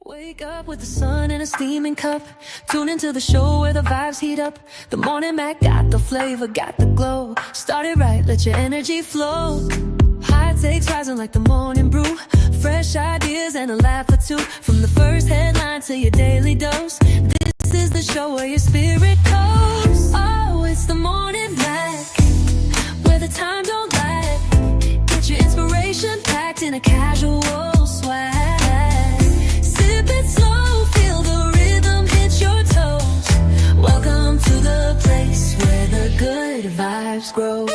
Wake up with the sun in a steaming cup. Tune into the show where the vibes heat up. The Morning Mac got the flavor, got the glow. Start it right, let your energy flow. High takes rising like the morning brew. Fresh ideas and a laugh or two. From the first headline to your daily dose. This is the show where your spirit goes. Oh, it's the Morning Mac, where the time don't lag. Get your inspiration packed in a casual swag. Sip it slow, feel the rhythm hit your toes. Welcome to the place where the good vibes grow.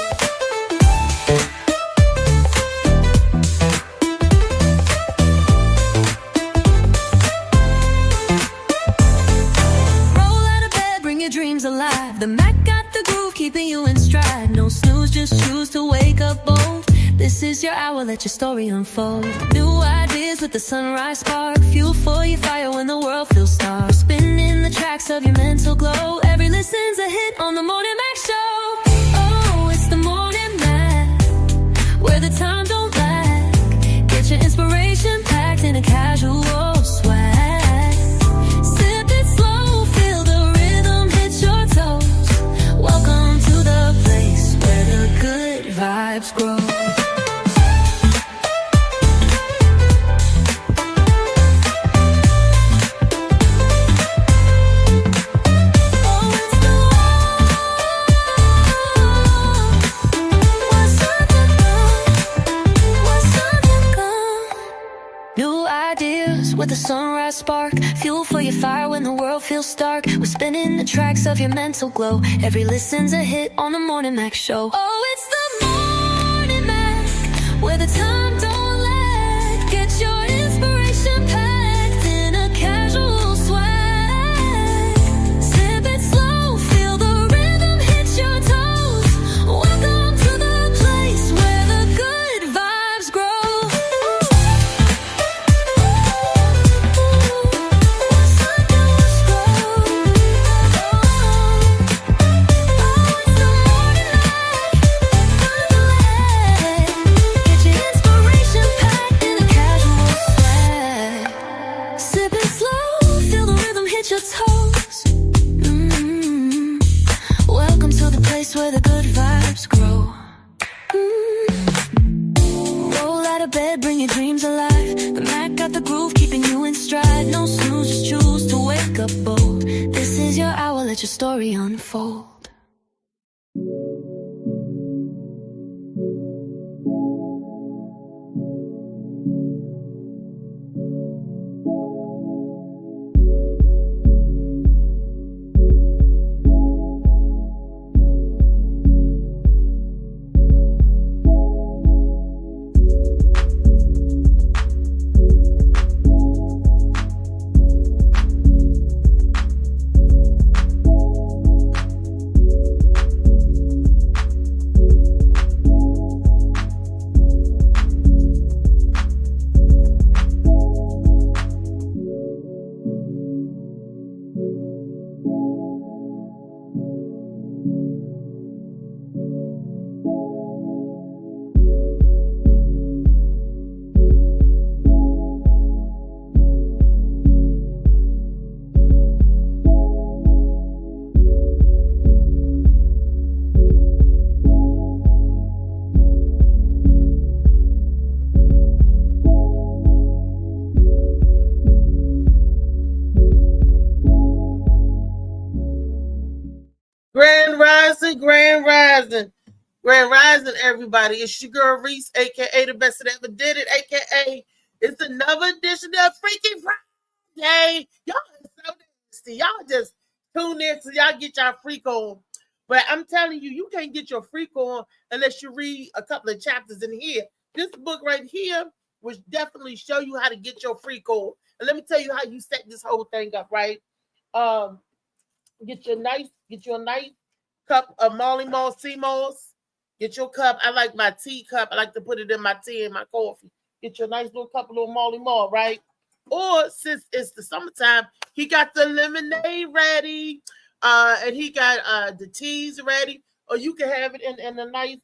Roll out of bed, bring your dreams alive. The Mac got the groove, keeping you in stride. No snooze, just choose to wake up bold. This is your hour, let your story unfold. New ideas with the sunrise spark. Fuel for your fire when the world feels stark. Spinning the tracks of your mental glow. Every listen's a hit on the Morning Mac Show. Oh, it's the Morning Mac, where the time don't lag. Get your inspiration packed in a casual swag. Sip it slow, feel the rhythm hit your toes. Welcome to the place where the good vibes grow. With a sunrise spark, fuel for your fire when the world feels stark. We're spinning the tracks of your mental glow. Every listen's a hit on the Morning Mac Show. Oh, it's the Morning Mac, where the time don't lag. Get your inspiration packed in a casual swag. Sip it slow, feel the rhythm hit your toes. Welcome to the place where the good vibes grow. Your toes. Welcome to the place where the good vibes grow. Roll out of bed, bring your dreams alive. The Mac got the groove, keeping you in stride. No snooze, just choose to wake up bold. This is your hour, let your story unfold. Grand Rising, everybody. It's your girl Reese, aka the best that ever did it, aka it's another edition of Freaky Friday. Y'all are so nasty. Y'all just tune in so y'all get y'all freak on. But I'm telling you, you can't get your freak on unless you read a couple of chapters in here. This book right here will definitely show you how to get your freak on. And let me tell you how you set this whole thing up, right? Get you a nice cup of Molly Mall Sea Moss. Get your cup. I like my tea cup. I like to put it in my tea and my coffee. Get your nice little cup of little Molly Mall, right? Or since it's the summertime, he got the lemonade ready. And he got the teas ready. Or you can have it in a nice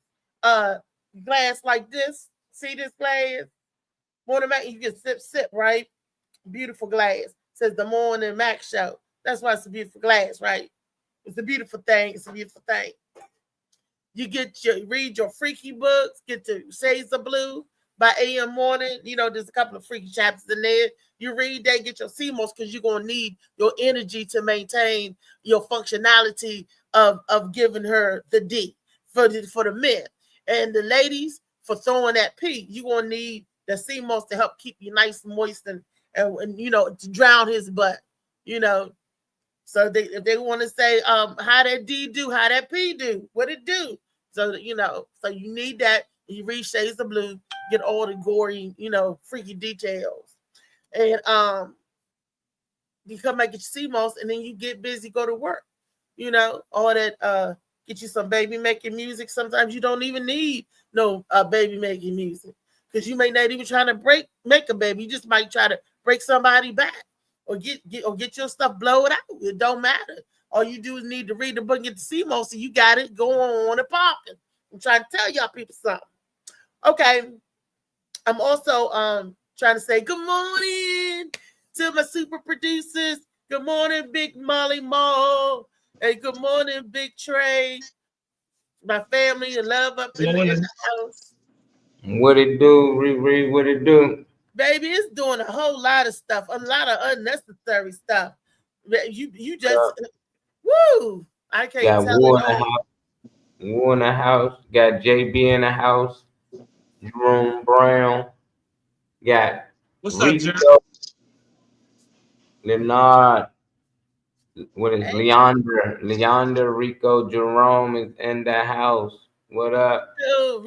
glass like this. See this glass? Morning, you can sip, right? Beautiful glass. Says the Morning Mac Show. That's why it's a beautiful glass, right? It's a beautiful thing. It's a beautiful thing. You read your freaky books, get to Shades of Blue by AM Morning. You know, there's a couple of freaky chapters in there. You read that, get your CMOS because you're gonna need your energy to maintain your functionality of giving her the D for the men. And the ladies for throwing that P, you're gonna need the CMOS to help keep you nice and moist and you know, to drown his butt, you know. So if they want to say how that D do, how that P do, what it do. So you know, so you need that. You read Shades of Blue, get all the gory, you know, freaky details. And you come back, get your CMOS, and then you get busy, go to work. You know, all that get you some baby making music. Sometimes you don't even need no baby making music. Because you may not even trying to make a baby. You just might try to break somebody back. Or get your stuff, blow it out. It don't matter. All you do is need to read the book and get the CMOS, and you got it. Go on and popping. I'm trying to tell y'all people something. Okay. I'm also trying to say good morning to my super producers. Good morning, Big Molly Mall. And good morning, Big Trey. My family and love up in the house. What it do, Riri? What it do? Baby, it's doing a whole lot of stuff, a lot of unnecessary stuff. You just woo! I can't got tell War it in the all. house. War in the house. Got JB in the house. Jerome Brown. Got What's Rico, up, Jerry? Leonard. What is Hey. Leander Rico Jerome is in the house. What up? Dude,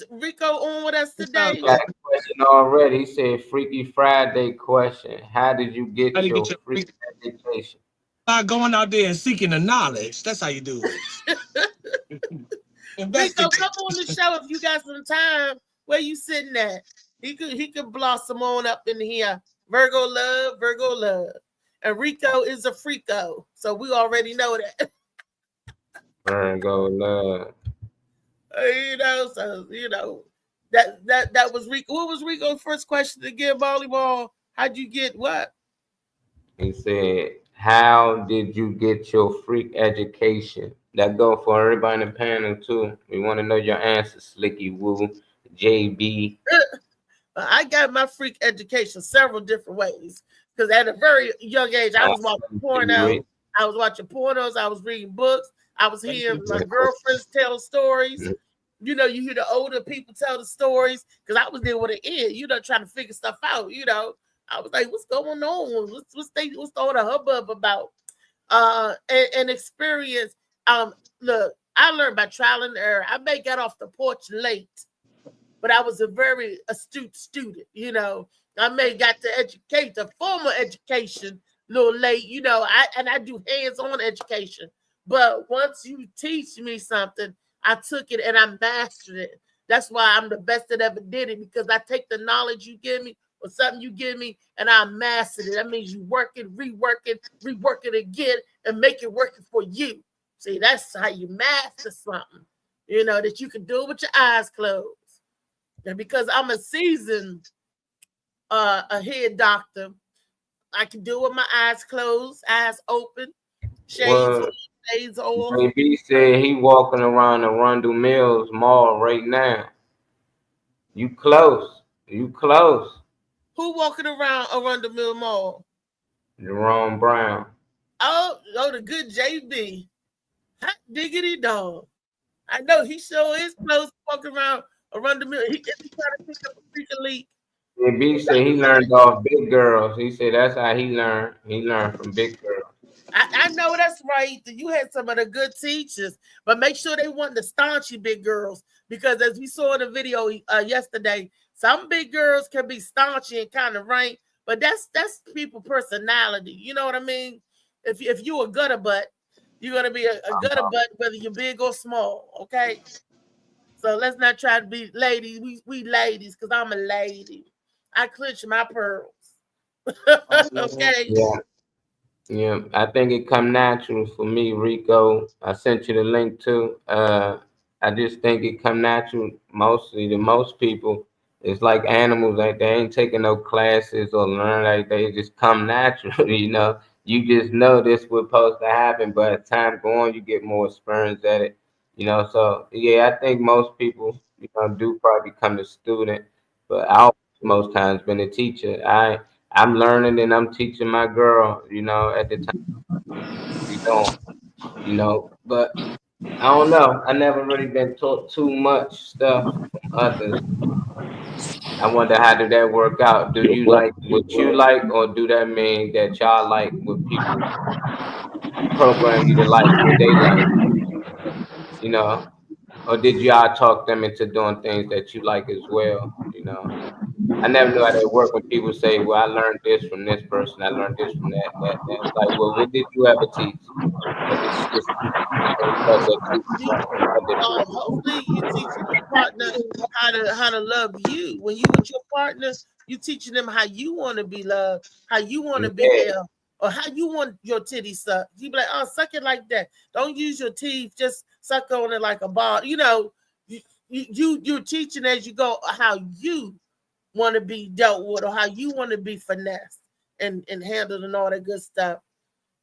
Rico on with us today. Got a question already. He said Freaky Friday question. How did you get your freak education? By going out there and seeking the knowledge. That's how you do it. Rico, come on the show if you got some time. Where you sitting at? He could blossom on up in here. Virgo love. And Rico is a freako. So we already know that. Virgo love. You know, so you know that was Rico. What was Rico's first question again, volleyball? How'd you get what? He said, how did you get your freak education? That go for everybody in the panel too. We want to know your answer, Slicky Woo, JB. I got my freak education several different ways. Because at a very young age, I was watching pornos. I was reading books. I was hearing my girlfriends tell stories. You know, you hear the older people tell the stories. Because I was there with an ear, you know, trying to figure stuff out, you know. I was like, what's going on? What's all the hubbub about? And experience. Look, I learned by trial and error. I may get off the porch late, but I was a very astute student, you know. I may got to educate the formal education a little late, you know. I do hands-on education. But once you teach me something, I took it and I mastered it. That's why I'm the best that ever did it, because I take the knowledge you give me or something you give me and I mastered it. That means you work it, rework it again, and make it working for you. See, that's how you master something, you know, that you can do with your eyes closed. And because I'm a seasoned a head doctor, I can do it with my eyes closed, eyes open, shades on. JB said he walking around the Arundel Mills Mall right now. You close. Who walking around Arundel Mill Mall? Jerome Brown. Oh, the good JB. Hot diggity dog. I know he sure is close walking around Arundel Mill. He trying to pick up a freaking leak. JB said he learned off big girls. He said that's how he learned. He learned from big girls. I know that's right. You had some of the good teachers, but make sure they want the staunchy big girls, because as we saw in the video yesterday, some big girls can be staunchy and kind of rank, but that's people personality. You know what I mean? If you a gutter butt, you're gonna be a gutter butt whether you're big or small. Okay. So let's not try to be ladies. We ladies, because I'm a lady. I clench my pearls. Okay. Yeah, I think it come natural for me, Rico. I sent you the link too. I just think it come natural mostly to most people It's like animals, like they ain't taking no classes or learn, like they just come naturally, you know. You just know this was supposed to happen, but as time go on, you get more experience at it, you know. So yeah, I think most people, you know, do probably become a student, but I always most times been a teacher. I'm learning and I'm teaching my girl, you know, at the time we doing, you know. But I don't know. I never really been taught too much stuff from others. I wonder how did that work out? Do you like what you like, or do that mean that y'all like what people program you to like what they like? You know, or did y'all talk them into doing things that you like as well? You know, I never knew how that worked when people say, "Well, I learned this from this person. I learned this from that." It's like, well, what did you ever teach, or did you just teach the same stuff that you You, other people? hopefully you teaching your partner how to love you. When you with your partner, you teaching them how you want to be loved, how you want to be Yeah, held, or how you want your titty sucked. You be like, oh, suck it like that. Don't use your teeth, just suck on it like a ball. You know, you're teaching as you go how you want to be dealt with or how you want to be finessed and handled and all that good stuff.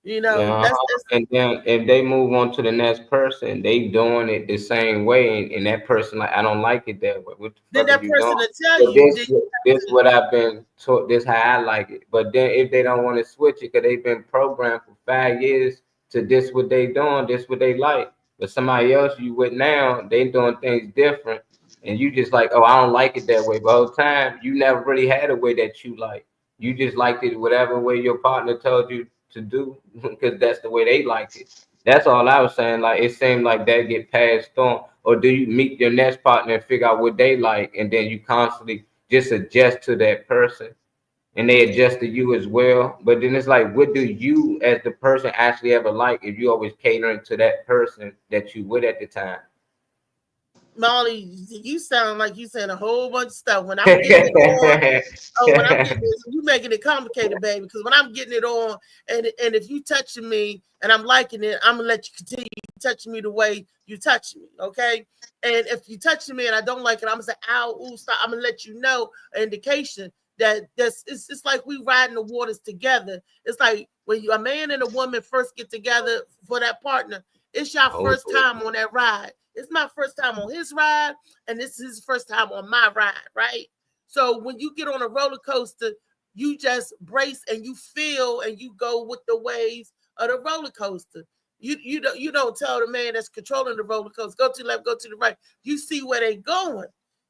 You know, yeah, that's and then if they move on to the next person, they doing it the same way, and that person like, I don't like it that way. What the then fuck are that you doing? person to tell But you, then you this what I've been taught. This how I like it. But then if they don't want to switch it, because they've been programmed for 5 years to this what they doing, this what they like. But somebody else you with now, they doing things different, and you just like, oh, I don't like it that way. But whole time you never really had a way that you like. You just liked it whatever way your partner told you to do because that's the way they like it. That's all I was saying. Like it seemed like that get passed on, or do you meet your next partner and figure out what they like, and then you constantly just adjust to that person, and they adjust to you as well. But then it's like, what do you as the person actually ever like if you always catering to that person that you with at the time? Molly, you sound like you saying a whole bunch of stuff. When I'm getting it on, oh, when I'm getting it, you making it complicated, baby. Because when I'm getting it on, and if you touching me and I'm liking it, I'm gonna let you continue touching me the way you touch me, okay? And if you touching me and I don't like it, I'm gonna say, "Ow, ooh, stop." I'm gonna let you know an indication that it's like we riding the waters together. It's like when a man and a woman first get together for that partner. It's your Oh, first time on that ride. It's my first time on his ride, and this is his first time on my ride, right? So when you get on a roller coaster, you just brace and you feel and you go with the waves of the roller coaster. You don't tell the man that's controlling the roller coaster, go to the left, go to the right. You see where they going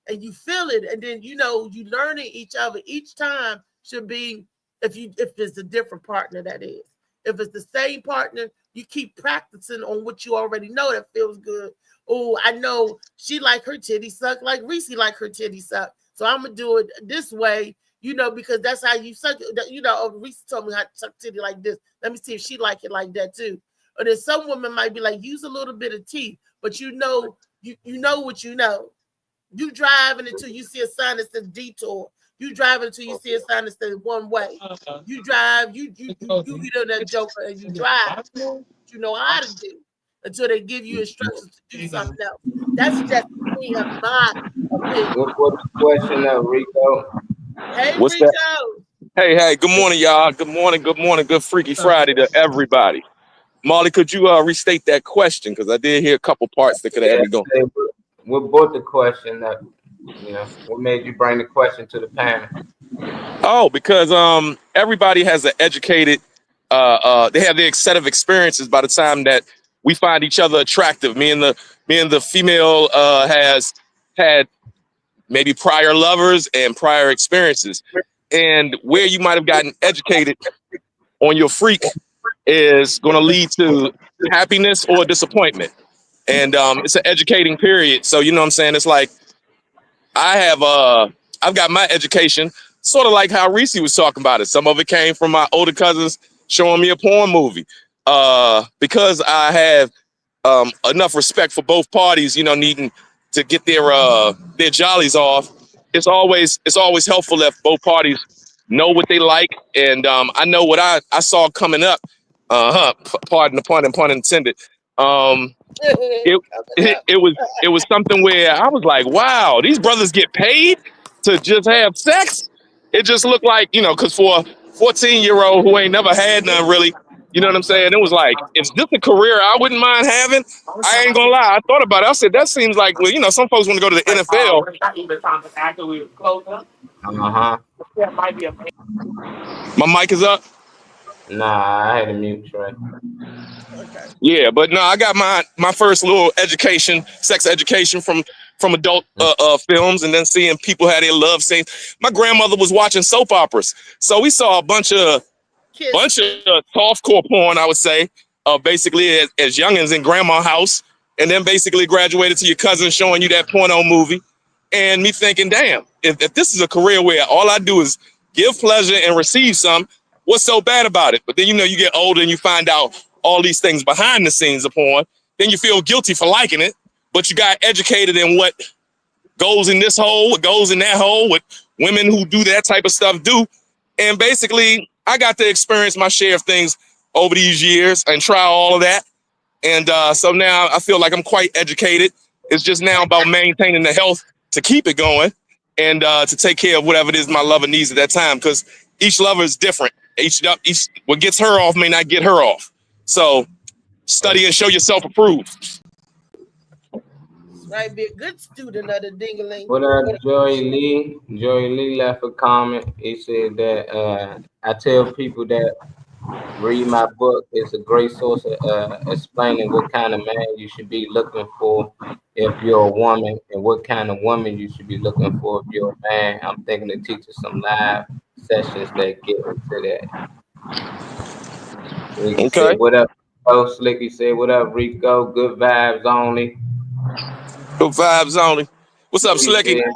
and you feel it, and then you learning each other each time should be if it's a different partner, that is. If it's the same partner, you keep practicing on what you already know that feels good. Oh, I know she like her titty suck like Reese like her titty suck. So I'm gonna do it this way, because that's how you suck it. Reese told me how to suck titty like this. Let me see if she like it like that too. Or then some women might be like, use a little bit of teeth, but you know what you know. You driving until you see a sign that says detour. You drive until you see a sign that says one way. You drive, you get on that joker and you drive. You know how to do until they give you instructions to do something else. That's just me and my opinion. what the question of Rico? Hey What's that? Rico. Hey, good morning, y'all. Good morning, good morning, good Freaky Friday to everybody. Molly, could you restate that question? Because I did hear a couple parts that could have Yeah, had me going. what brought the question up? You know, what made you bring the question to the panel? Oh, because everybody has an educated, they have their set of experiences by the time that we find each other attractive. Me and the female has had maybe prior lovers and prior experiences, and where you might have gotten educated on your freak is going to lead to happiness or disappointment. And it's an educating period. So you know what I'm saying? It's like I've got my education sort of like how Reese was talking about it. Some of it came from my older cousins showing me a porn movie. Because I have enough respect for both parties, needing to get their jollies off. It's always helpful if both parties know what they like, and I know what I saw coming up. Pardon the pun intended. Um, it, Coming it up. it was something where I was like, wow, these brothers get paid. to just have sex. It just looked like, you know, because for a 14-year-old who ain't never had none really, you know what I'm saying? It was like, if this a career I wouldn't mind having, I ain't gonna lie. I thought about it. I said, that seems like, well, you know, some folks want to go to the NFL. Uh-huh. My mic is up. Nah, I had a mute Trey. Okay. Yeah, but no, I got my first little education, sex education from adult films, and then seeing people have their love scenes. My grandmother was watching soap operas, so we saw a bunch of softcore porn, I would say, basically as youngins in grandma's house, and then basically graduated to your cousin showing you that porno movie, and me thinking, damn, if this is a career where all I do is give pleasure and receive some, what's so bad about it? But then, you know, you get older and you find out all these things behind the scenes of porn, then you feel guilty for liking it, but you got educated in what goes in this hole, what goes in that hole, what women who do that type of stuff do. And basically, I got to experience my share of things over these years and try all of that. And so now I feel like I'm quite educated. It's just now about maintaining the health to keep it going and to take care of whatever it is my lover needs at that time, because each lover is different. Each what gets her off may not get her off. So study and show yourself approved. Right, be a good student of the dingaling. What up, Joy Lee? Joy Lee left a comment. He said that I tell people that read my book. It's a great source of explaining what kind of man you should be looking for if you're a woman, and what kind of woman you should be looking for if you're a man. I'm thinking of teaching some live sessions that get into that. Ricky Okay. said, what up? Oh, Slicky said, what up, Rico? Good vibes only. Good vibes only. What's up, He Slicky? said,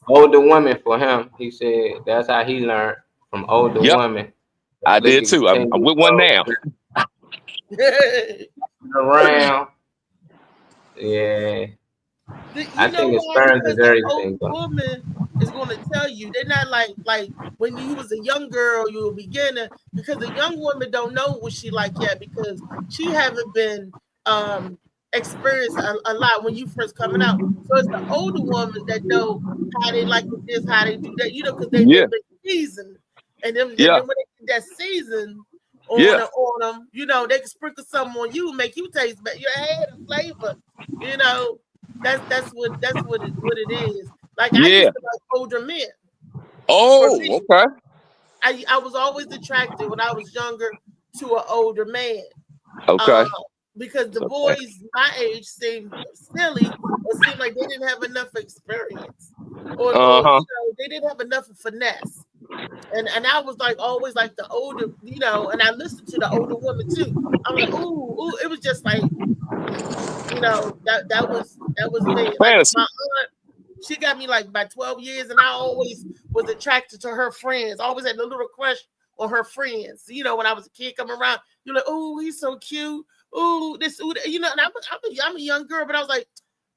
older women for him. He said that's how he learned from older women. I did too. I'm with one now. Around. Yeah. I think experience is everything. A woman is going to tell you. They're not like when you was a young girl, you were a beginner, because a young woman don't know what she like yet, because she haven't been experienced a lot when you first coming out. So it's the older woman that know how they like this, how they do that, you know, because they've been seasoned. And then when they get that season on them, you know, they can sprinkle something on you, make you taste better. Your head and flavor, you know. That's what it is. Like I used to like older men. Oh, okay. I was always attracted when I was younger to an older man. Okay. Because the boys my age seemed silly, or seemed like they didn't have enough experience, or you know, they didn't have enough of finesse. And I was like always like the older, you know, and I listened to the older women too. I'm like, ooh, it was just like, you know, that was me. Like my aunt, she got me like by 12 years, and I always was attracted to her friends. I always had a little crush on her friends. You know, when I was a kid coming around, you're like, oh, he's so cute. Oh, this, you know, and I'm a young girl, but I was like,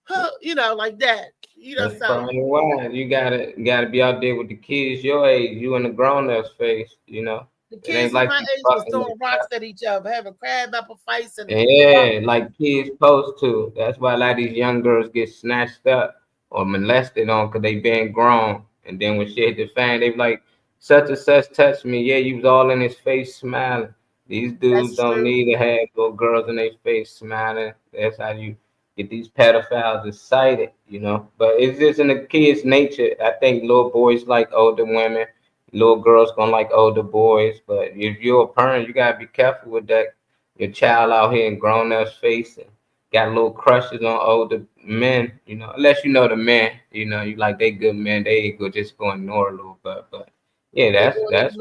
huh, you know, like that. You know, that's probably why you gotta be out there with the kids your age. You in the grown-ups phase, you know. The kids like my age was throwing rocks at each other, having crab apple fights, and like kids supposed to. That's why a lot of these young girls get snatched up or molested on because they been grown. And then when shit hit the fan, they be like, such and such touched me. Yeah, you was all in his face smiling. These dudes don't need to have little girls in their face smiling. That's how you get these pedophiles excited, you know. But it's just in the kid's nature. I think little boys like older women. Little girls gonna like older boys, but if you're a parent, you gotta be careful with that. Your child out here in grown ups face and got little crushes on older men, you know. Unless you know the men, you know, you like they good men, they ain't go just go ignore a little bit. But yeah, that's worse.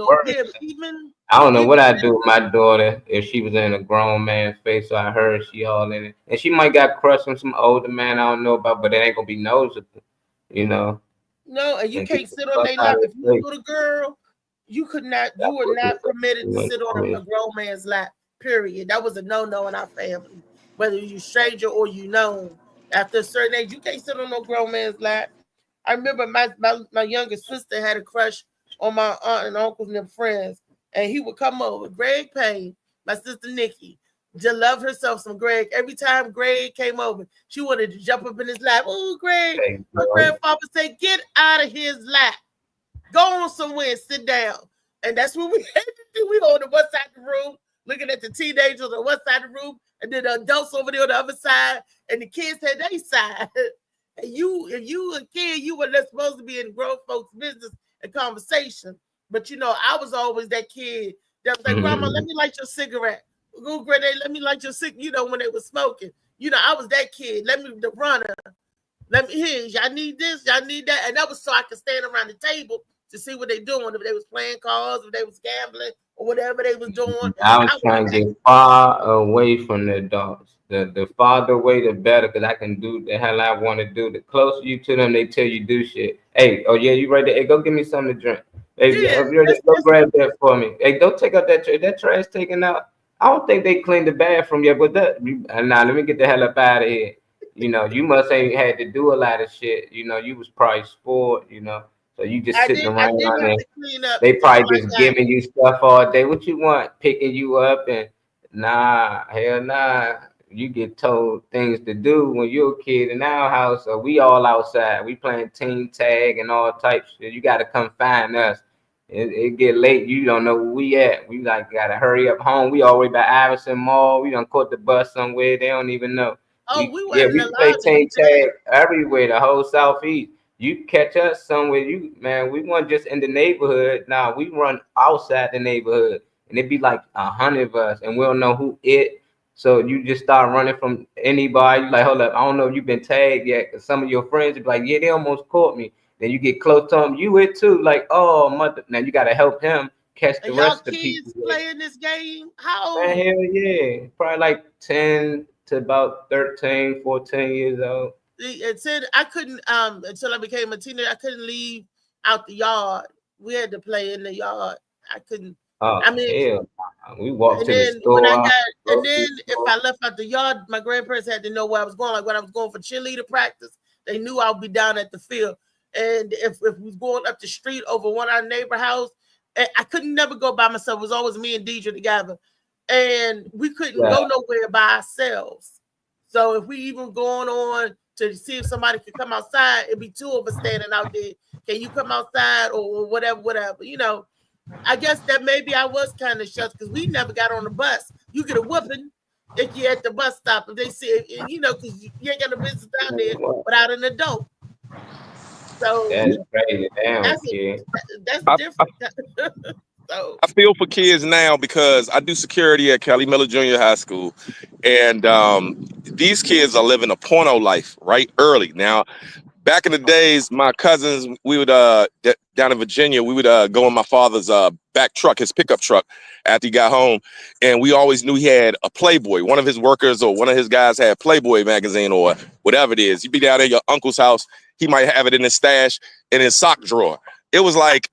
I don't know what I'd do with my daughter if she was in a grown man's face. So I heard she all in it, and she might got crushed on some older man I don't know about, but it ain't gonna be noticeable, you know. No, and you can't sit on their lap. If you were a girl, you were not permitted to sit on a grown man's lap, period. That was a no-no in our family. Whether you stranger or you know, after a certain age, you can't sit on no grown man's lap. I remember my younger sister had a crush on my aunt and uncles and their friends, and he would come over. Greg Payne, my sister Nikki, just loved herself some Greg. Every time Greg came over, she wanted to jump up in his lap. Oh, Greg. My grandfather said, get out of his lap. Go on somewhere and sit down. And that's what we had to do. We on the one side of the room, looking at the teenagers on the one side of the room, and then the adults over there on the other side, and the kids had their side. And if you a kid, you were not supposed to be in grown folks' business and conversation. But you know, I was always that kid that was like, Grandma, let me light your cigarette. Go, Granddad, let me light your cigarette. You know, when they were smoking. You know, I was that kid. Let me the runner. Let me hear. Y'all need this, y'all need that. And that was so I could stand around the table to see what they doing, if they was playing cards, if they was gambling, or whatever they was doing. I was trying to get far away from the adults. The farther away, the better, because I can do the hell I want to do. The closer you to them, they tell you do shit. Hey, oh yeah, you right there. Hey, go give me something to drink. Hey, Yeah, go grab that for me. Hey, don't take out that trash taken out. I don't think they cleaned the bathroom yet, but let me get the hell up out of here. You know, you must ain't had to do a lot of shit. You know, you was probably spoiled, you know. So you just sitting around and they probably just giving you stuff all day. What you want? Picking you up and hell nah. You get told things to do when you're a kid in our house. So we all outside. We playing team tag and all types of shit. You got to come find us. It get late. You don't know where we at. We like got to hurry up home. We all the way by Iverson Mall. We done caught the bus somewhere. They don't even know. We play team tag everywhere, the whole Southeast. You catch us somewhere, we weren't just in the neighborhood. Nah, we run outside the neighborhood, and it'd be like 100 of us, and we don't know who it. So you just start running from anybody. You like, hold up, I don't know if you've been tagged yet, because some of your friends would be like, yeah, they almost caught me. Then you get close to them, you it too. Like, oh mother, now you gotta help him catch the rest of the people. Kids playing this game? How old? Man, hell yeah, probably like 10 to about 13, 14 years old. It said I couldn't until I became a teenager. I couldn't leave out the yard. We had to play in the yard. I couldn't. We walked to the store. If I left out the yard, my grandparents had to know where I was going. Like when I was going for cheerleader practice, they knew I would be down at the field. And if we was going up the street over one of our neighbor house, I couldn't never go by myself. It was always me and Deidre together, and we couldn't go nowhere by ourselves. So if we even going on to see if somebody could come outside, it'd be two of us standing out there. Can you come outside or whatever? You know, I guess that maybe I was kind of shucks because we never got on the bus. You get a whooping if you're at the bus stop. If they see, you know, because you ain't got no business down there without an adult. So that's crazy. That's different. So I feel for kids now because I do security at Kelly Miller Junior High School, and these kids are living a porno life right early. Now, back in the days, my cousins, we would down in Virginia, we would go in my father's back truck, his pickup truck, after he got home, and we always knew he had a Playboy. One of his workers or one of his guys had Playboy magazine or whatever it is. You'd be down at your uncle's house, he might have it in his stash in his sock drawer. It was like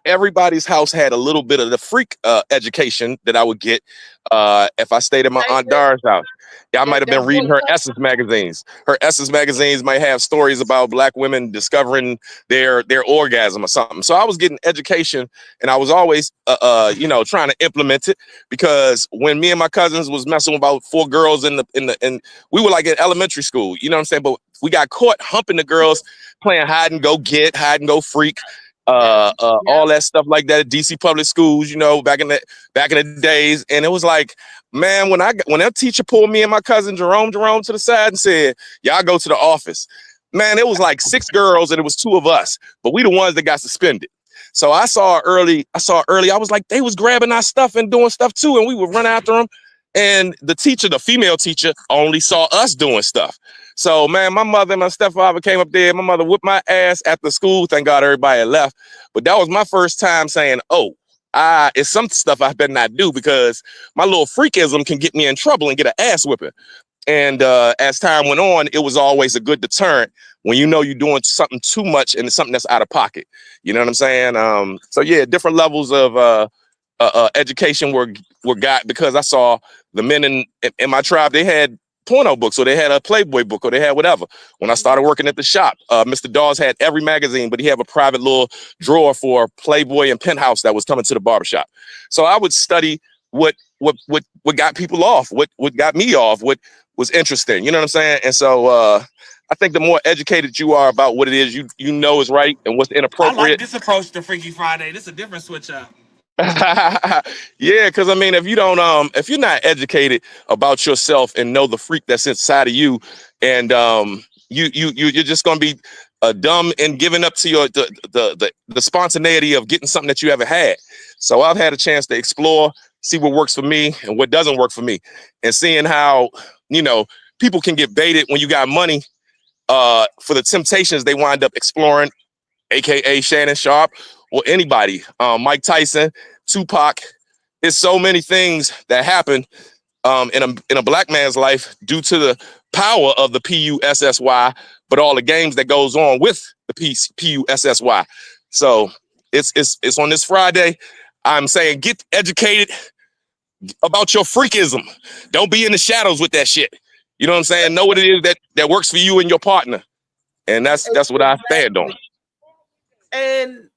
everybody's house had a little bit of the freak education that I would get if I stayed at my Aunt Dara's house. Yeah, I might have been reading her Essence magazines. Her Essence magazines might have stories about Black women discovering their orgasm or something. So I was getting education, and I was always trying to implement it, because when me and my cousins was messing with about 4 girls and we were like in elementary school, you know what I'm saying? But we got caught humping the girls, playing hide and go freak. All that stuff like that at DC public schools, you know, back in the days. And it was like, man, when that teacher pulled me and my cousin Jerome to the side and said, y'all go to the office, man, it was like 6 girls and it was 2 of us, but we the ones that got suspended. So I saw early, I was like, they was grabbing our stuff and doing stuff too, and we would run after them. And the female teacher, only saw us doing stuff. So, man, my mother and my stepfather came up there. My mother whipped my ass after school. Thank God everybody had left. But that was my first time saying, it's some stuff I better not do, because my little freakism can get me in trouble and get an ass whipping. And as time went on, it was always a good deterrent when you know you're doing something too much and it's something that's out of pocket. You know what I'm saying? So, yeah, different levels of education were got, because I saw the men in my tribe, they had porno books, or they had a Playboy book, or they had whatever. When I started working at the shop, Mr. Dawes had every magazine, but he had a private little drawer for Playboy and Penthouse that was coming to the barbershop. So I would study what what got people off, what got me off, what was interesting. You know what I'm saying? And so I think the more educated you are about what it is you know is right and what's I like inappropriate. this approach to Freaky Friday. This is a different switch up. Yeah, because I mean, if you don't, if you're not educated about yourself and know the freak that's inside of you, and you're just gonna be dumb and giving up to your the spontaneity of getting something that you haven't had. So I've had a chance to explore, see what works for me and what doesn't work for me, and seeing how people can get baited when you got money for the temptations they wind up exploring, aka Shannon Sharp or anybody, Mike Tyson, Tupac. There's so many things that happen in a black man's life due to the power of the PUSSY, but all the games that goes on with the PUSSY. So it's on this Friday. I'm saying get educated about your freakism. Don't be in the shadows with that shit. You know what I'm saying? Know what it is that works for you and your partner. And that's what I stand on. And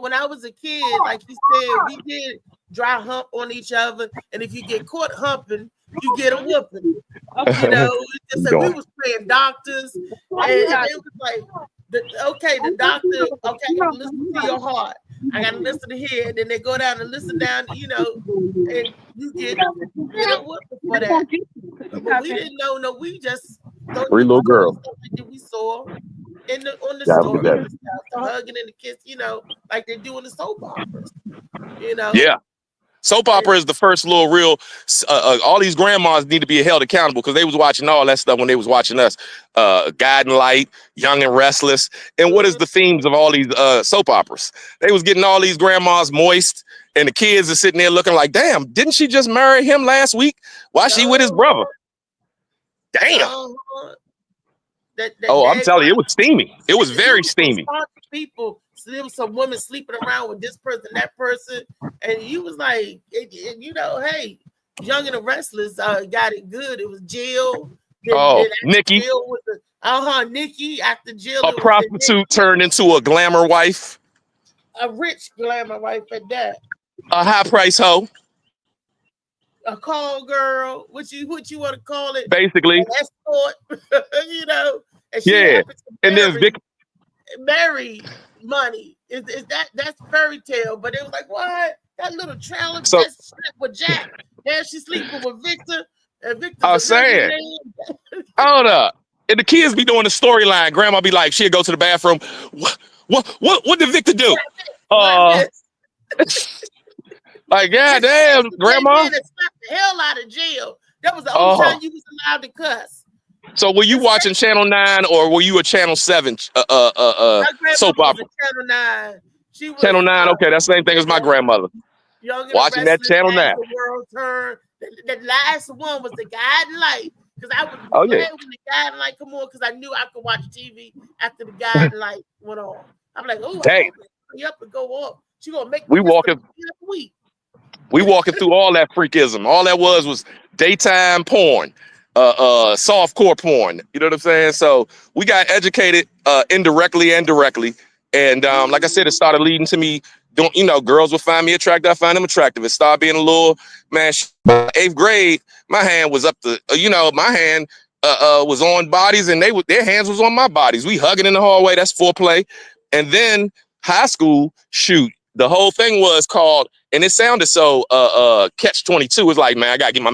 when I was a kid, like you said, we did dry hump on each other, and if you get caught humping, you get a whooping. Just like we was playing doctors, and it was like, the doctor, okay, I gotta listen to your heart, I gotta listen to here, and then they go down and listen down, and you get a whooping for that. But we didn't know, we just Three little girls that we saw on the Yeah, story, the hugging and the kiss, like they do in the soap operas, Yeah. Soap opera is the first little real. All these grandmas need to be held accountable because they was watching all that stuff when they was watching us. Guiding Light, Young and Restless, and what is the themes of all these soap operas? They was getting all these grandmas moist, and the kids are sitting there looking like, "Damn, didn't she just marry him last week? Why she with his brother?" Damn. I'm telling you, it was steamy. It was very steamy. People, so there was some women sleeping around with this person, that person, and you was like, hey, Young and the Restless got it good. It was Jill. Nikki. Jill was Nikki after Jill. A prostitute turned into a glamour wife. A rich glamour wife at that. A high price hoe. A call girl, what you want to call it? Basically. An escort, And she and then Vic marry money. That's fairy tale? But it was like, what? That little trailer with Jack. Now she's sleeping with Victor. And Victor's I was saying, hold up. And the kids be doing the storyline. Grandma be like, she'll go to the bathroom. What did Victor do? Like, God damn, Grandma. Slapped the hell out of Jill. That was the only time you was allowed to cuss. So were you watching Channel 9 or were you a Channel 7 soap opera? Channel 9. She was, Channel 9, okay, that's the same thing as my grandmother. Watching that Channel 9. The world turned. The last one was the Guiding Light. Because I was glad when the Guiding Light come on because I knew I could watch TV after the Guiding Light went on. I'm like, oh, dang. Hurry up and go off. She gonna make we walking through all that freakism. All that was daytime porn. Softcore porn, you know what I'm saying? So we got educated indirectly and directly, and like I said, it started leading to me. Girls would find me attractive. I find them attractive. It started being a little man. 8th grade, my hand was up to my hand was on bodies, and their hands was on my bodies. We hugging in the hallway. That's foreplay. And then high school, shoot, the whole thing was called, and it sounded so catch-22. It's like, man, I gotta get my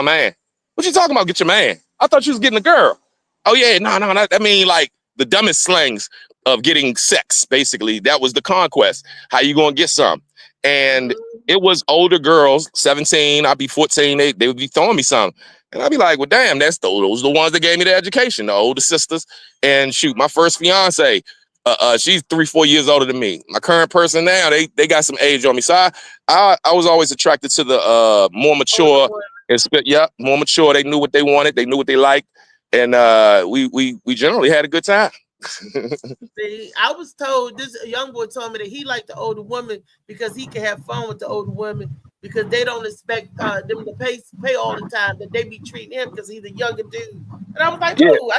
man. What you talking about? Get your man. I thought you was getting a girl. Oh yeah, no. I mean, like the dumbest slangs of getting sex. Basically, that was the conquest. How you gonna get some? And it was older girls, 17. I'd be 14. They would be throwing me some, and I'd be like, well, damn, those are the ones that gave me the education. The older sisters. And shoot, my first fiance, she's 3-4 years older than me. My current person now, they got some age on me. So I was always attracted to the more mature. More mature. They knew what they wanted. They knew what they liked, and we generally had a good time. See, I was told, this young boy told me that he liked the older women because he can have fun with the older women because they don't expect them to pay all the time. That they be treating him because he's a younger dude. And I was like, oh,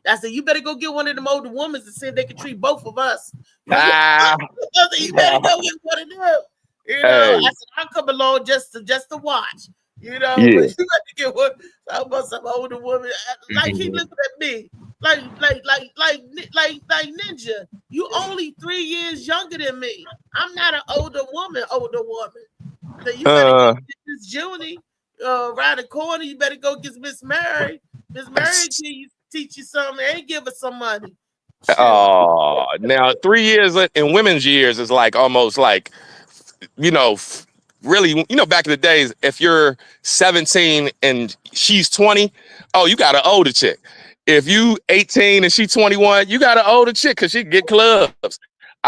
I said, you better go get one of them older women and see if they can treat both of us. You better go get one of them. You know, I Hey, said I'll come along just to watch. You know, but yeah. you got to get one about some older woman. Like he looking at me, like Ninja. You only 3 years younger than me. I'm not an older woman. So you better go Uh, get Miss Junie around the corner. You better go get Miss Mary. Miss Mary teach you something and give her some money. Shoot. now 3 years in women's years is like almost like, you know, really, you know, back in the days, if you're 17 and she's 20, oh, you got an older chick. If you 18 and she's 21, you got an older chick because she can get clubs.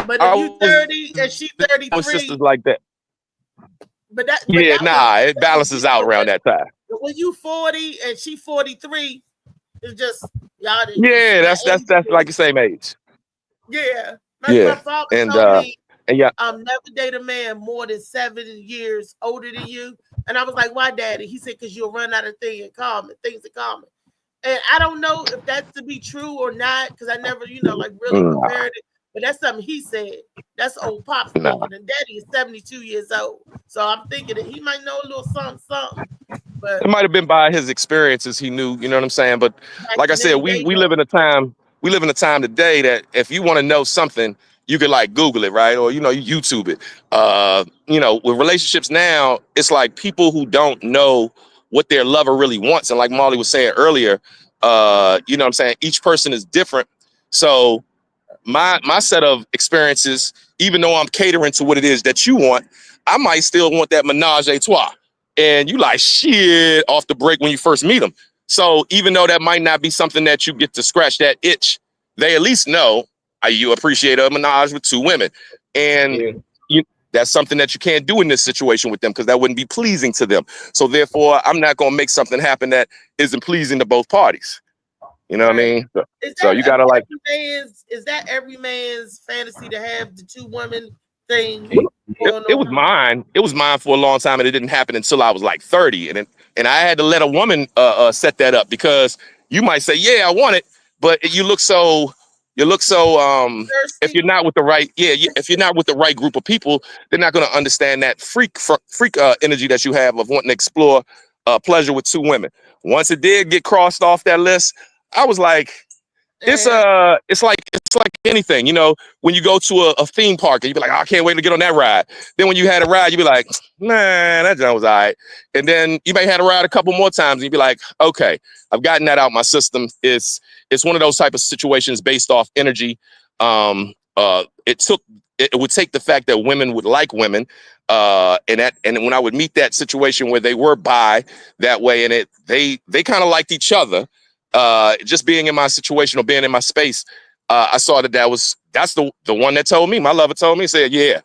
But I if you was 30 and she with sisters 33, like that. but Yeah, that was nah, it then, balances out around that time. when you 40 and she 43, it's just y'all Yeah, my that's like the same age. yeah. My Yeah, father and told me yeah, never date a man more than 7 years older than you. And I was like, why, Daddy? He said, because you'll run out of things in common. And I don't know if that's to be true or not, because I never, like really nah, compared it. But that's something he said. That's old Pops nah. thinking. And Daddy is 72 years old. So I'm thinking that he might know a little something. But It might have been by his experiences he knew, you know what I'm saying? But back like I said, then, we live in a time today that if you want to know something, you could like Google it, right? Or you YouTube it. With relationships now, it's like people who don't know what their lover really wants. And like Molly was saying earlier, you know what I'm saying? Each person is different. So my set of experiences, even though I'm catering to what it is that you want, I might still want that menage a trois. And you like shit off the break when you first meet them. So even though that might not be something that you get to scratch that itch, they at least know you appreciate a menage with two women. And Yeah. that's something that you can't do in this situation with them because that wouldn't be pleasing to them. So therefore, I'm not going to make something happen that isn't pleasing to both parties. You know what I mean? So you gotta like. Is that every man's fantasy to have the two women thing going It was on? mine. It was mine for a long time, and it didn't happen until I was like 30, and I had to let a woman set that up because you might say, "Yeah, I want it," but if Thirsty? you're not with the right, if you're not with the right group of people, they're not going to understand that freak energy that you have of wanting to explore pleasure with two women. Once it did get crossed off that list, I was like, it's like anything, when you go to a theme park and you be like, oh, I can't wait to get on that ride. Then when you had a ride, you be like, man, that joint was all right. And then you may have a ride a couple more times and you be like, okay, I've gotten that out my system. It's one of those type of situations based off energy. It would take the fact that women would like women, and when I would meet that situation where they were bi that way, and they kind of liked each other. Just being in my situation or being in my space, I saw that's the one that told me, my lover told me, said, yeah,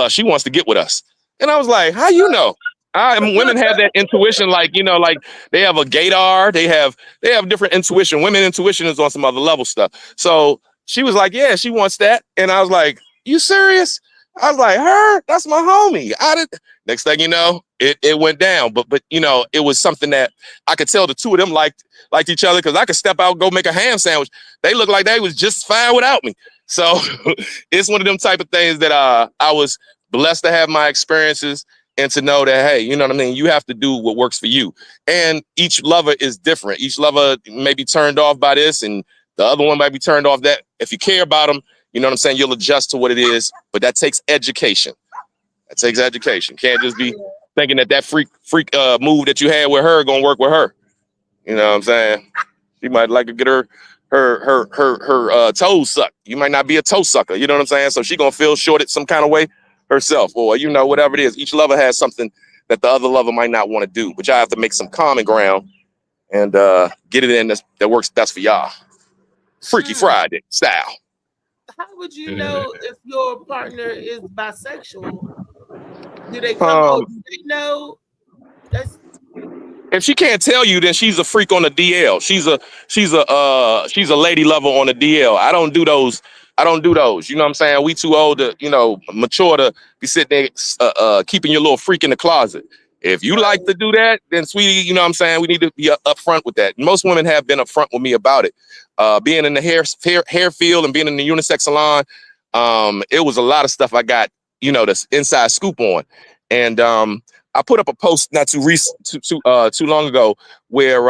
she wants to get with us. And I was like, how you know? Women have that intuition, like they have a gaydar, they have different intuition. Women intuition is on some other level stuff. So she was like, yeah, she wants that. And I was like, you serious? I was like, her? That's my homie. Next thing you know, it went down. But it was something that I could tell the two of them liked each other because I could step out, go make a ham sandwich. They looked like they was just fine without me. So it's one of them type of things that I was blessed to have my experiences and to know that, hey, you know what I mean? You have to do what works for you. And each lover is different. Each lover may be turned off by this and the other one might be turned off that. If you care about them, you know what I'm saying? You'll adjust to what it is, but that takes education. Can't just be thinking that freak move that you had with her gonna work with her. You know what I'm saying? She might like to get her toes sucked. You might not be a toe sucker. You know what I'm saying? So she gonna feel shorted some kind of way herself, or whatever it is. Each lover has something that the other lover might not want to do, but y'all have to make some common ground and get it in that works best for y'all. Freaky Friday style. How would you know if your partner is bisexual? Do they come over? Do they know? If she can't tell you, then she's a freak on the DL. She's a lady lover on the DL. I don't do those. You know what I'm saying? We too old to, mature to be sitting there keeping your little freak in the closet. If you like to do that, then sweetie, you know what I'm saying? We need to be upfront with that. Most women have been upfront with me about it. Being in the hair field and being in the unisex salon, it was a lot of stuff I got you know, the inside scoop on. And I put up a post not too long ago where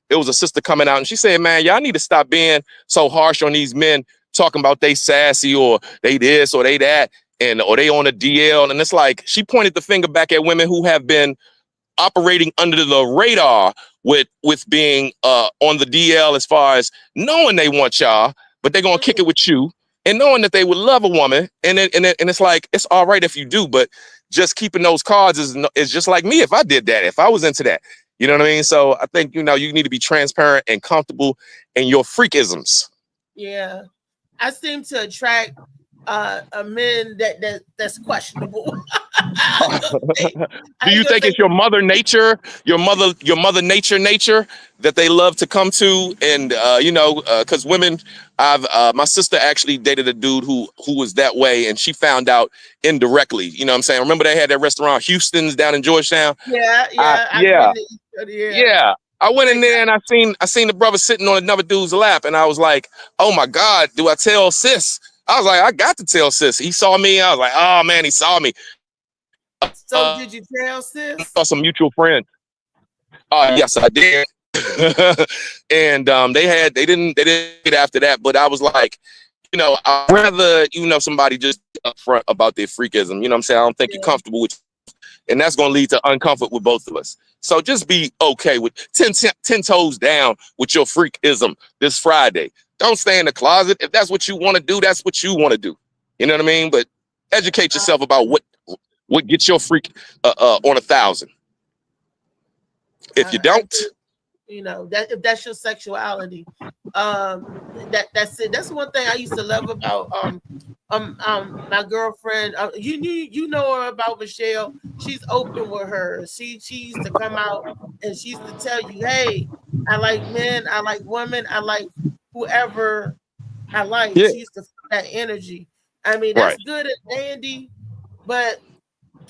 it was a sister coming out and she said, man, y'all need to stop being so harsh on these men talking about they sassy or they this or they that and or they on a DL. And it's like she pointed the finger back at women who have been operating under the radar with being on the DL as far as knowing they want y'all, but they're gonna kick it with you and knowing that they would love a woman. And it's like, it's all right if you do, but just keeping those cards is just like me if I did that, if I was into that. You know what I mean? So I think, you know, you need to be transparent and comfortable in your freakisms. Yeah. I seem to attract a men that's questionable. Do you think it's your mother nature, your mother nature that they love to come to? And you know, because women, my sister actually dated a dude who was that way, and she found out indirectly. You know what I'm saying? Remember they had that restaurant Houston's down in Georgetown? Yeah. I went in there and I seen the brother sitting on another dude's lap, and I was like, oh my God, do I tell sis? I was like, I got to tell sis. He saw me. I was like, oh man, he saw me. So did you tell sis? Saw some mutual friends. Yes, I did. And they didn't get after that, but I was like, you know, I'd rather, you know, somebody just upfront about their freakism. You know what I'm saying? I don't think you're comfortable with, and that's going to lead to uncomfort with both of us. So just be okay with 10 toes down with your freakism this Friday. Don't stay in the closet. If that's what you want to do, that's what you want to do. You know what I mean? But educate yourself about what gets your freak on 1,000. If you don't, you know, that if that's your sexuality, that's it. That's one thing I used to love about my girlfriend. You know her about Michelle. She's open with her. She used to come out and she used to tell you, hey, I like men, I like women, I like whoever I like. Yeah. She used to feel that energy. I mean, that's good at dandy, but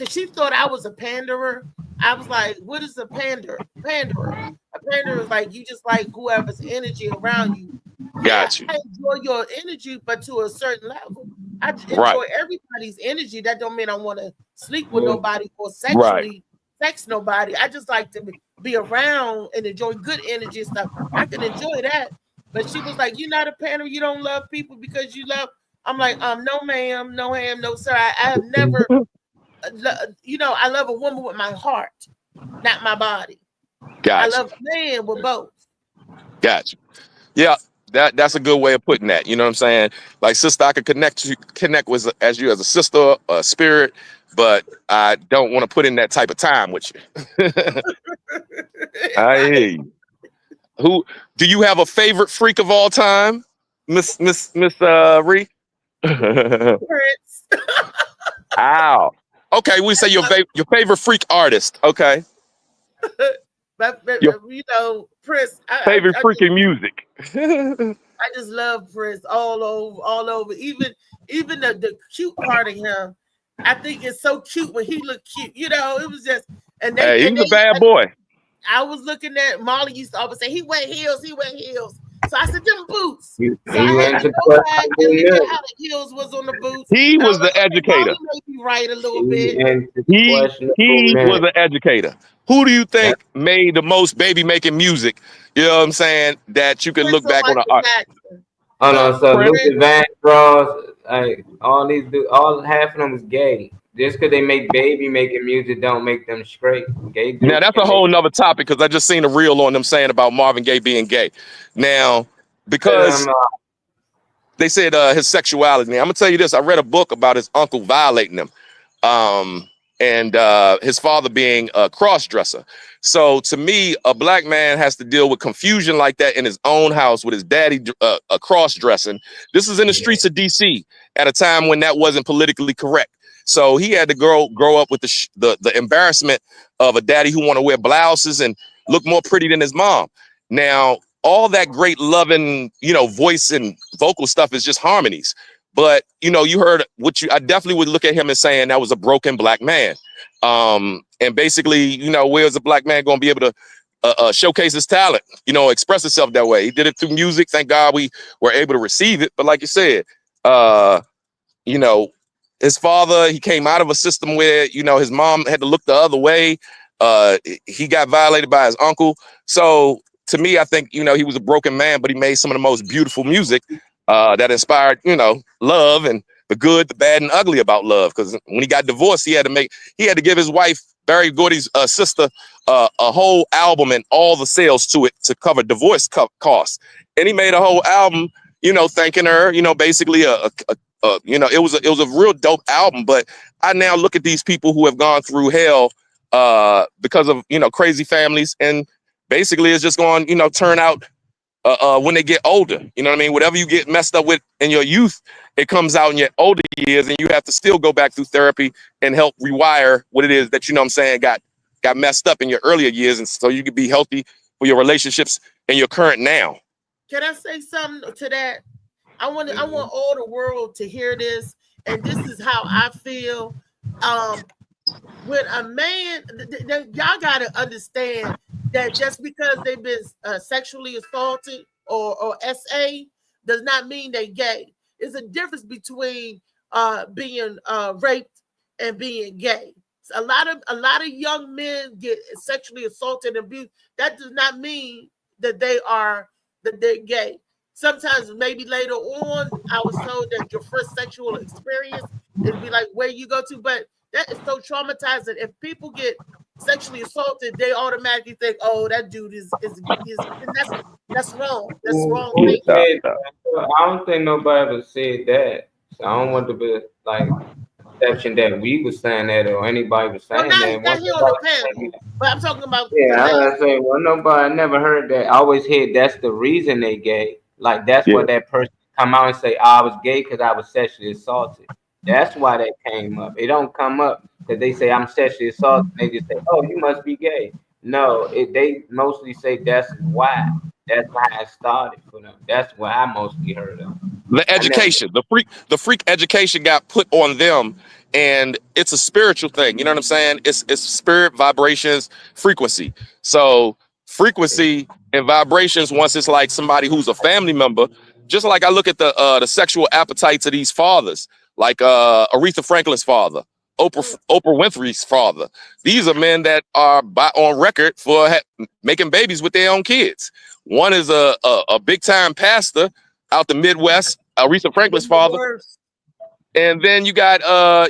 she thought I was a panderer. I was like, what is a panderer? A panderer is like you just like whoever's energy around you. Got you. I enjoy your energy, but to a certain level. I enjoy everybody's energy. That don't mean I want to sleep with nobody or sexually sex nobody. I just like to be around and enjoy good energy and stuff. I can enjoy that. But she was like, you're not a panderer. You don't love people because you love. I'm like, no ma'am, no ma'am, no sir. I have never, you know, I love a woman with my heart, not my body. Gotcha. I love a man with both. Gotcha. Yeah, that's a good way of putting that. You know what I'm saying? Like, sister, I could connect with as you as a sister, a spirit, but I don't want to put in that type of time with you. I hear you. Who do you have a favorite freak of all time, Miss Ree? Prince. Ow. Okay, we say your favorite freak artist. Okay. But you know, Prince. Favorite freaking music. I just love Prince all over. Even the cute part of him, I think it's so cute when he looked cute. You know, it was just he was a bad boy. I was looking at Molly used to always say he wear heels. So I said them boots. He So I had to go back and look at how the heels was on the boots. He was the educator. Molly may be right a little bit. He was an educator. Who do you think made the most baby making music? You know what I'm saying? That you can look back on the art. Hold on, so Luther Vandross, all half of them is gay. Just because they make baby making music don't make them straight. Gay. Now that's a whole nother topic because I just seen a reel on them saying about Marvin Gaye being gay. Now, because they said his sexuality. Now, I'm gonna tell you this. I read a book about his uncle violating him, and his father being a cross-dresser. So to me, a black man has to deal with confusion like that in his own house with his daddy cross-dressing. This is in the streets of DC at a time when that wasn't politically correct. So he had to grow up with the embarrassment of a daddy who want to wear blouses and look more pretty than his mom. Now, all that great loving, you know, voice and vocal stuff is just harmonies. But, you know, you heard I definitely would look at him and saying that was a broken black man. And basically, you know, where's a black man going to be able to showcase his talent, you know, express himself that way? He did it through music. Thank God we were able to receive it. But like you said, you know, his father, he came out of a system where, you know, his mom had to look the other way. He got violated by his uncle. So to me, I think, you know, he was a broken man, but he made some of the most beautiful music that inspired, you know, love and the good, the bad, and ugly about love. Because when he got divorced, he had to give his wife, Barry Gordy's sister, a whole album and all the sales to it to cover divorce costs. And he made a whole album, you know, thanking her, you know, basically you know, it was a real dope album. But I now look at these people who have gone through hell because of, you know, crazy families, and basically it's just going, you know, turn out when they get older. You know what I mean? Whatever you get messed up with in your youth, it comes out in your older years, and you have to still go back through therapy and help rewire what it is that, you know what I'm saying, got messed up in your earlier years, and so you can be healthy for your relationships in your current now. Can I say something to that? I want all the world to hear this, and this is how I feel. When a man, y'all gotta understand that just because they've been sexually assaulted or SA does not mean they gay. There's a difference between being raped and being gay. So a lot of young men get sexually assaulted and abused. That does not mean that they're gay. Sometimes maybe later on, I was told that your first sexual experience is be like where you go to, but that is so traumatizing. If people get sexually assaulted, they automatically think, "Oh, that dude is that's wrong. That's wrong." I don't think nobody ever said that. So I don't want to be like perception that we were saying that or anybody was saying that. Not here on the panel, but I'm talking about. Yeah, I was saying, well, nobody, I never heard that. I always heard that's the reason they gay. Like that's what that person come out and say, oh, I was gay because I was sexually assaulted. That's why that came up. It don't come up because they say I'm sexually assaulted. They just say, oh, you must be gay. No, they mostly say that's why. That's why it started for them. That's what I mostly heard of. The education, the freak education got put on them, and it's a spiritual thing. You know what I'm saying? It's spirit, vibrations, frequency. So frequency and vibrations, once it's like somebody who's a family member, just like I look at the sexual appetites of these fathers, like Aretha Franklin's father, Oprah Winfrey's father. These are men that are on record for making babies with their own kids. One is a big time pastor out the Midwest, Aretha Franklin's father. And then you got,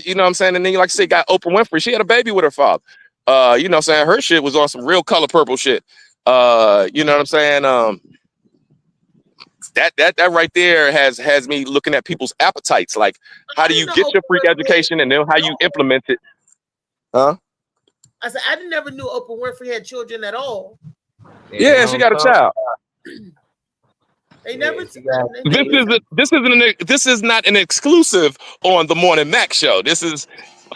you know what I'm saying? And then you like to say, got Oprah Winfrey. She had a baby with her father. You know what I'm saying? Her shit was on some real Color Purple shit. You know what I'm saying? That right there has me looking at people's appetites. Like, how do you get your freak education and then how you implement it? Huh? I said, I never knew Oprah Winfrey had children at all. Yeah, she got a child. They never. This is not an exclusive on the Morning Mac show. This is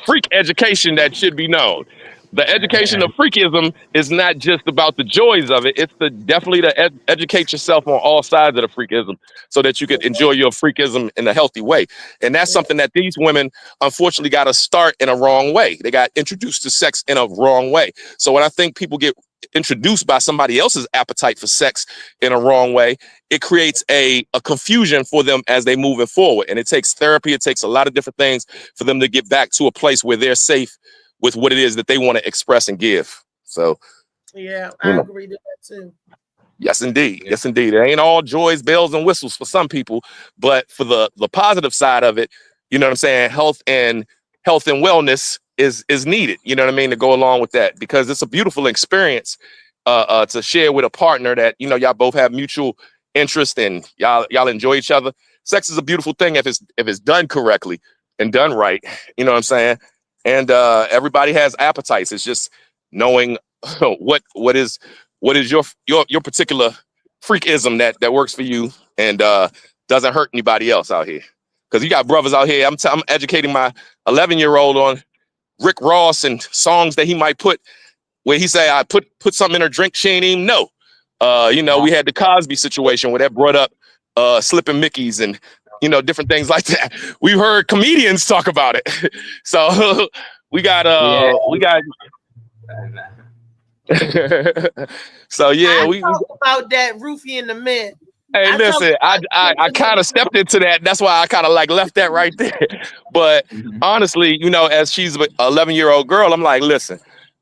freak education that should be known. The education of freakism is not just about the joys of it. It's definitely to educate yourself on all sides of the freakism so that you can enjoy your freakism in a healthy way. And that's something that these women, unfortunately, got to start in a wrong way. They got introduced to sex in a wrong way. So when I think people get introduced by somebody else's appetite for sex in a wrong way, it creates a confusion for them as they moving forward. And it takes therapy. It takes a lot of different things for them to get back to a place where they're safe with what it is that they want to express and give. So yeah, I agree to that too. Yes, indeed. Yes, indeed. It ain't all joys, bells, and whistles for some people, but for the positive side of it, you know what I'm saying? Health and wellness is needed, you know what I mean, to go along with that, because it's a beautiful experience to share with a partner that, you know, y'all both have mutual interest and y'all enjoy each other. Sex is a beautiful thing if it's done correctly and done right, you know what I'm saying? And everybody has appetites. It's just knowing what is your particular freakism that works for you and doesn't hurt anybody else out here. Because you got brothers out here. I'm educating my 11-year-old on Rick Ross and songs that he might put where he say I put something in her drink she ain't even know. You know, we had the Cosby situation where that brought up slipping Mickeys and, you know, different things like that. We've heard comedians talk about it. So we got so yeah, we talk about that Roofy and the Men. Hey, I talked listen, I about kind of stepped into that. That's why I kind of like left that right there. But honestly, as she's an 11-year-old girl, I'm like, listen,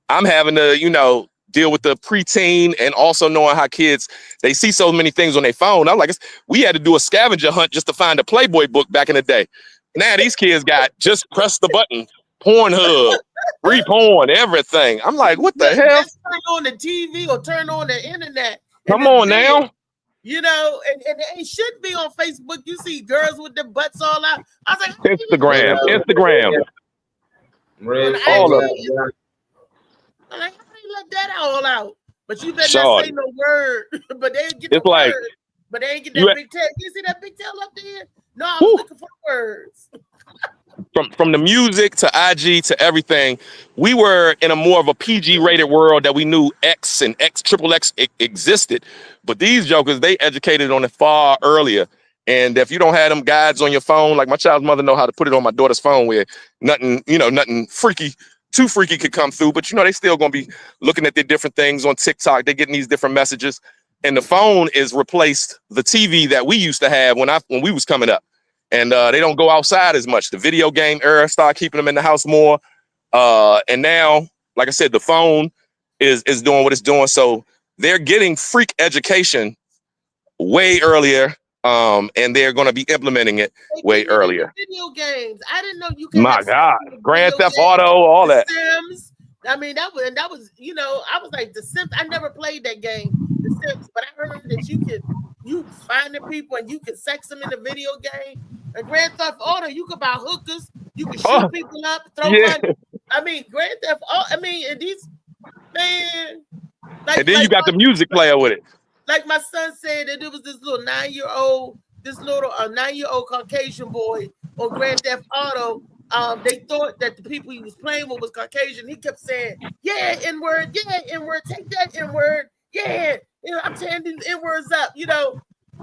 I'm having to, deal with the preteen and also knowing how kids, they see so many things on their phone. I'm like, we had to do a scavenger hunt just to find a Playboy book back in the day. Now these kids got just press the button, Pornhub, free porn, everything. I'm like, what the hell? Just turn on the TV or turn on the internet. Come on now. And it should be on Facebook. You see girls with their butts all out. I was like, Instagram. All of it. I'm like, how do you let that all out? But you better Shorty. not say no word. But they get the It's like, word. But they ain't get that big tail. You see that big tail up there? No, I was looking for words. From the music to IG to everything, we were in a more of a PG rated world that we knew X and triple X existed. But these jokers, they educated on it far earlier. And if you don't have them guides on your phone, like my child's mother know how to put it on my daughter's phone where nothing freaky, too freaky could come through. But they still gonna be looking at the different things on TikTok. They're getting these different messages. And the phone is replaced the TV that we used to have when we was coming up. And they don't go outside as much. The video game era started keeping them in the house more. And now, like I said, the phone is doing what it's doing. So they're getting freak education way earlier. And they're going to be implementing it way earlier. Video games. I didn't know you could. My God, Grand Theft Auto, all that. Sims. I mean, that was, I was like, The Sims. I never played that game, The Sims, but I heard that you find the people and you can sex them in the video game. And Grand Theft Auto, you could buy hookers, you can shoot people up, throw money. I mean, Grand Theft Auto. I mean, and these man. And then you got the music player with it. Like my son said that it was this little 9-year-old Caucasian boy on Grand Theft Auto. They thought that the people he was playing with was Caucasian. He kept saying, "Yeah, N-word, yeah, N-word, take that N-word, yeah." I'm tearing these N-words up, Yeah.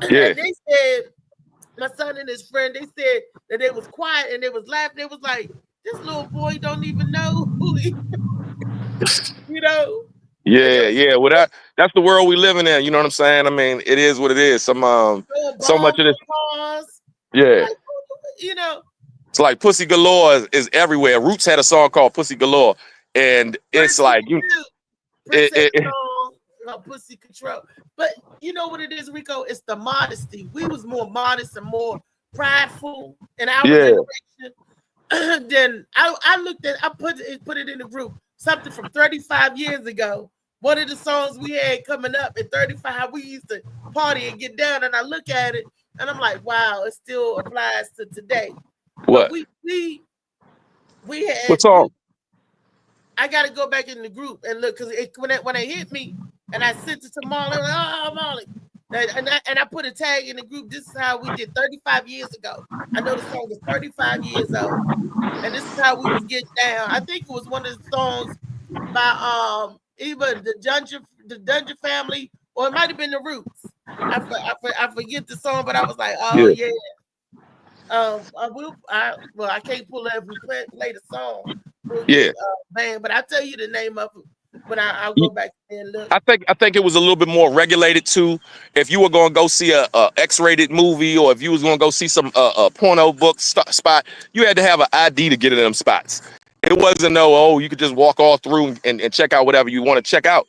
And they said, my son and his friend, they said that they was quiet and they was laughing. They was like, "This little boy don't even know who he," Yeah. Well, that's the world we living in. You know what I'm saying? I mean, it is what it is. So much of this. Yeah. It's like Pussy Galore is everywhere. Roots had a song called Pussy Galore, and it's like Pussy Control. But you know what it is, Rico? It's the modesty. We was more modest and more prideful in our generation. Then I put it in the group. Something from 35 years ago. One of the songs we had coming up at 35, we used to party and get down, and I look at it and I'm like, wow, it still applies to today. What? But we had what song? I gotta go back in the group and look, because when it hit me and I sent it to Marley, like, oh Marley. And I put a tag in the group. This is how we did 35 years ago. I know the song is 35 years old. And this is how we was getting down. I think it was one of the songs by either the Dungeon Family, or it might have been the Roots. I forget the song, but I was like, oh yeah. I can't pull it if we play the song. Man, but I'll tell you the name of it when I'll go back and look. I think it was a little bit more regulated too. If you were going to go see a X-rated movie, or if you was going to go see some porno book spot, you had to have an ID to get in them spots. It wasn't you could just walk all through and check out whatever you want to check out.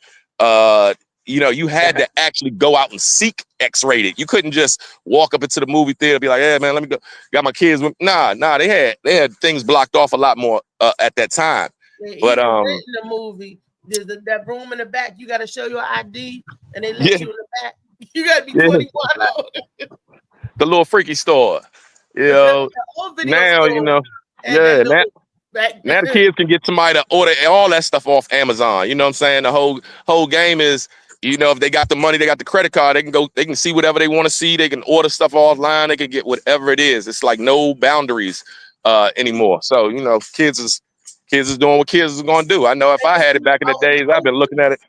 You had to actually go out and seek X-rated. You couldn't just walk up into the movie theater and be like, "Hey man, let me go. Got my kids with." Nah. They had things blocked off a lot more at that time. But in the movie, there's that room in the back. You got to show your ID, and they let you in the back. You got to be 21. The little freaky store. Now now the kids can get somebody to order all that stuff off Amazon. You know what I'm saying? The whole game is, if they got the money, they got the credit card, they can see whatever they want to see. They can order stuff offline. They can get whatever it is. It's like no boundaries anymore. So, kids is doing what kids is going to do. I know if I had it back in the days, I've been looking at it.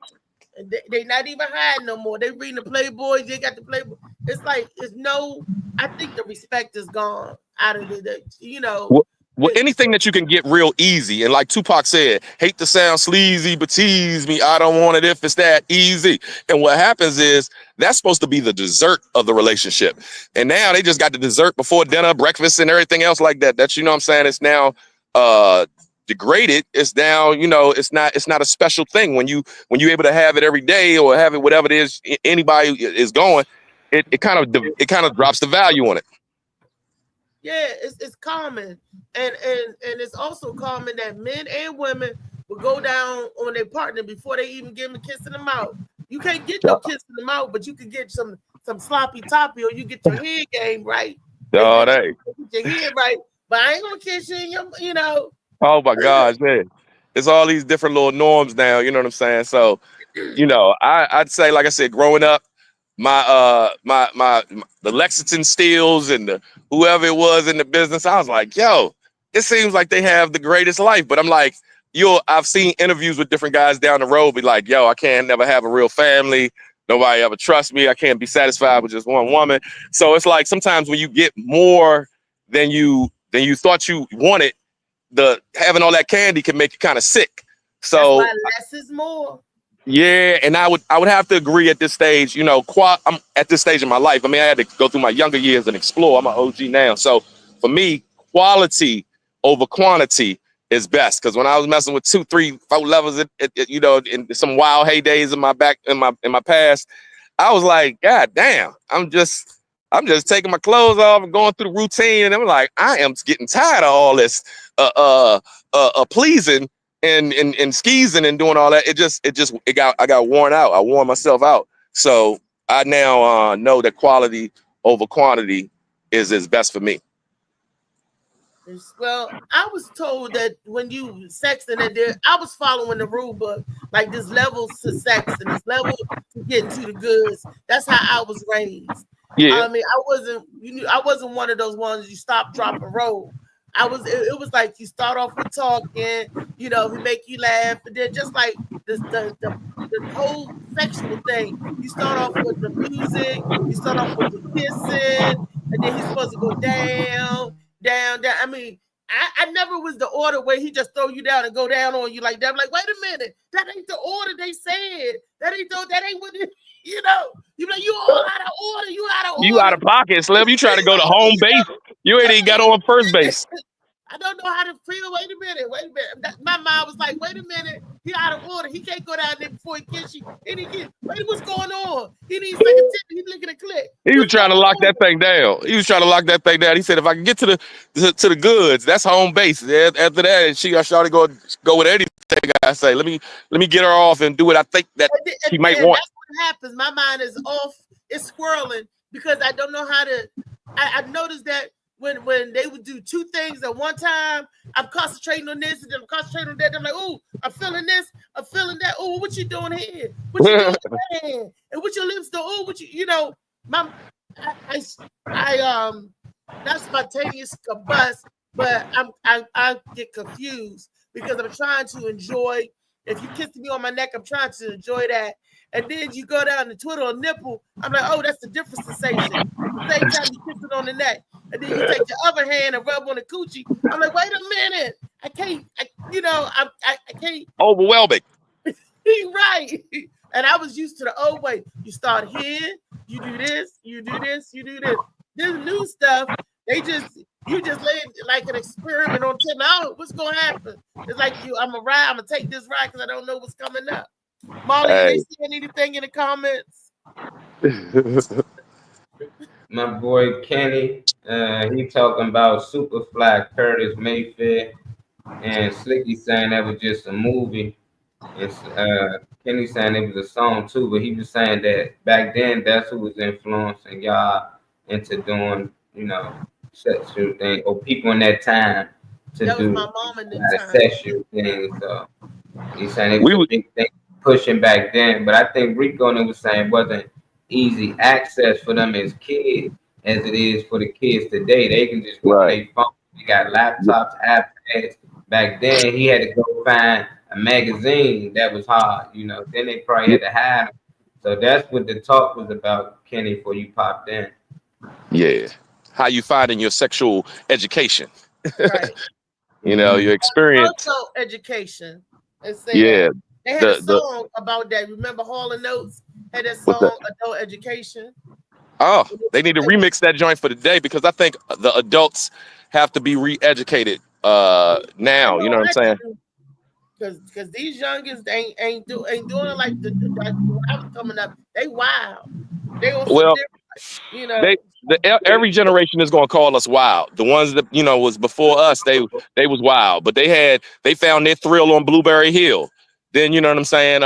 They not even hiding no more. They reading the Playboys. They got the Playboy. It's like, I think the respect is gone out of it. anything that you can get real easy. And like Tupac said, hate to sound sleazy, but tease me. I don't want it if it's that easy. And what happens is that's supposed to be the dessert of the relationship. And now they just got the dessert before dinner, breakfast, and everything else like that. That's, you know what I'm saying? It's now degraded. It's now, you know, it's not a special thing when you're able to have it every day or have it whatever it is anybody is going. It kind of drops the value on it. Yeah, it's common, and it's also common that men and women will go down on their partner before they even give them a kiss in the mouth. You can't get no kiss in the mouth, but you can get some sloppy toppy, or you get your head game right. Oh, get your head right, but I ain't gonna kiss you in your, you know. Oh my gosh, man! It's all these different little norms now. You know what I'm saying? So, you know, I'd say, like I said, growing up, the Lexington Steels and the whoever it was in the business, I was like, yo, it seems like they have the greatest life. But I'm like, I've seen interviews with different guys down the road be like, yo, I can't never have a real family. Nobody ever trusts me. I can't be satisfied with just one woman. So it's like sometimes when you get more than you thought you wanted, having all that candy can make you kind of sick. So that's why less is more. Yeah, and I would have to agree at this stage. You know, I'm at this stage in my life. I mean, I had to go through my younger years and explore. I'm an OG now, so for me, quality over quantity is best. Because when I was messing with 2, 3, 4 levels, you know, in some wild heydays in my past, I was like, God damn, I'm just taking my clothes off and going through the routine, and I'm like, I am getting tired of all this pleasing. And skeezing and doing all that, I got worn out. I wore myself out. So I now know that quality over quantity is best for me. Well, I was told that when you sexting and there, I was following the rule book, like there's levels to sex and there's levels to getting to the goods. That's how I was raised. Yeah. I mean, I wasn't one of those ones you stop, drop, and roll. It was like you start off with talking, you know, he make you laugh, and then just like the whole sexual thing, you start off with the music, you start off with the kissing, and then he's supposed to go down. I mean, I never was the order where he just throw you down and go down on you like that. I'm like, wait a minute, that ain't the order they said. That ain't what it, you know. You like, you all out of order. You out of order. You out of pocket, Slim. You trying to go to home base. You ain't even got on first base. I don't know how to feel. Wait a minute. My mind was like, wait a minute. He out of order. He can't go down there before he kiss you. Wait, what's going on? He needs second tip. He's looking at click. He was trying to lock that thing down. He said, if I can get to the goods, that's home base. After that, she got to go with anything. I say, let me get her off and do what I think that she might want. That's what happens. My mind is off. It's swirling because I don't know how to. I noticed that when they would do 2 things at one time, I'm concentrating on this and then I'm concentrating on that. I'm like, oh, I'm feeling this, I'm feeling that. Oh, what you doing here? What you doing there? And what your lips do? Oh, what you know, I not spontaneous combust, but I get confused because I'm trying to enjoy. If you kiss me on my neck, I'm trying to enjoy that. And then you go down to Twiddle a nipple. I'm like, oh, that's a different sensation. Same time you kiss it on the neck. And then you take your other hand and rub on the coochie. I'm like, wait a minute. I can't. I can't. Overwhelming. Right. And I was used to the old way. You start here, you do this, you do this, you do this. This new stuff, you just lay like an experiment on 10 hours. What's gonna happen? It's like I'm gonna take this ride because I don't know what's coming up. Molly, they saying anything in the comments? My boy Kenny, he talking about Superfly, Curtis Mayfield, and Slicky saying that was just a movie. It's Kenny saying it was a song too, but he was saying that back then that's who was influencing y'all into doing, you know, sexual thing, or people in that time to that do was my mom in that time. sexual things. So he's saying it was a big thing pushing back then, but I think Rico and was saying wasn't easy access for them as kids as it is for the kids today. They can just go play phone. They got laptops, iPads. Back then, he had to go find a magazine that was hard, you know. Then they probably had to hide them. So that's what the talk was about, Kenny, before you popped in. Yeah. How you finding your sexual education? Right. You know, your experience. Also, education. Let's say Yeah. that. They had a The song about that. Remember Hall and Notes had that what's that? song, Adult Education. Oh, they need to remix that joint for today because I think the adults have to be re-educated now. You know what I'm saying? Because these youngins ain't doing it like when I was coming up. They wild. They on some Well, different, you know. every generation is gonna call us wild. The ones that was before us, they was wild, but they found their thrill on Blueberry Hill. Then you know what I'm saying.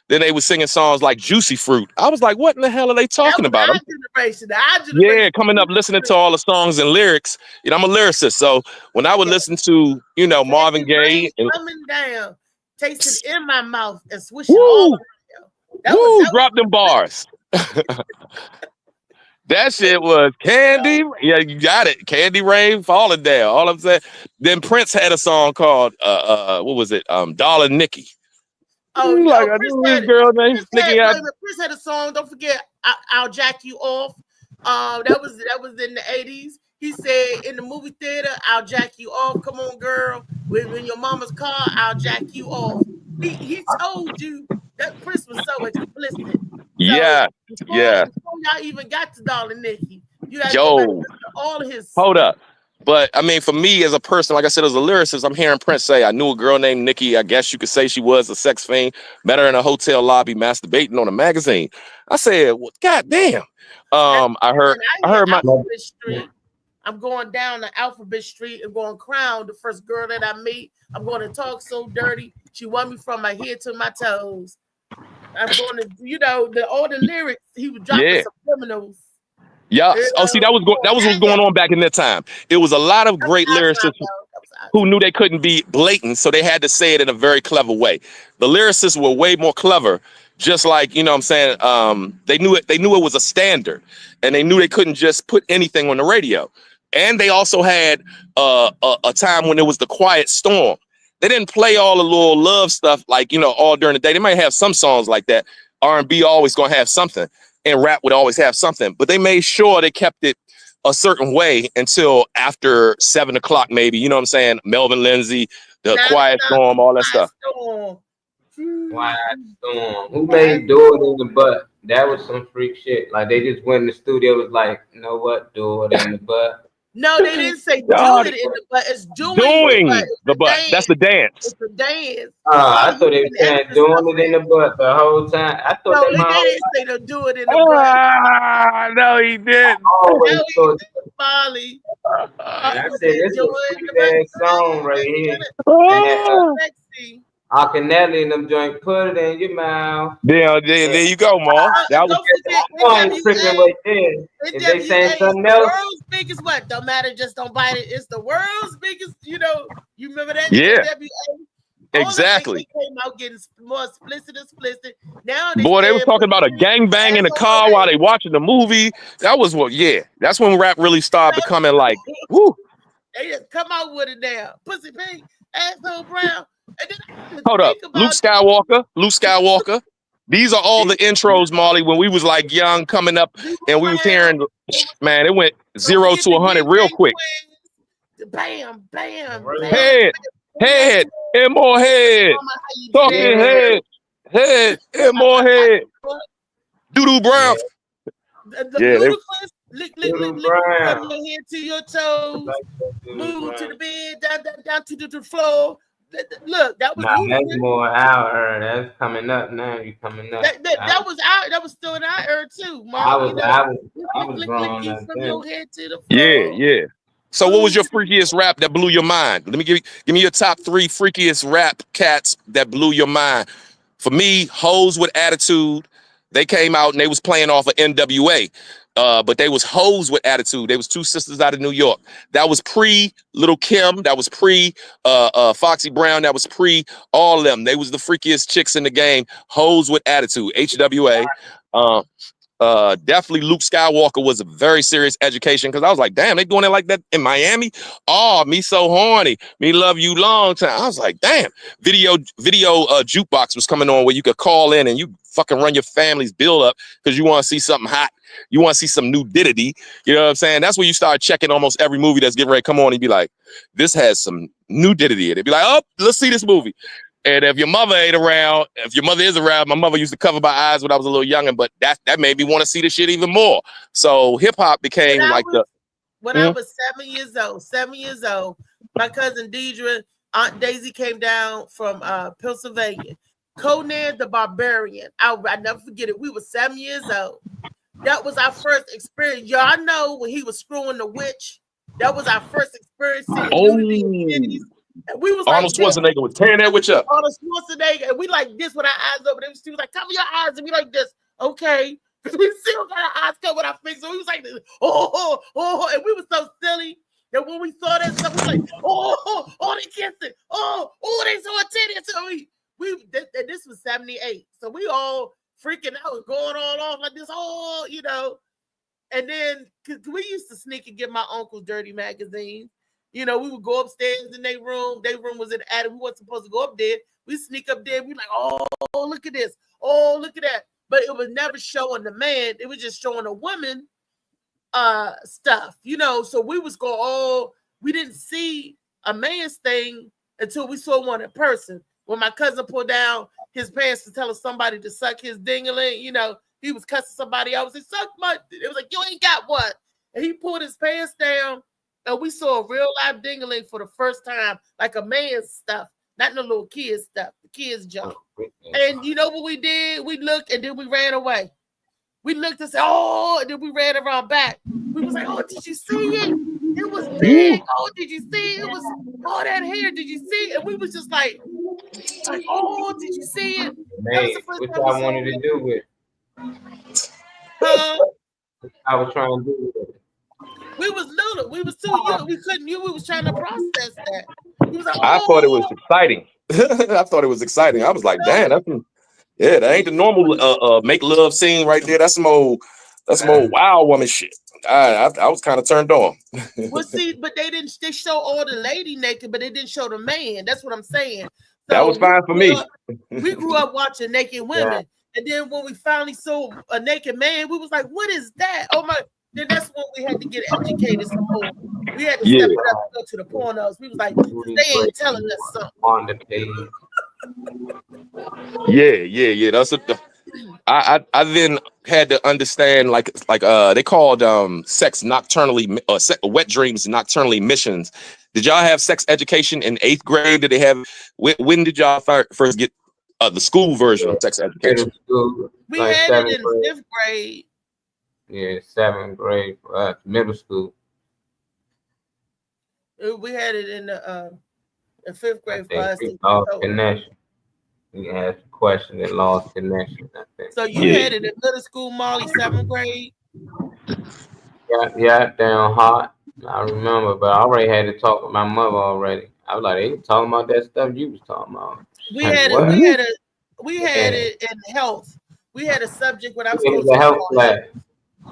Then they was singing songs like Juicy Fruit. I was like, what in the hell are they talking about? Our generation. Yeah, coming up listening to all the songs and lyrics. You know, I'm a lyricist, so when I would listen to Marvin Gaye and coming down, taste it in my mouth and swish it all around. Drop them bars. That shit was Candy. Yeah, you got it. Candy Rain falling down. All I'm saying. Then Prince had a song called what was it? Darling Nikki. Oh, like I knew this girl named Nikki. Prince had a song. Don't forget, I'll Jack You Off. That was in the 80s. He said in the movie theater, I'll jack you off. Come on, girl. When your mama's car, I'll jack you off. He told you that Prince was so explicit. Yeah. Before y'all even got to Darling Nikki, you guys all his. Hold up. But I mean, for me as a person, like I said, as a lyricist, I'm hearing Prince say, I knew a girl named Nikki. I guess you could say she was a sex fiend. Met her in a hotel lobby masturbating on a magazine. I said, well, God damn. I heard my Alphabet Street. I'm going down to Alphabet Street and going Crown, the first girl that I meet. I'm going to talk so dirty. She want me from my head to my toes. I'm going to, all the lyrics, he was dropping subliminals. Yeah. Oh, see, that was what's going on back in that time. It was a lot of great lyricists who knew they couldn't be blatant, so they had to say it in a very clever way. The lyricists were way more clever, just like, you know what I'm saying? They knew it was a standard, and they knew they couldn't just put anything on the radio. And they also had a time when it was the quiet storm. They didn't play all the little love stuff like, all during the day. They might have some songs like that. R&B always gonna have something, and rap would always have something. But they made sure they kept it a certain way until after 7 o'clock, maybe. You know what I'm saying? Melvin Lindsay, the Quiet Storm, all that stuff. Quiet Storm. Who made Do It in the Butt? That was some freak shit. Like they just went in the studio, was like, you know what? Do it in the butt. No, they didn't say do it in the butt. It's doing the butt. That's the dance. It's the dance. I thought they were saying doing it in the butt the whole time. I thought they didn't say to do it in the butt. No, he didn't. Molly. I said this is a freak ass song right here. Sexy. Akinelli and them joint, put it in your mouth. There you go, Ma. That was freaking right there. If they saying something else, the world's biggest what? Don't matter, just don't bite it. It's the world's biggest. You remember that? Yeah. NWA? Exactly. They came out getting more explicit. Now they was talking about a gangbang in the car while they watching the movie. That was that's when rap really started becoming like, woo. They just come out with it now. Pussy pink, asshole brown. Hold up, Luke Skywalker. These are all the intros, Molly, when we was like young coming up and we was hearing, man, it went 0 to 100 real quick. Bam, bam, head, and more head. Talking head, and more head. Doodoo Brown. Lick from your head to your toes. Move to the bed, down to the floor. Look, that was that's more our era. That's coming up now. You coming up. That was out. That was still in our era too. I was growing up from your head to the floor. Yeah. So, what was your freakiest rap that blew your mind? Let me give me your top 3 freakiest rap cats that blew your mind. For me, Hoes with Attitude. They came out and they was playing off of NWA. But they was Hoes with Attitude. They was 2 sisters out of New York. That was pre Little Kim. That was pre Foxy Brown. That was pre all of them. They was the freakiest chicks in the game. Hoes with Attitude. HWA. Definitely Luke Skywalker was a very serious education because I was like, damn, they doing it like that in Miami? Oh, me so horny. Me love you long time. I was like, damn. Video jukebox was coming on where you could call in and you fucking run your family's bill up because you want to see something hot. You want to see some nudity. You know what I'm saying? That's when you start checking almost every movie that's getting ready to come on and be like, this has some nudity in it. Be like, oh, let's see this movie. And if your mother ain't around, if your mother is around, my mother used to cover my eyes when I was a little younger, but that made me want to see the shit even more. So hip hop became like when I was 7 years old, my cousin Deidre, Aunt Daisy came down from Pennsylvania. Conan the Barbarian. I never forget it. We were 7 years old. That was our first experience. Y'all know when he was screwing the witch. That was our first experience seeing nudity in titties. And we was Arnold Schwarzenegger was tearing that witch up. Arnold Schwarzenegger, and we like this with our eyes open. She was like, cover your eyes, and we like this. Okay. Because we still got our eyes covered with our face. So we was like, oh, and we was so silly that when we saw that stuff, we was like, oh, they kissing. Oh, they saw a titty. So this was 78. So we all freaking out, going all off like this, and then we used to sneak and get my uncle's dirty magazines. We would go upstairs in their room. Their room was in the attic. We weren't supposed to go up there. We sneak up there. We like, oh, look at this. Oh, look at that. But it was never showing the man. It was just showing a woman stuff, So we was going, we didn't see a man's thing until we saw one in person. When my cousin pulled down his pants to tell somebody to suck his dingling, he was cussing somebody else. He suck my. It was like, you ain't got what. And he pulled his pants down. And we saw a real live dingling for the first time, like a man's stuff, not no little kids stuff, the kids junk. And you know what we did? We looked and then we ran away. We looked and said, and then we ran around back. We was like, oh, did you see it? It was big. Oh, did you see it? It was all that hair. Did you see it? And we was just like, oh, did you see it? Man, which I wanted to do with. I was trying to do with it. We was little. We was too young. We couldn't. We was trying to process that. We was like, I thought it was exciting. I thought it was exciting. I was like, damn, that ain't the normal make love scene right there. That's some old wild woman shit. I was kind of turned on. Well, see, but they show all the lady naked, but they didn't show the man. That's what I'm saying. So that was fine for me. We grew up watching naked women, and then when we finally saw a naked man, we was like, what is that? Oh my. Then that's when we had to get educated some more. We had to step it up and go to the pornos. We was like, they ain't telling us something. On the page. Yeah. That's I then had to understand like they called sex nocturnally wet dreams nocturnally missions. Did y'all have sex education in 8th grade? Did they have when did y'all first get the school version of sex education? We had it in 5th grade. Yeah, 7th grade for us, middle school. We had it in the 5th grade for us. Lost connection. We asked a question that lost connection, I think. So you had it in middle school, Molly, 7th grade? Yeah, down hot. I remember, but I already had to talk with my mother already. I was like, they talking about that stuff you was talking about. We had it in health. We had a subject when I was supposed to health class.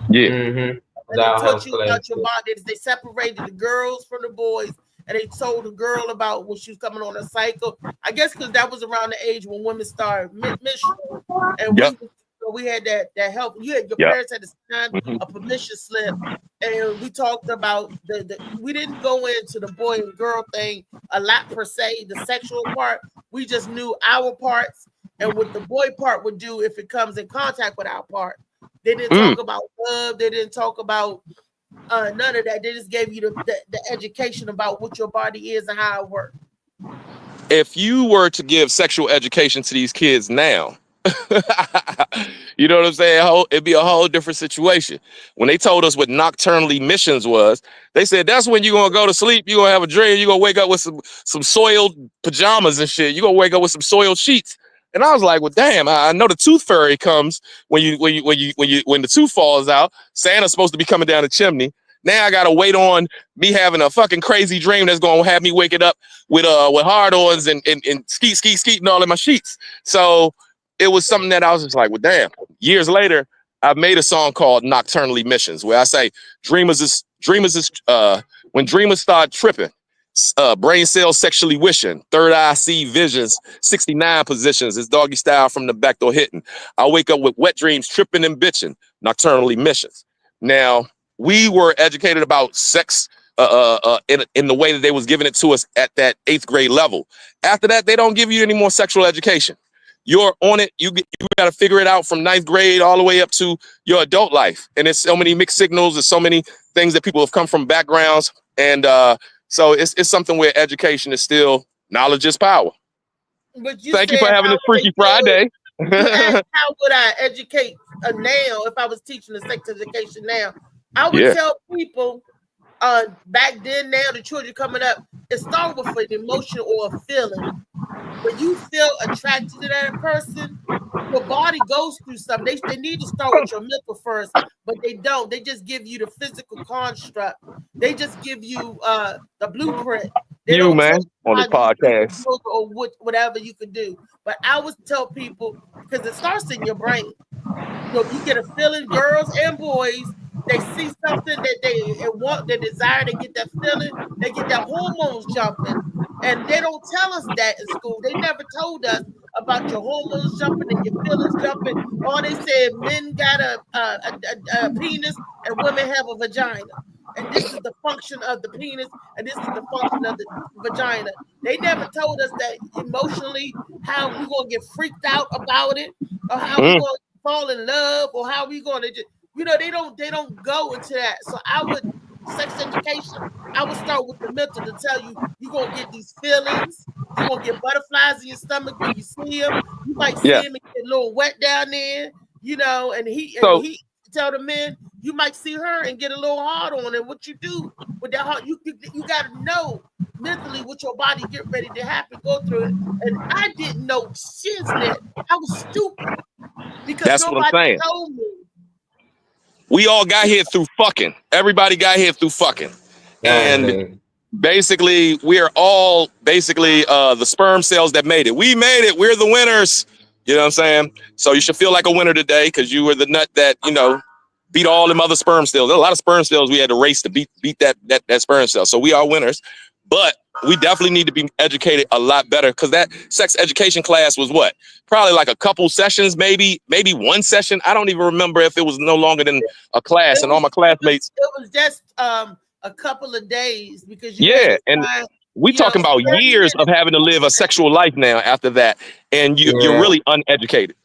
Yeah. Mm-hmm. And they taught you about your body. They separated the girls from the boys, and they told the girl about when she was coming on a cycle. I guess because that was around the age when women started menstruating. And we had that help. Your parents had to sign a permission slip, and we talked about we didn't go into the boy and girl thing a lot per se, the sexual part. We just knew our parts and what the boy part would do if it comes in contact with our part. They didn't talk about love. They didn't talk about none of that. They just gave you the education about what your body is and how it works. If you were to give sexual education to these kids now, you know what I'm saying? It'd be a whole different situation. When they told us what nocturnal emissions was, they said that's when you're gonna go to sleep, you're gonna have a dream, you're gonna wake up with some soiled pajamas and shit. You're gonna wake up with some soiled sheets. And I was like, well, damn, I know the tooth fairy comes when the tooth falls out. Santa's supposed to be coming down the chimney. Now I gotta wait on me having a fucking crazy dream that's gonna have me waking up with hard-ons and skeet and all in my sheets. So it was something that I was just like, well, damn. Years later, I've made a song called Nocturnally Missions, where I say dreamers is when dreamers start tripping, brain cells sexually wishing, third eye see visions, 69 positions, it's doggy style from the back door hitting. I wake up with wet dreams, tripping and bitching, nocturnally missions. Now, we were educated about sex in the way that they was giving it to us at that 8th grade level. After that, they don't give you any more sexual education. You're on it. You got to figure it out from 9th grade all the way up to your adult life. And there's so many mixed signals. There's so many things that people have come from backgrounds. And so it's something where education is still knowledge is power. But Thank you for having this Freaky Friday. You asked how would I educate now if I was teaching the sex education now? I would tell people back then, now the children coming up, it started with an emotion or a feeling. When you feel attracted to that person, your body goes through something. They need to start with your mental first, but they don't. They just give you the physical construct. They just give you the blueprint. They you, man, on the podcast. Or whatever you can do. But I would tell people, because it starts in your brain. So you get a feeling, girls and boys, they see something that they want, they desire, they get that feeling, they get their hormones jumping. And they don't tell us that in school. They never told us about your hormones jumping and your feelings jumping. All they said, men got a penis and women have a vagina. And this is the function of the penis, and this is the function of the vagina. They never told us that emotionally, how we're going to get freaked out about it, or how we're going to fall in love, or how we're going to just, they don't go into that. So I would, sex education, I would start with the mental to tell you, you're going to get these feelings, you're going to get butterflies in your stomach when you see him. You might see him and get a little wet down there, and he tell the men, you might see her and get a little hard on it. What you do with that heart, you got to know mentally what your body get ready to happen, go through it. And I didn't know shiznit. I was stupid because that's what I'm saying. Told me. We all got here through fucking. Everybody got here through fucking. And basically, we are all basically the sperm cells that made it. We made it. We're the winners. You know what I'm saying? So you should feel like a winner today because you were the nut that, beat all them other sperm cells. There's a lot of sperm cells we had to race to beat that sperm cell. So we are winners. But we definitely need to be educated a lot better because that sex education class was what? Probably like a couple sessions, maybe one session. I don't even remember if it was no longer than a class and all my classmates. It was just a couple of days because and we talking about years of having to live a sexual life now after that. And you're really uneducated.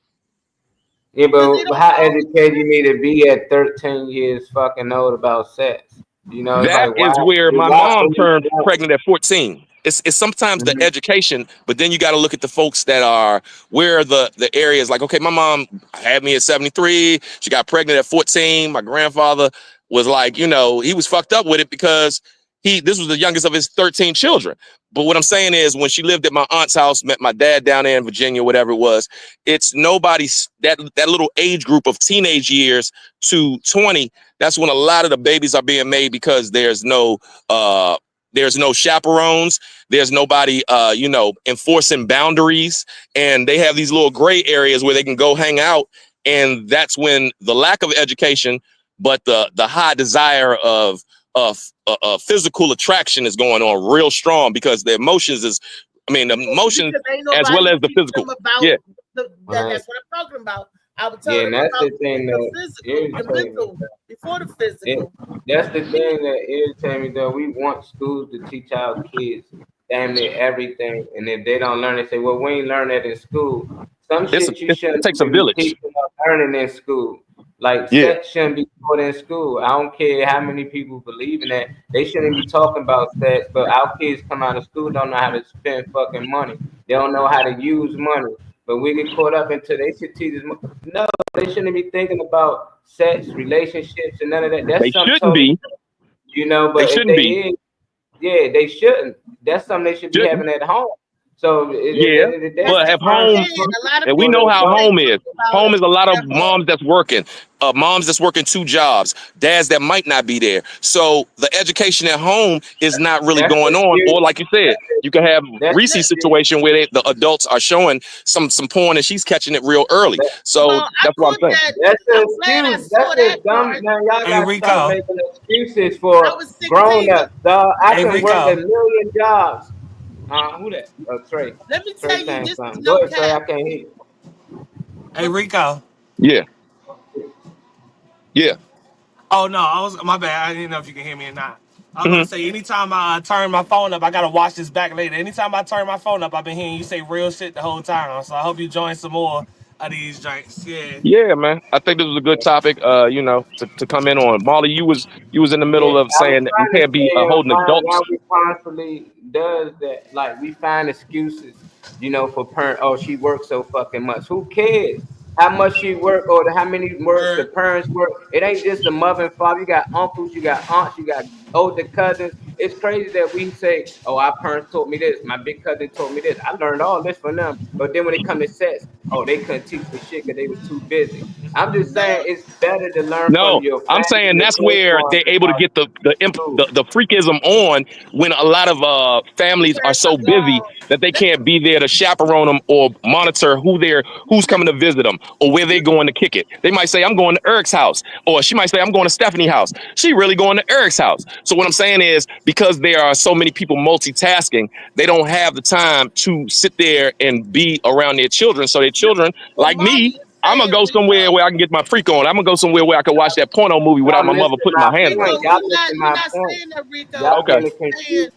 Yeah, but how educated you need to be at 13 years fucking old about sex? That is where my mom turned pregnant at 14. It's sometimes the education, but then you got to look at the folks that are where the areas like, okay, my mom had me at 73. She got pregnant at 14. My grandfather was like, he was fucked up with it because this was the youngest of his 13 children. But what I'm saying is when she lived at my aunt's house, met my dad down there in Virginia, whatever it was, it's nobody's that little age group of teenage years to 20. That's when a lot of the babies are being made because there's no chaperones. There's nobody, enforcing boundaries. And they have these little gray areas where they can go hang out. And that's when the lack of education, but the high desire of physical attraction is going on real strong because the emotions as well as the physical. That's what I'm talking about. I was telling that's about the thing the mental before the physical. That's the thing that irritates me though. We want schools to teach our kids damn near everything, and if they don't learn, they say, "Well, we ain't learn that in school." Some shit you shouldn't takes a village. Teach them learning in school. Like sex shouldn't be taught in school. I don't care how many people believe in that. They shouldn't be talking about sex, but our kids come out of school don't know how to spend fucking money. They don't know how to use money. But we get caught up into they should teach us. No, they shouldn't be thinking about sex, relationships, and none of that. They shouldn't be. But they shouldn't be. They shouldn't. That's something they should be having at home. So Yeah, That's but it if home, again. A lot of and we So people know they how don't. they home talk is. about Home is a lot of their home. moms that's working, moms that's working 2 jobs, dads that might not be there. So the education at home is not really That's the going on. Or excuse. like you said, you can have That's the Reese's excuse. situation where the adults are showing some porn and she's catching it real early. That, So Well, I that's what I'm caught saying. that. that's the I'm glad I excuse. That's saw the that dumb part. man. Y'all Hey gotta stop Rico. making excuses I for was grown 16. ups, dog. I Hey can work a Rico. million jobs. Who that? Trey. Let me Trey tell you, saying this is something. Go no ahead, Trey. I cap. can't hear you. Hey Rico. Yeah, yeah. Oh no, I was my bad. I didn't know if you can hear me or not. I was Hmm. gonna say anytime I turn my phone up, I gotta watch this back later. Anytime I turn my phone up, I've been hearing you say real shit the whole time. So I hope you join some more of these drinks. Yeah. Yeah, man. I think this was a good topic, to come in on. Molly, you was in the Yeah, middle of I was saying that we trying to can't be say holding why adults. we constantly does that. Like we find excuses, for parent. Oh, she works so fucking much. Who cares how much she work or how many work the Word. parents work? It ain't just the mother and father. You got uncles, you got aunts, you got older cousins. It's crazy that we say, "Oh, our parents taught me this. My big cousin taught me this. I learned all this from them." But then when it comes to sex, oh, they couldn't teach me shit because they was too busy. I'm just saying No, it's better to learn from No, your I'm family, saying your that's close where ones, they're able to get school. the freakism on when a lot of families are parents so are busy gone. that they Let me, can't be there to chaperone them or monitor who's let, coming to visit them or where they going to kick it. They might say I'm going to Eric's house, or she might say I'm going to Stephanie's house. She really going to Eric's house. So what I'm saying is because there are so many people multitasking, they don't have the time to sit there and be around their children. So their children, what like Molly me, is I'm gonna saying, go somewhere Rico. where I can get my freak on. I'm gonna go somewhere where I can watch that porno movie without Y'all my mother missing putting my my hands on point. me. Rico, Y'all missing you're my not point. saying that, Rico. Y'all Okay. getting You're saying confused.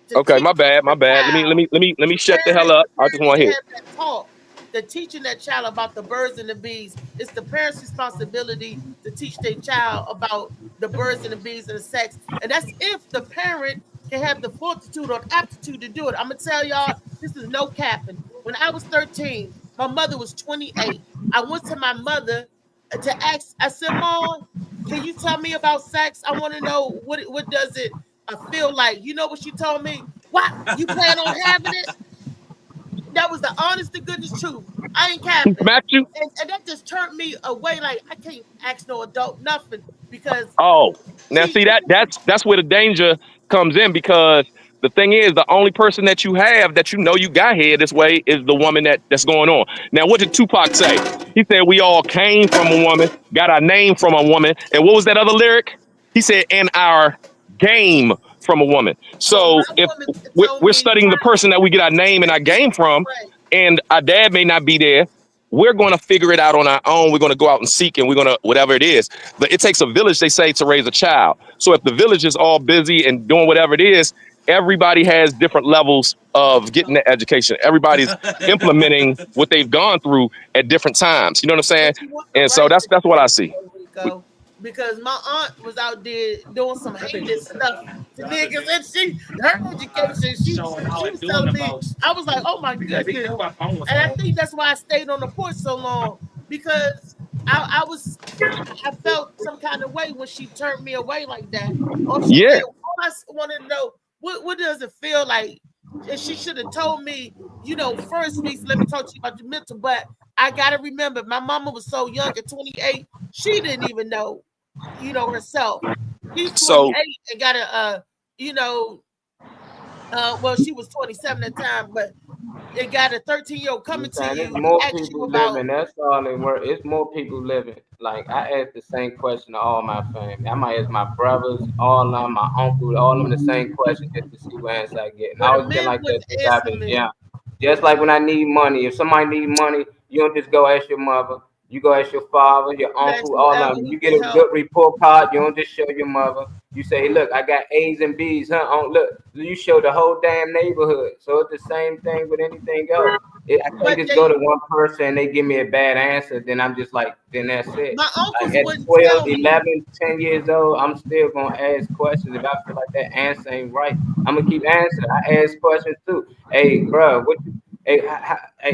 to Okay, teach my bad, my the bad. Let me let child. me let me let me shut the hell Parents, up. the I just parents want to should hear. have that talk. The teaching that child about the birds and the bees. It's the parents' responsibility to teach their child about the birds and the bees and the sex. And that's if the parent can have the fortitude or aptitude to do it. I'm gonna tell y'all, this is no capping. When I was 13, my mother was 28. I went to my mother to ask. I said, "Mom, can you tell me about sex? I want to know what does it feel like." You know what she told me? What, you plan on having it? That was the honest to goodness truth. I ain't He capping. smacked you? And that just turned me away. Like I can't ask no adult nothing because Oh, now she see that's where the danger comes in because the thing is the only person that you have that you got here this way is the woman that's going on. Now, what did Tupac say? He said we all came from a woman, got our name from a woman, and what was that other lyric? He said, and our game from a woman. well So my if woman we're, told we're me studying the person that we get our name and our game from, right. and our dad may not be there, we're going to figure it out on our own. We're going to go out and seek, and we're going to whatever it is. But it takes a village, they say, to raise a child. So if the village is all busy and doing whatever it is, everybody has different levels of getting the education. Everybody's implementing what they've gone through at different times. You know what I'm saying? But you want the And so right that's what I see. education, Rico, because my aunt was out there doing some heinous stuff to niggas, and her education, Showing how she it was doing telling the me, most. I was like, oh my Yeah, be goodness, careful, my phone was and I on. think that's why I stayed on the porch so long because I was I felt some kind of way when she turned me away like that. All she Yeah. said, all I wanted to know, what does it feel like? And she should have told me, first, Reese, let me talk to you about your mental. But I got to remember, my mama was so young at 28, she didn't even know, herself. She's So 28 and got you know, well, she was 27 at the time, but it got a 13-year-old coming I'm to saying there's you to more ask you people about. living. That's all it work. It's more people living. Like I ask the same question to all my family. I might ask my brothers, all of them, my uncle, all of them the same question just to see what answer I get. And I Well, the always been men like that wouldn't since I've answer been me. young. Just like when I need money. If somebody need money, you don't just go ask your mother. You go ask your father, your You ask uncle, all whoever of them. who You get can a help. good report card. You don't just show your mother. You say, look, I got A's and B's, huh? Look, you show the whole damn neighborhood. So it's the same thing with anything else. I can't But just go they, to one person and they give me a bad answer. Then I'm just like, then that's it. my Like uncles at wouldn't 12, tell me. 11, 10 years old, I'm still going to ask questions. If I feel like that answer ain't right, I'm going to keep answering. I ask questions too. Hey, bro, hey,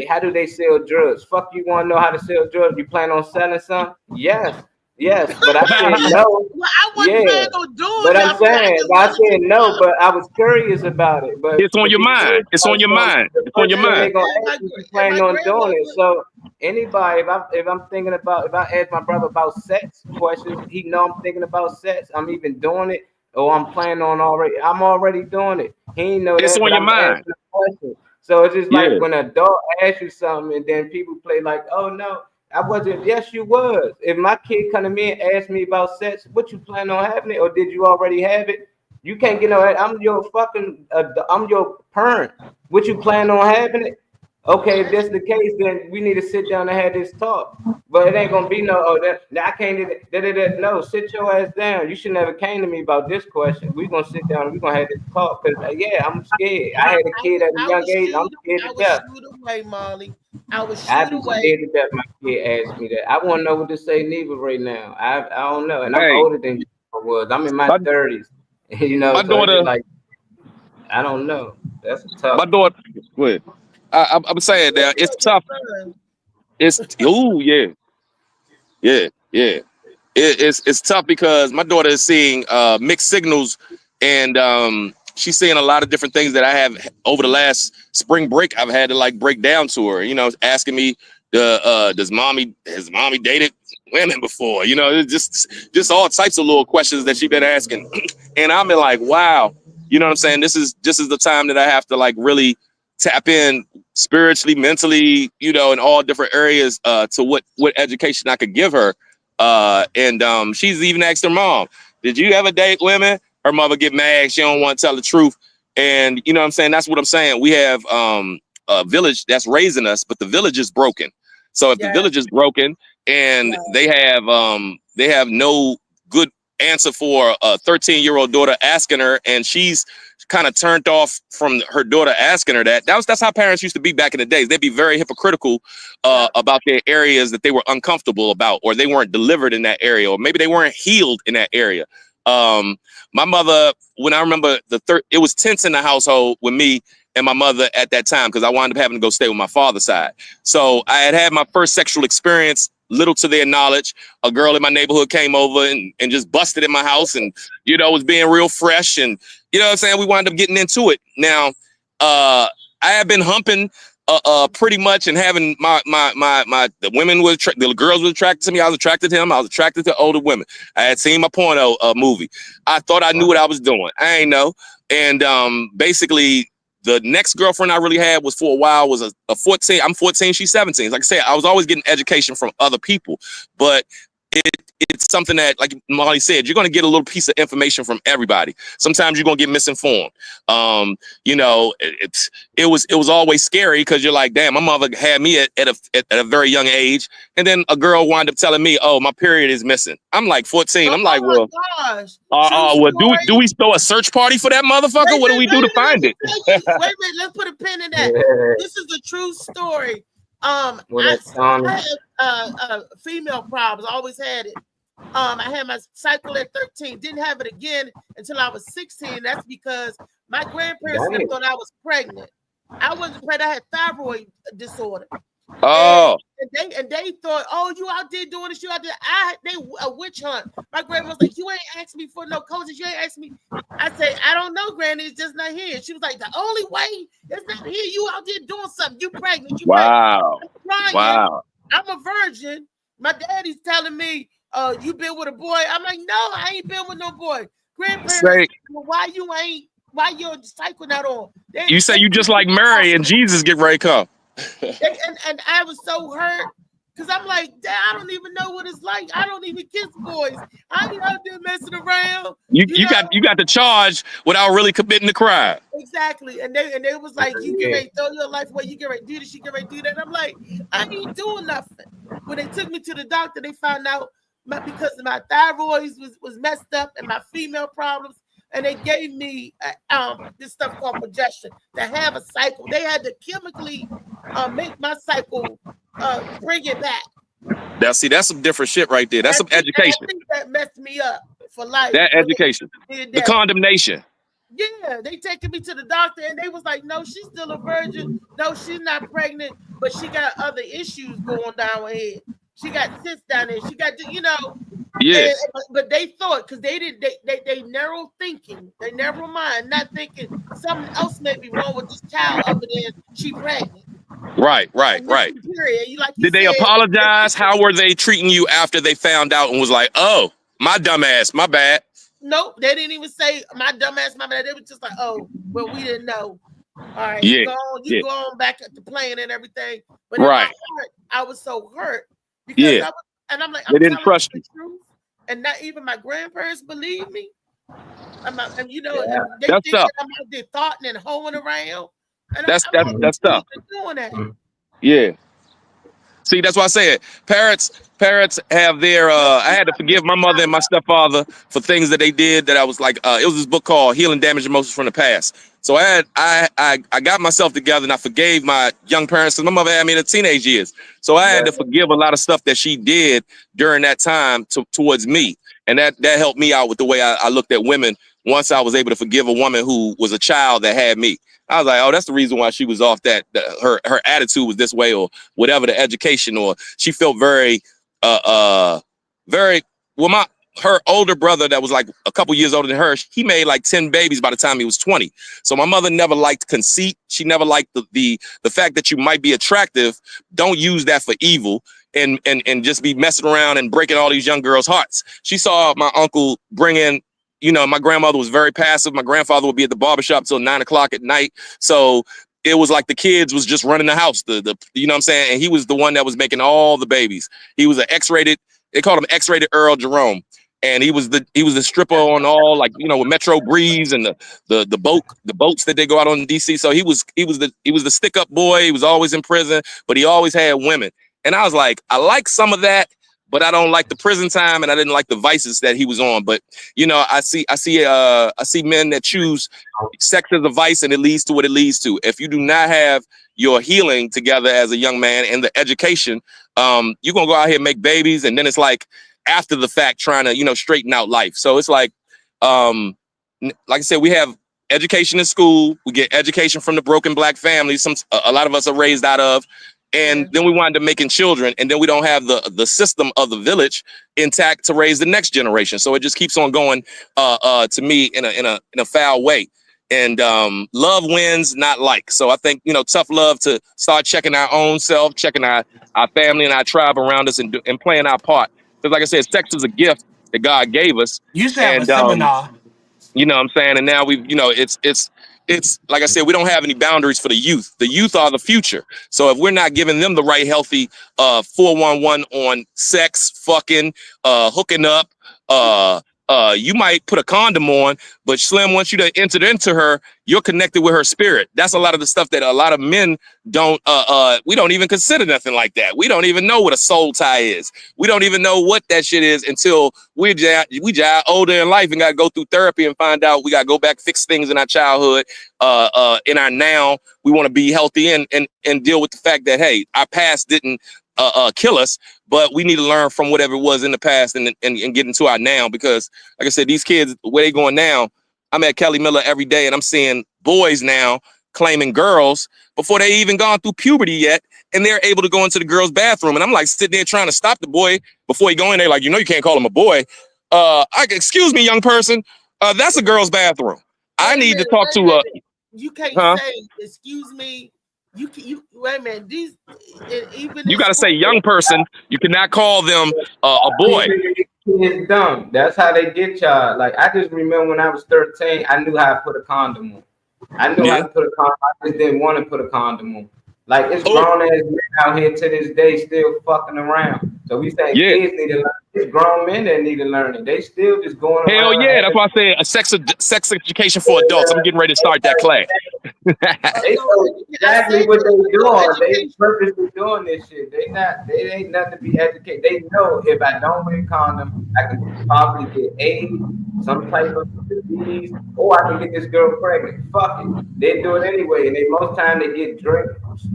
how do they sell drugs? Fuck, you want to know how to sell drugs? You plan on selling some? Yes. Yes, but I said no. Well, I wasn't Yeah, planning on doing but that. I'm saying, just but I wanted to said no, know. but I was curious about it. But It's on to your be mind. curious It's about on your something, mind. the It's on first your thing they mind. gonna And ask you if you and planning my on doing grandmother. it. So anybody, if I'm thinking about, if I ask my brother about sex questions, he know I'm thinking about sex. I'm even doing it, or I'm planning on already. I'm already doing it. He ain't know It's that, on but your I'm asking mind. a question. So it's just like Yeah. when an adult asks you something, and then people play like, "Oh no, I wasn't." Yes, you was. If my kid come to me and ask me about sex, what you plan on having it, or did you already have it? You can't get no. I'm your fucking. I'm your parent. What you plan on having it? Okay, if that's the case, then we need to sit down and have this talk. But it ain't gonna be no. Oh, that I can't. No, sit your ass down. You should never came to me about this question. We gonna sit down. We gonna have this talk. Cause yeah, I'm scared. I had a kid at a I young was age. I'm scared I to was death. shoot away, Molly. I was I'd shoot be away. scared to death. My kid asked me that. I want to know what to say. Neither right now. I don't know, and I'm Hey, older than you was. I'm in my my 30s. my So it's just daughter, like I don't know. That's a my tough one. daughter. Wait, I'm saying that it's Your tough. son. It's yeah, yeah, yeah. It's tough because my daughter is seeing mixed signals, and she's seeing a lot of different things that I have over the last spring break. I've had to like break down to her, asking me, has mommy dated women before? It's just all types of little questions that she's been asking, and I'm like, wow, you know what I'm saying? This is the time that I have to like really tap in spiritually, mentally, in all different areas to what education I could give her. And she's even asked her mom, did you ever date women? Her mother get mad. She don't want to tell the truth. And you know what I'm saying? That's what I'm saying. We have a village that's raising us, but the village is broken. So if the Yeah, village is broken and yeah. they have no good answer for a 13-year-old daughter asking her, and she's kind of turned off from her daughter asking her that's how parents used to be back in the days. They'd be very hypocritical Yeah. about their areas that they were uncomfortable about, or they weren't delivered in that area, or maybe they weren't healed in that area. My mother, when I remember it was tense in the household with me and my mother at that time because I wound up having to go stay with my father's side. So I had my first sexual experience, little to their knowledge. A girl in my neighborhood came over and just busted in my house and, was being real fresh. And, you know what I'm saying? We wound up getting into it. Now, I had been humping pretty much and having the women the girls were attracted to me. I was attracted to him. I was attracted to older women. I had seen my porno movie. I thought I knew what I was doing. I ain't know. And basically the next girlfriend I really had was for a while was a 14. I'm 14. She's 17. Like I said, I was always getting education from other people, but it's something that, like Molly said, you're going to get a little piece of information from everybody. Sometimes you're going to get misinformed. It was always scary because you're like, damn, my mother had me at a very young age, and then a girl wound up telling me, oh, my period is missing. I'm like 14. I'm like, Oh my well, gosh. True well, do story. we throw a search party for that motherfucker? What do we do to find it? Wait a minute. Let's put a pin in that. Yeah. This is a true story. Well, I that's had female problems. I always had it. I had my cycle at 13. Didn't have it again until I was 16. That's because my grandparents Dang. thought I was pregnant. I wasn't pregnant. I had thyroid disorder. Oh, And they thought, oh, you out there doing this, you out there. They a witch hunt. My grandma was like, you ain't asked me for no coaches. You ain't asked me. I said, I don't know, Granny. It's just not here. She was like, the only way it's not here. You out there doing something. You pregnant. You wow, pregnant. wow. I'm a virgin. My daddy's telling me, you been with a boy. I'm like, no, I ain't been with no boy. Grandparents, Say, well, why your cycle not on? you say you just like Mary and Jesus get ready to come. And I was so hurt because I'm like, Dad, I don't even know what it's like. I don't even kiss boys. I ain't out there messing around. You got the charge without really committing the crime. Exactly. And they was like, you get ready to throw your life away. You get ready to do this. You get ready to do that. And I'm like, I ain't doing nothing. When they took me to the doctor, they found out because my thyroid was messed up and my female problems. And they gave me this stuff called progestin to have a cycle. They had to chemically make my cycle bring it back. That's some different shit right there. That's some education. I think that messed me up for life. That education. The condemnation. Yeah, they taking me to the doctor and they was like, no, she's still a virgin. No, she's not pregnant, but she got other issues going down with her. She got cysts down there. She got, Yeah. But they thought, because they narrow thinking, they narrow mind, not thinking something else may be wrong with this child other than she pregnant. Right. And period. You like you Did they said, apologize? How were they treating you after they found out and was like, oh, my dumb ass, my bad? Nope, they didn't even say my dumb ass, my bad. They were just like, oh, well, we didn't know. All right, Yeah. you go on back at the plane and everything. But Right. in my heart, I was so hurt because I'm like, they didn't trust you. The truth, and not even my grandparents believe me. And they that's think tough. that I'm out there thoughting and hoeing around. And That's tough. Doing that. Yeah. See, that's why I said parents have their I had to forgive my mother and my stepfather for things that they did that I was like, it was this book called Healing Damaged Emotions from the Past. So I got myself together and I forgave my young parents because my mother had me in the teenage years. So I had to forgive a lot of stuff that she did during that time towards me. And that helped me out with the way I looked at women once I was able to forgive a woman who was a child that had me. I was like, oh, that's the reason why she was off that her attitude was this way or whatever, the education, or she felt very her older brother that was like a couple years older than her, he made like 10 babies by the time he was 20. So my mother never liked conceit. She never liked the fact that you might be attractive. Don't use that for evil and just be messing around and breaking all these young girls' hearts. She saw my uncle bring in, my grandmother was very passive. My grandfather would be at the barbershop till 9 o'clock at night. So it was like the kids was just running the house. You know what I'm saying? And he was the one that was making all the babies. He was an X-rated, they called him X-rated Earl Jerome. And he was the stripper on all, like, with Metro Breeze and the boats that they go out on in DC. So he was the stick up boy. He was always in prison, but he always had women. And I was like, I like some of that, but I don't like the prison time, and I didn't like the vices that he was on. But I see men that choose sex as a vice, and it leads to what it leads to. If you do not have your healing together as a young man and the education, you're gonna go out here and make babies, and then it's like after the fact trying to straighten out life. So it's like I said, we have education in school, we get education from the broken Black families, a lot of us are raised out of. And then we wind up making children, and then we don't have the system of the village intact to raise the next generation. So it just keeps on going to me in a foul way. And love wins, not like. So I think tough love to start checking our own self, checking our family and our tribe around us, and playing our part. Because like I said, sex is a gift that God gave us. You should have a seminar. You know what I'm saying? And now we've it's like I said, we don't have any boundaries for the youth. The youth are the future. So if we're not giving them the right healthy 411 on sex, fucking, hooking up, you might put a condom on, but Slim wants you to enter into her, you're connected with her spirit. That's a lot of the stuff that a lot of men don't we don't even consider nothing like that. We don't even know what a soul tie is. We don't even know what that shit is until we jive older in life and gotta go through therapy and find out we gotta go back, fix things in our childhood, in our now. We want to be healthy and deal with the fact that, hey, our past didn't kill us, but we need to learn from whatever it was in the past and get into our now. Because like I said, these kids, where they going now, I'm at Kelly Miller every day and I'm seeing boys now claiming girls before they even gone through puberty yet, and they're able to go into the girls' bathroom. And I'm like sitting there trying to stop the boy before he go in there, like, you can't call him a boy. Excuse me, young person, that's a girl's bathroom. I need to talk to you can't say excuse me. You wait a minute. These even you got to say young person. You cannot call them a boy. It's dumb. That's how they get y'all. Like, I just remember when I was 13, I knew how to put a condom on. I knew how to put a condom. I just didn't want to put a condom on. Like, it's grown ass men out here to this day still fucking around. So we say kids need to learn. It's grown men that need to learn it. They still just going around. Hell yeah, that's why I said a sex education for adults. I'm getting ready to start that class. They know exactly what they're doing. They purposely doing this shit. They ain't nothing to be educated. They know if I don't wear a condom, I can probably get AIDS, some type of disease, or I can get this girl pregnant. Fuck it. They do it anyway. And most time they get drink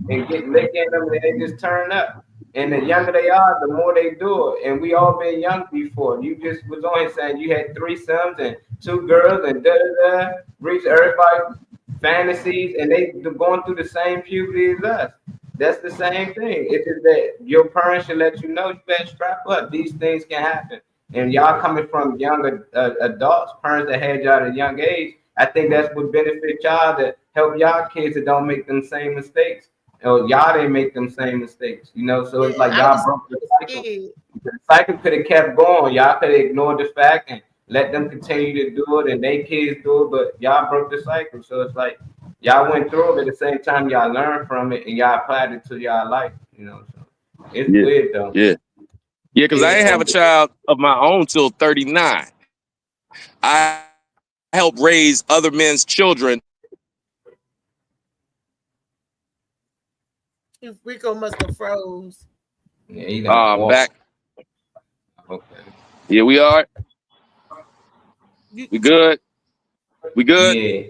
and get lick in them and they just turn up. And the younger they are, the more they do it. And we all been young before. You just was on here saying you had 3 sons and 2 girls and da-da-da. Reach everybody fantasies, and they going through the same puberty as us. That's the same thing. It's just that your parents should let you know you better strap up. These things can happen. And y'all coming from younger adults, parents that had y'all at a young age, I think that's what benefit y'all, to help y'all kids that don't make them same mistakes. Or y'all didn't make them same mistakes, you know. So it's like y'all broke the cycle. The cycle could have kept going. Y'all could have ignored the fact and let them continue to do it, and they kids do it, but y'all broke the cycle. So it's like y'all went through it, at the same time y'all learned from it and y'all applied it to y'all life, you know. So it's weird though. Yeah, because I ain't have a child of my own till 39. I helped raise other men's children. Rico must have froze. Yeah, back. Okay. Yeah, we are. We good? We good? Yeah.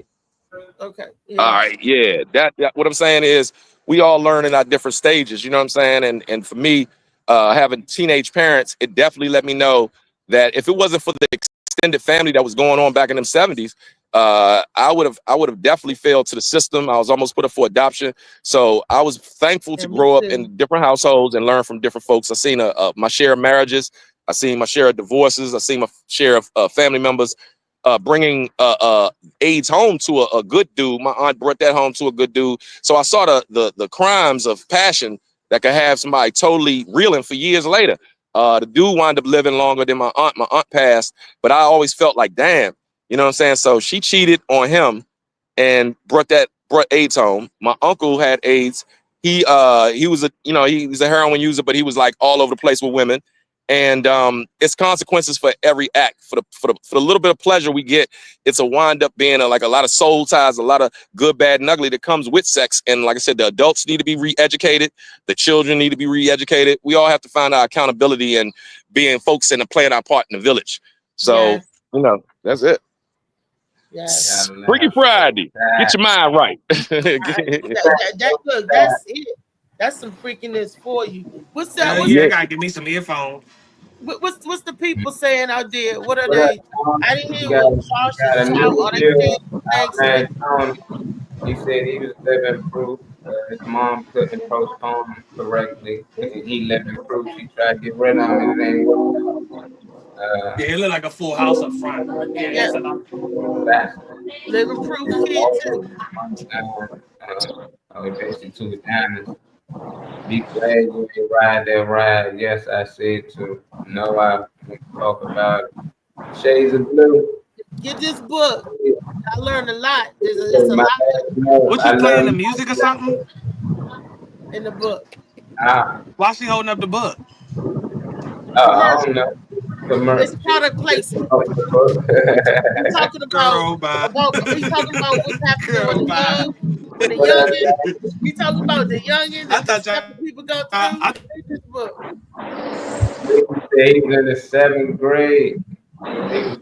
Okay. Yeah. All right. Yeah. That what I'm saying is we all learn in our different stages. You know what I'm saying? And for me, having teenage parents, it definitely let me know that if it wasn't for the extended family that was going on back in them 70s, I would have definitely failed to the system. I was almost put up for adoption. So I was thankful to grow up in different households and learn from different folks. I seen my share of marriages. I seen my share of divorces. I seen my share of family members bringing AIDS home to a good dude. My aunt brought that home to a good dude. So I saw the crimes of passion that could have somebody totally reeling for years later. The dude wound up living longer than my aunt. My aunt passed, but I always felt like, damn, you know what I'm saying? So she cheated on him and brought AIDS home. My uncle had AIDS. He was a heroin user, but he was like all over the place with women. And it's consequences for every act. For the little bit of pleasure we get, it's a wind up being like a lot of soul ties, a lot of good, bad, and ugly that comes with sex. And like I said, the adults need to be re-educated. The children need to be re-educated. We all have to find our accountability and being folks and playing our part in the village. So, that's it. Yes. Freaky Friday. Get your mind right. That's it. That's some freakiness for you. What's that? I gotta give me some earphones. What's the people saying out there? What are they? I didn't hear what Charles said. He said he was living proof. His mom couldn't postpone him correctly, and he living proof. She tried to get rid of him, and it ain't worked out. It looked like a full house up front. Living proof kid too. Basically to his diamonds. Be glad you ain't ride that ride. Yes, I said to. No, I talk about it. Shades of Blue. Get this book. I learned a lot. There's a lot. What you playing the music or something? In the book. Why she holding up the book? I don't know. It's product placement. We're talking about what's happening with the youngins. We talking about the youngins. I thought people go through this book. He was in the 7th grade. He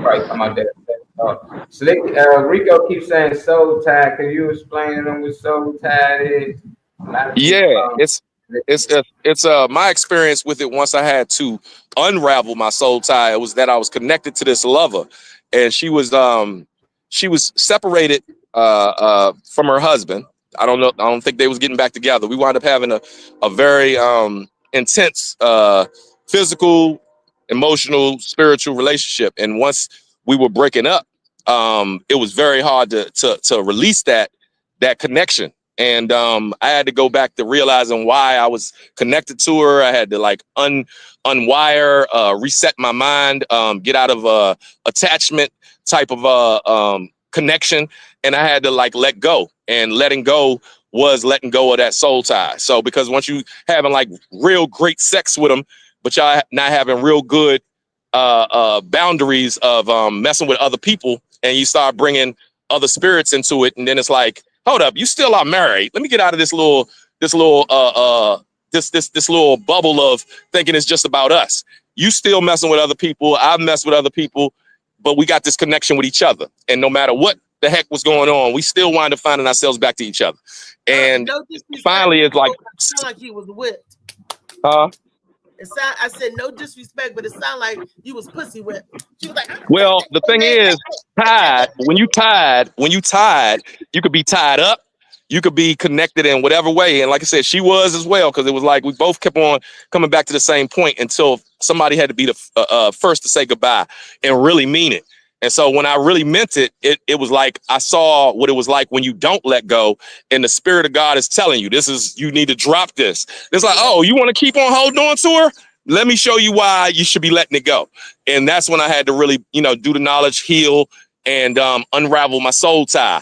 probably come out that. Slick Rico keeps saying soul tie. Can you explain them what soul tie is? Yeah, it's my experience with it. Once I had to unravel my soul tie, it was that I was connected to this lover, and she was separated from her husband. I don't think they was getting back together. We wound up having a very intense physical, emotional, spiritual relationship, and once we were breaking up, it was very hard to release that connection. And I had to go back to realizing why I was connected to her. I had to like unwire, reset my mind, get out of attachment type of connection. And I had to like let go, and letting go was letting go of that soul tie. So because once you having like real great sex with them, but y'all not having real good boundaries of messing with other people, and you start bringing other spirits into it, and then it's like, hold up, you still are married. Let me get out of this little bubble of thinking it's just about us. You still messing with other people. I've messed with other people, but we got this connection with each other. And no matter what the heck was going on, we still wind up finding ourselves back to each other. And finally, it's like, sound like he was whipped. I said no disrespect, but it sounded like you was pussy whipped. She was like, well, the thing is, tied. When you tied, you could be tied up, you could be connected in whatever way. And like I said, she was as well, because it was like we both kept on coming back to the same point until somebody had to be the first to say goodbye and really mean it. And so when I really meant it, it was like I saw what it was like when you don't let go, and the Spirit of God is telling you, you need to drop this. It's like, oh, you want to keep on holding on to her? Let me show you why you should be letting it go. And that's when I had to really, do the knowledge, heal, and unravel my soul tie.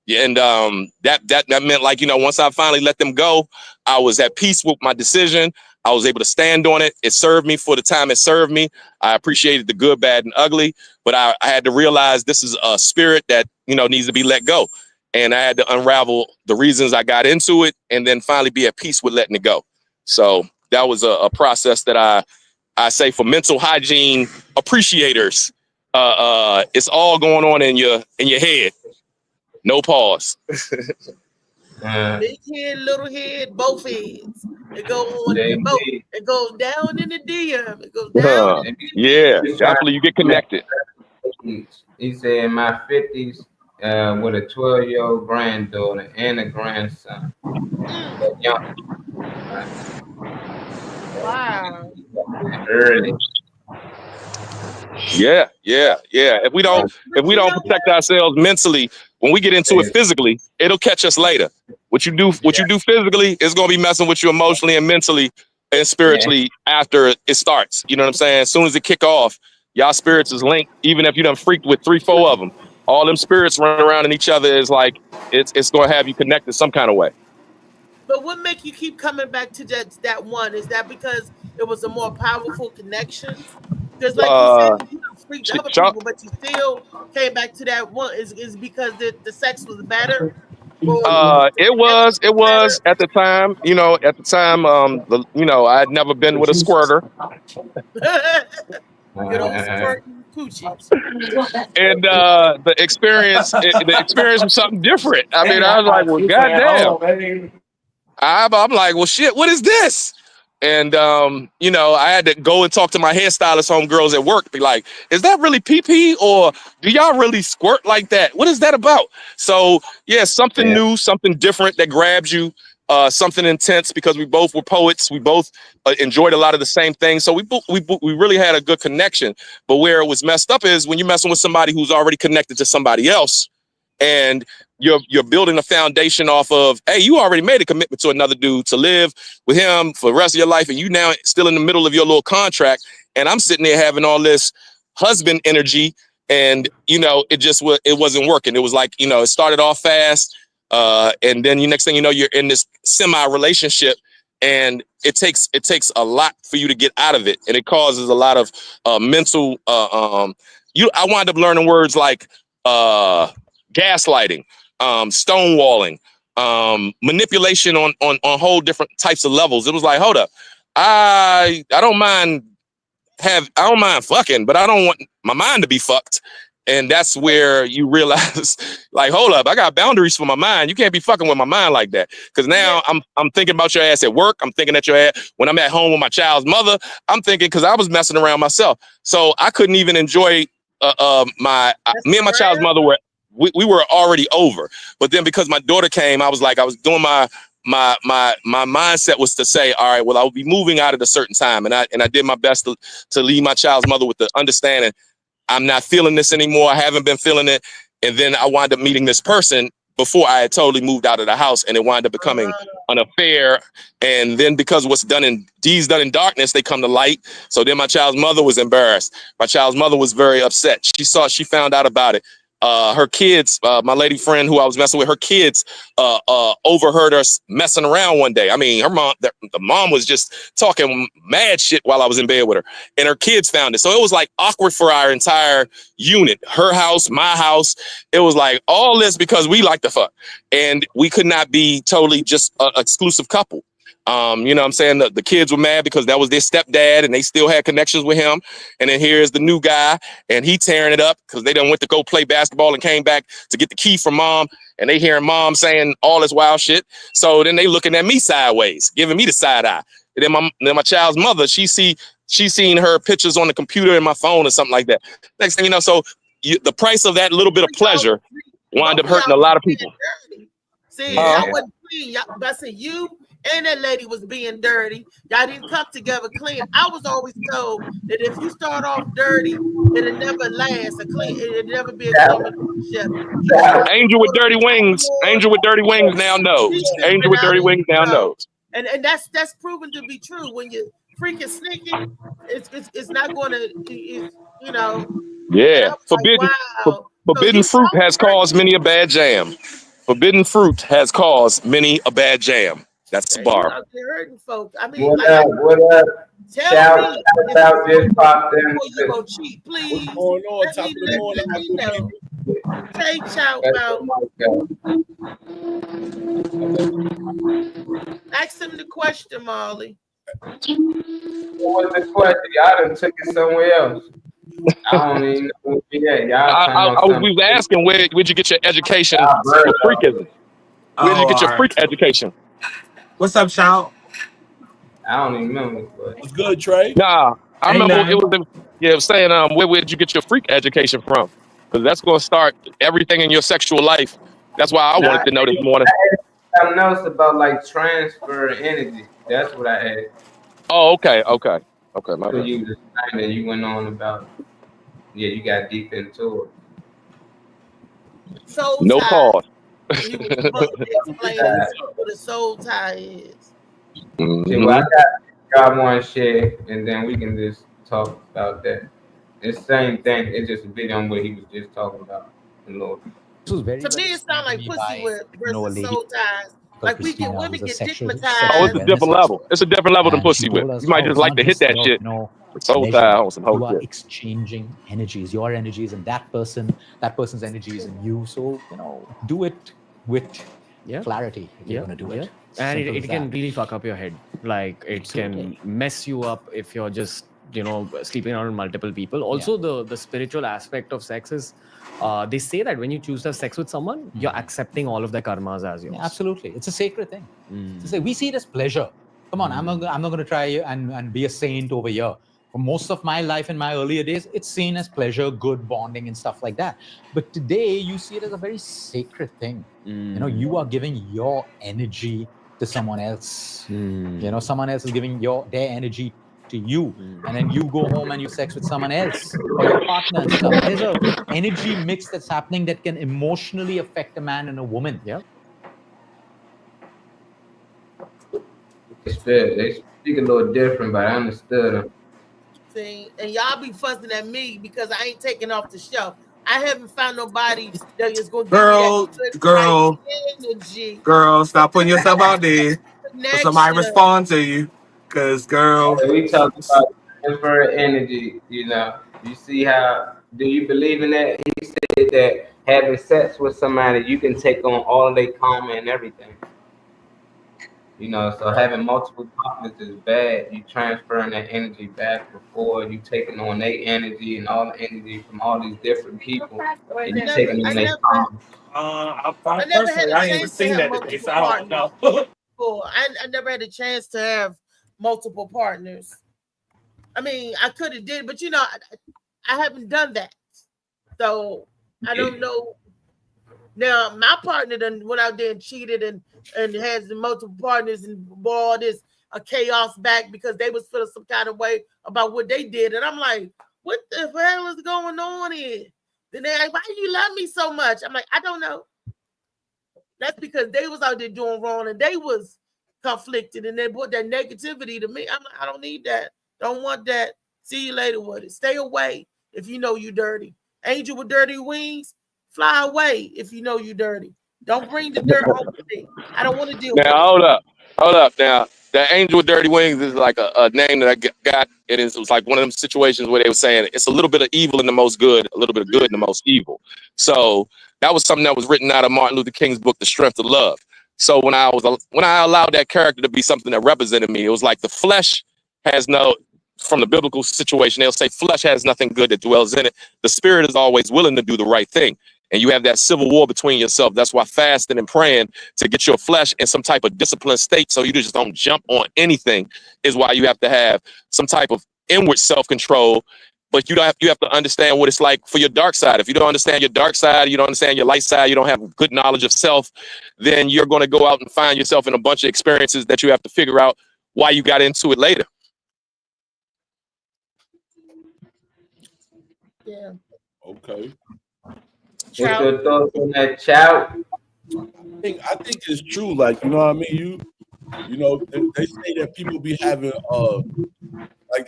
And that meant, like, once I finally let them go, I was at peace with my decision. I was able to stand on it. It served me for the time it served me. I appreciated the good, bad, and ugly, but I had to realize this is a spirit that, needs to be let go. And I had to unravel the reasons I got into it, and then finally be at peace with letting it go. So that was a process that I say for mental hygiene appreciators. It's all going on in your head. No pause. Big head, little head, both heads. It go on in both. It goes down in the DM. It goes down. Yeah, definitely you get connected. He said in my 50s with a 12-year-old granddaughter and a grandson. Young. Wow. Early. Yeah. If we don't protect ourselves mentally, when we get into it physically, it'll catch us later. What you do physically is gonna be messing with you emotionally and mentally and spiritually after it starts. You know what I'm saying? As soon as it kick off, y'all spirits is linked. Even if you done freaked with 3-4 of them, all them spirits running around in each other is like it's gonna have you connected some kind of way. But what make you keep coming back to that one? Is that because it was a more powerful connection? Because like you said, you freaked other people, but you still came back to that one. Is because the sex was better? It was at the time. I had never been with a squirter. Good old squirting coochie. And the experience was something different. I mean, I was like, well, goddamn. I'm like, well, shit, what is this? And, I had to go and talk to my hairstylist homegirls at work, be like, is that really pee-pee, or do y'all really squirt like that? What is that about? So, yeah, something new, something different that grabs you, something intense, because we both were poets. We both enjoyed a lot of the same things. So we really had a good connection. But where it was messed up is when you're messing with somebody who's already connected to somebody else, and you're building a foundation off of, hey, you already made a commitment to another dude to live with him for the rest of your life, and you now still in the middle of your little contract, and I'm sitting there having all this husband energy, and it wasn't working. It was like, it started off fast, and then next thing you know, you're in this semi-relationship, and it takes a lot for you to get out of it, and it causes a lot of mental. I wind up learning words like gaslighting, stonewalling, manipulation on whole different types of levels. It was like, hold up, I don't mind fucking, but I don't want my mind to be fucked. And that's where you realize, like, hold up, I got boundaries for my mind. You can't be fucking with my mind like that. Because now I'm thinking about your ass at work. I'm thinking at your ass when I'm at home with my child's mother. I'm thinking because I was messing around myself, so I couldn't even enjoy me and my child's mother were. We were already over, but then because my daughter came, I was doing my mindset was to say, all right, well, I'll be moving out at a certain time, and I did my best to leave my child's mother with the understanding I'm not feeling this anymore. I haven't been feeling it, and then I wound up meeting this person before I had totally moved out of the house, and it wound up becoming an affair. And then because what's done in darkness, they come to light. So then my child's mother was embarrassed. My child's mother was very upset. She found out about it. Her kids, my lady friend who I was messing with, her kids overheard us messing around one day. I mean, the mom was just talking mad shit while I was in bed with her, and her kids found it. So it was like awkward for our entire unit, her house, my house. It was like all this because we like to fuck, and we could not be totally just an exclusive couple. You know what I'm saying? The kids were mad because that was their stepdad and they still had connections with him. And then here's the new guy and he tearing it up because they done went to go play basketball and came back to get the key from mom. And they hearing mom saying all this wild shit. So then they looking at me sideways, giving me the side eye. And then my child's mother, she seen her pictures on the computer in my phone or something like that. Next thing you know, so the price of that little bit of pleasure wound up hurting a lot of people. See, Yeah. y'all wasn't clean. Y'all, but I said you and that lady was being dirty. Y'all didn't come together clean. I was always told that if you start off dirty, it'll never last. It'll never be a clean relationship. You should Angel with dirty wings. Angel with dirty wings now knows. Angel with dirty wings now knows. And that's proven to be true. When you freaking sneaking, it's not going to, you know. Yeah. Like, wow. Forbidden fruit has caused many a bad jam. Forbidden fruit has caused many a bad jam. That's the bar. Out there hurting folks. I mean, What like, up? What up? tell Shout me out, just popped in. before you go cheat, please. What's going on? Let Top me, of the morning, let me my good know. people. Take shout out. Ask him the question, Molly. What was the question? Y'all done took it somewhere else. I don't even know what we at. Y'all we was asking where'd you get your education for freakism? Where did you get your freak education? What's up, Shout? I don't even remember. What's good, Trey? Nah, I Ain't remember nothing. it was saying where did you get your freak education from? Because that's going to start everything in your sexual life. That's why I wanted to know this morning. Something else about like transfer energy. That's what I asked. Oh, okay. My So bad. you was saying that you went on about, you got deep into it. Soul No tie. pause. He was supposed to explain what a soul tie is. See, well, I want to share, and then we can just talk about that. It's the same thing. It's just a video on what he was just talking about. The Lord. This was very, To me, it sounds like pussy whip versus soul ties. Like we get women get dickmatized. Oh, it's a different level. It's a different level than pussy whip. You might just like to hit that shit. Soul tie on some whole you are shit. exchanging energies, your energies and that person's energies in you. So, do it with clarity if you're going to do it. And Simple it as can that. really fuck up your head. Like it Absolutely. can mess you up if you're just sleeping around with multiple people. Also, the spiritual aspect of sex is they say that when you choose to have sex with someone, you're accepting all of their karmas as yours. Yeah, absolutely. It's a sacred thing. We see it as pleasure. Come on, I'm not going to try and be a saint over here. For most of my life in my earlier days, it's seen as pleasure, good bonding and stuff like that. But today you see it as a very sacred thing. You are giving your energy to someone else. Someone else is giving their energy to you. And then you go home and you have sex with someone else or your partner and stuff. There's an energy mix that's happening that can emotionally affect a man and a woman. Yeah. They speak a little different, but I understood them. See, and y'all be fussing at me because I ain't taking off the shelf. I haven't found nobody that is going to give me that good energy. Girl, stop putting yourself out there. So somebody respond to you. Because, girl. We talk about transfer energy, You see how, do you believe in that? He said that having sex with somebody, you can take on all their karma and everything. So having multiple partners is bad. You transferring that energy back before you taking on their energy and all the energy from all these different people. And you taking on their karma. I never had a chance to have multiple partners. I never had a chance to have multiple partners. I mean, I could have did, but I haven't done that. So I don't know. Now my partner done went out there and cheated and has multiple partners and brought all this chaos back because they was feeling some kind of way about what they did. And I'm like, what the hell is going on here? Then they're like, why do you love me so much? I'm like, I don't know. That's because they was out there doing wrong and they was conflicted and they brought that negativity to me. I'm like, I don't need that. Don't want that. See you later with it. Stay away if you know you dirty. Angel with dirty wings, fly away if you know you dirty. Don't bring the dirt home to me. I don't want to deal with it. Now, hold up. Now, the Angel with Dirty Wings is like a name that I got. It was like one of them situations where they were saying it's a little bit of evil in the most good, a little bit of good in the most evil. So that was something that was written out of Martin Luther King's book, The Strength of Love. So when I allowed that character to be something that represented me, it was like the flesh has from the biblical situation, they'll say flesh has nothing good that dwells in it. The spirit is always willing to do the right thing. And you have that civil war between yourself. That's why fasting and praying to get your flesh in some type of disciplined state so you just don't jump on anything is why you have to have some type of inward self-control but you have to understand what it's like for your dark side. If you don't understand your dark side, you don't understand your light side, you don't have good knowledge of self, then you're going to go out and find yourself in a bunch of experiences that you have to figure out why you got into it later. Yeah. Okay. What's your thoughts on that, Chow? I think it's true. Like, you know what I mean? You know, they say that people be having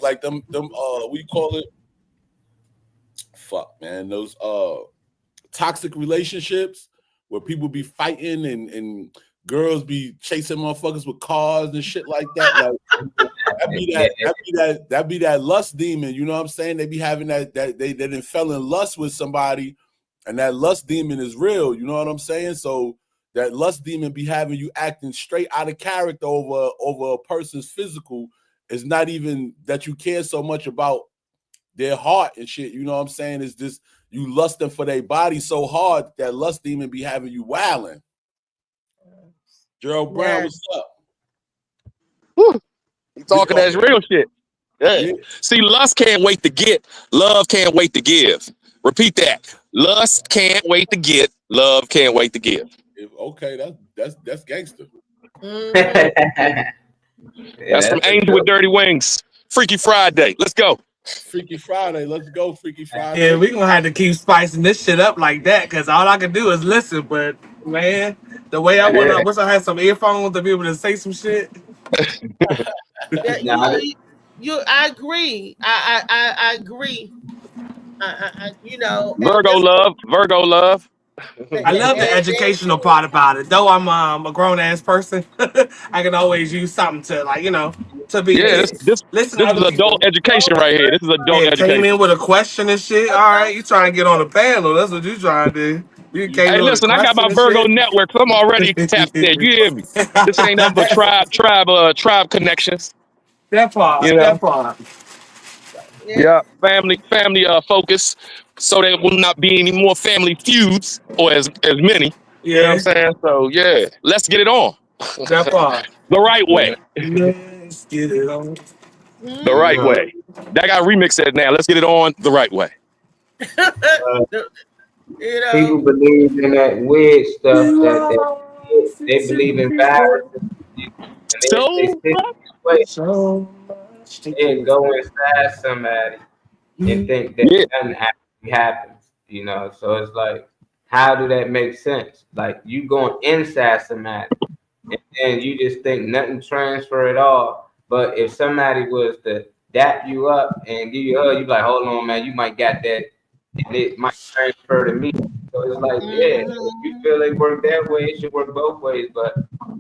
like them we call it, fuck man, those toxic relationships where people be fighting and girls be chasing motherfuckers with cars and shit like that. Like that be that lust demon, you know what I'm saying? They be having that they done fell in lust with somebody, and that lust demon is real, you know what I'm saying? So that lust demon be having you acting straight out of character over a person's physical. It's not even that you care so much about their heart and shit, you know what I'm saying? It's just you lusting for their body so hard that lust demon be having you wilding. Gerald Brown, what's up? Woo. You talking that real shit. Yeah. See, lust can't wait to get, love can't wait to give. Repeat that. Lust can't wait to get, love can't wait to give. Okay, that's gangster. That's from Angel with Dirty Wings. Freaky Friday. Let's go. Freaky Friday. Let's go, Freaky Friday. Yeah, we gonna have to keep spicing this shit up like that, cause all I can do is listen. But man, the way I want, I wish I had some earphones to be able to say some shit. Yeah, I agree. I agree. You know, Virgo love. I love the educational part about it. Though I'm a grown ass person, I can always use something to, like, you know, to be. Yeah, this listen is to other adult people. education right here. This is adult education. Came in with a question and shit. All right, you trying to get on the panel? That's what you trying to do. You came Hey, in listen, with a I got my question and Virgo shit. network, so I'm already tapped in. You hear me? This ain't nothing but tribe connections. That part. You know? That part. Yeah, family focus, so there will not be any more family feuds or as many. You know what I'm saying? So yeah, let's get it on. That part. The right way. Let's get it on. The right way. That got remixed it now. Let's get it on the right way. You know, people believe in that weird stuff that they believe in viruses. And go inside somebody and think that nothing actually happens, you know. So it's like, how do that make sense? Like, you going inside somebody and then you just think nothing transfer at all. But if somebody was to dap you up and give you a hug, you be like, hold on, man, you might got that, and it might transfer to me. So it's like, yeah, if you feel it work that way, it should work both ways. But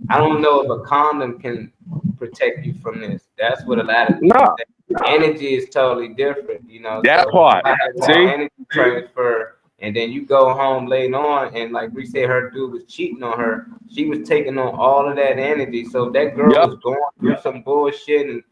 I don't know if a condom can protect you from this. That's what a lot of people think. Energy is totally different, you know. That part. See? Energy transfer, and then you go home later on, and like we said, her dude was cheating on her. She was taking on all of that energy. So if that girl was going through some bullshit and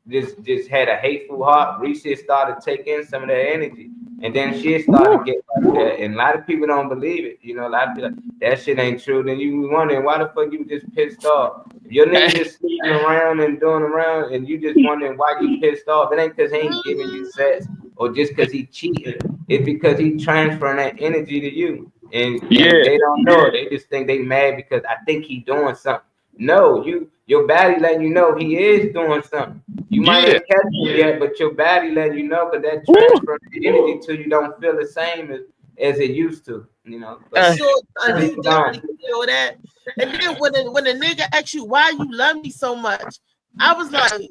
just had a hateful heart, Reese started taking some of that energy. And then she started to get like that. And a lot of people don't believe it. You know, a lot of people like, that shit ain't true. Then you be wondering, why the fuck you just pissed off? If your nigga just sneaking around and doing around and you just wondering why you pissed off, it ain't because he ain't giving you sex or just because he cheating. It's because he transferring that energy to you. And they don't know it. They just think they mad because I think he doing something. No, your body letting you know he is doing something. You might not catch it yet, but your body letting you know, because that transfer the energy to you don't feel the same as it used to. You know, sure, you definitely feel that. And then when a nigga asks you why you love me so much, I was like,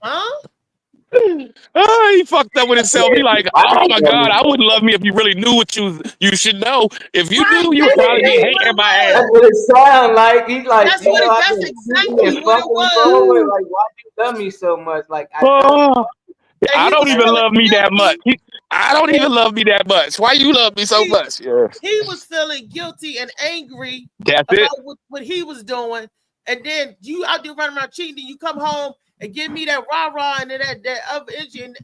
huh? Oh, he fucked up with himself. He like, oh my God, I would love me if you really knew what you should know. If you knew, you would probably be hating my ass. That's what it sounds like. He's like, that's exactly what it was. Like, why do you love me so much? Like, I don't even love me that much. I don't even love me that much. Why you love me so much? Yeah. He was feeling guilty and angry about what he was doing. And then you out there running around cheating, you come home and give me that rah-rah and that other energy, and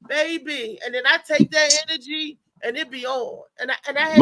baby. And then I take that energy and it be on. And I had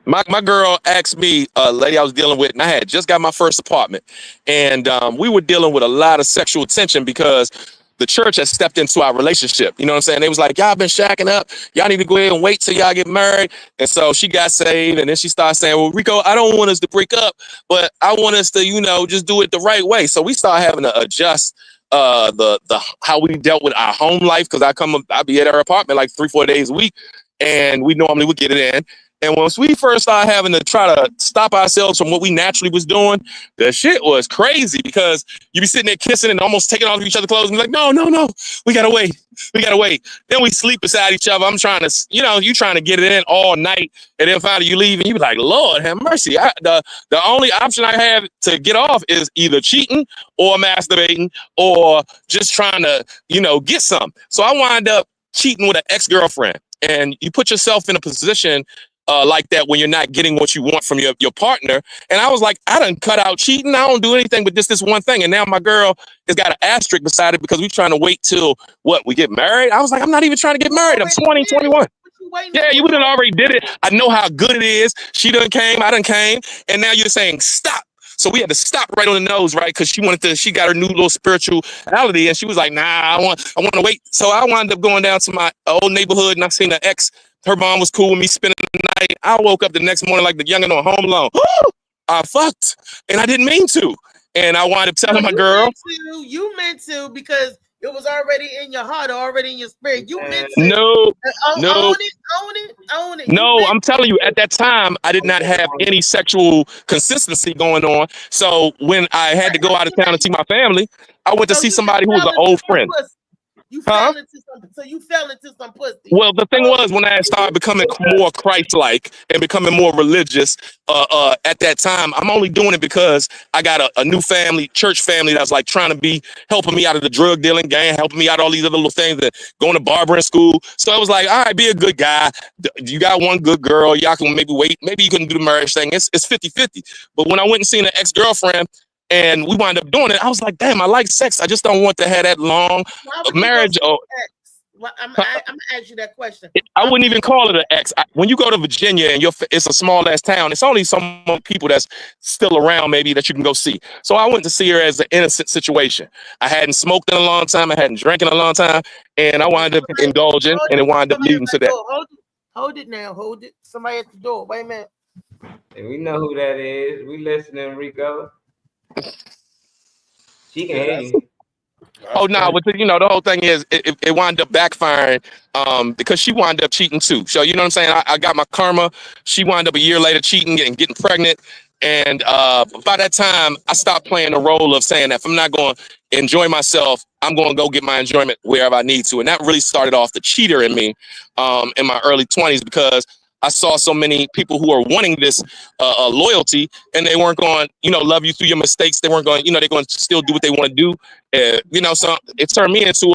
My girl asked me, a lady I was dealing with, and I had just got my first apartment. And we were dealing with a lot of sexual tension because the church has stepped into our relationship. You know what I'm saying? They was like, y'all been shacking up. Y'all need to go ahead and wait till y'all get married. And so she got saved. And then she started saying, well, Rico, I don't want us to break up, but I want us to, you know, just do it the right way. So we started having to adjust the how we dealt with our home life, because I'd be at our apartment like 3-4 days a week, and we normally would get it in. And once we first started having to try to stop ourselves from what we naturally was doing, the shit was crazy, because you be sitting there kissing and almost taking off each other's clothes and be like, no, we gotta wait. Then we sleep beside each other. I'm trying to, you know, you trying to get it in all night, and then finally you leave and you be like, Lord have mercy. The only option I have to get off is either cheating or masturbating or just trying to, you know, get some. So I wind up cheating with an ex-girlfriend, and you put yourself in a position like that when you're not getting what you want from your partner. And I was like, I done cut out cheating. I don't do anything but this one thing. And now my girl has got an asterisk beside it because we're trying to wait till we get married. I was like, I'm not even trying to get married. I'm 20, 21. Yeah, you done already did it. I know how good it is. She done came, I done came. And now you're saying stop. So we had to stop right on the nose, right? Because she got her new little spirituality, and she was like, nah, I want to wait. So I wound up going down to my old neighborhood, and I seen an ex. Her mom was cool with me spending the night. I woke up the next morning like the youngin' on Home Alone. I fucked, and I didn't mean to. And I wound up telling my girl. You meant to because it was already in your heart, already in your spirit. You meant to. No. Own it. No, I'm telling you, at that time, I did not have any sexual consistency going on. So when I had to go out of town and see my family, I went to see somebody who was an old friend. You fell into something. So you fell into some pussy. Well, the thing was, when I started becoming more Christ-like and becoming more religious, at that time, I'm only doing it because I got a new family, church family, that's like trying to be helping me out of the drug dealing gang, helping me out all these other little things, that going to barbering school. So I was like, all right, be a good guy. You got one good girl. Y'all can maybe wait. Maybe you can do the marriage thing. It's 50-50. But when I went and seen an ex-girlfriend, and we wound up doing it, I was like, damn, I like sex. I just don't want to have that long marriage. I'm gonna ask you that question. I wouldn't even call it an ex. When you go to Virginia and it's a small ass town, it's only some people that's still around maybe that you can go see. So I went to see her as an innocent situation. I hadn't smoked in a long time. I hadn't drank in a long time. And I wound up indulging, and it wound up leading to that. Hold it now. Hold it. Somebody at the door. Wait a minute. And we know who that is. We listening, Rico. She can hear you. Oh no, but you know, the whole thing is it wound up backfiring because she wound up cheating too. So you know what I'm saying? I got my karma. She wound up a year later cheating and getting pregnant. And by that time, I stopped playing the role of saying that if I'm not going to enjoy myself, I'm going to go get my enjoyment wherever I need to. And that really started off the cheater in me in my early 20s, because I saw so many people who are wanting this loyalty, and they weren't going, you know, love you through your mistakes. They weren't going, you know, they're going to still do what they want to do. You know, so it turned me into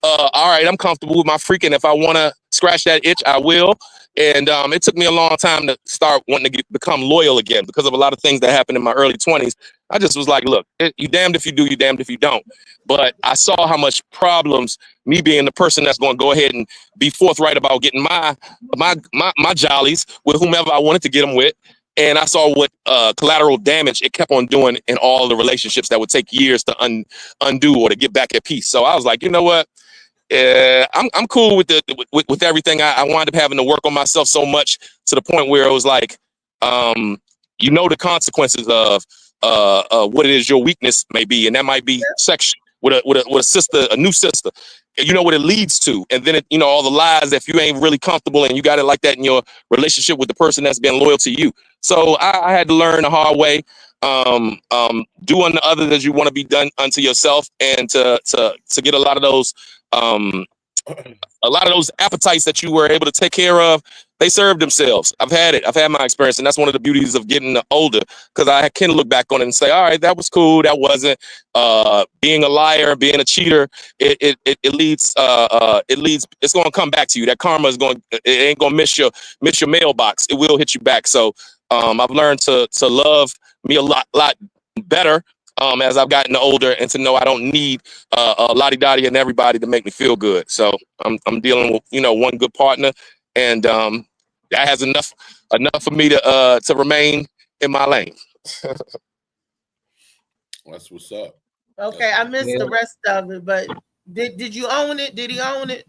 all right, I'm comfortable with my freaking. If I want to scratch that itch, I will. And it took me a long time to start wanting to become loyal again, because of a lot of things that happened in my early 20s. I just was like, look, you damned if you do, you damned if you don't. But I saw how much problems, me being the person that's going to go ahead and be forthright about getting my jollies with whomever I wanted to get them with. And I saw what collateral damage it kept on doing in all the relationships that would take years to undo or to get back at peace. So I was like, you know what? I'm cool with with everything. I wound up having to work on myself so much to the point where it was like, you know, the consequences of what it is your weakness may be, and that might be sex with a sister, a new sister. You know what it leads to, and then you know all the lies if you ain't really comfortable and you got it like that in your relationship with the person that's been loyal to you. So I had to learn the hard way. Do unto others as you want to be done unto yourself, and to get a lot of those appetites that you were able to take care of, they served themselves. I've had my experience, and that's one of the beauties of getting older, because I can look back on it and say, all right, that was cool, that wasn't. Being a liar, being a cheater, it leads it's going to come back to you. That karma it ain't going to miss your mailbox. It will hit you back. So I've learned to love me a lot better as I've gotten older, and to know I don't need a lottie-dottie and everybody to make me feel good. So I'm dealing with, you know, one good partner, and that has enough for me to remain in my lane. That's what's up. Okay, I missed the rest of it, but Did you own it? Did he own it?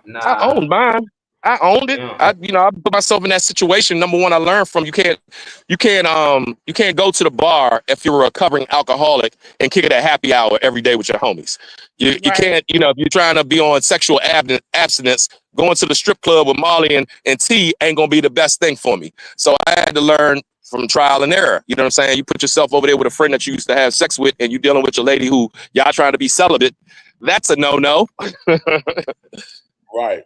Nah. I owned mine. I owned it. Yeah. I put myself in that situation. Number one, I learned from you can't go to the bar if you're a recovering alcoholic and kick it at happy hour every day with your homies. You Right. can't, if you're trying to be on sexual abstinence, going to the strip club with Molly and T ain't gonna be the best thing for me. So I had to learn from trial and error. You know what I'm saying? You put yourself over there with a friend that you used to have sex with, and you dealing with your lady who y'all trying to be celibate. That's a no-no. Right.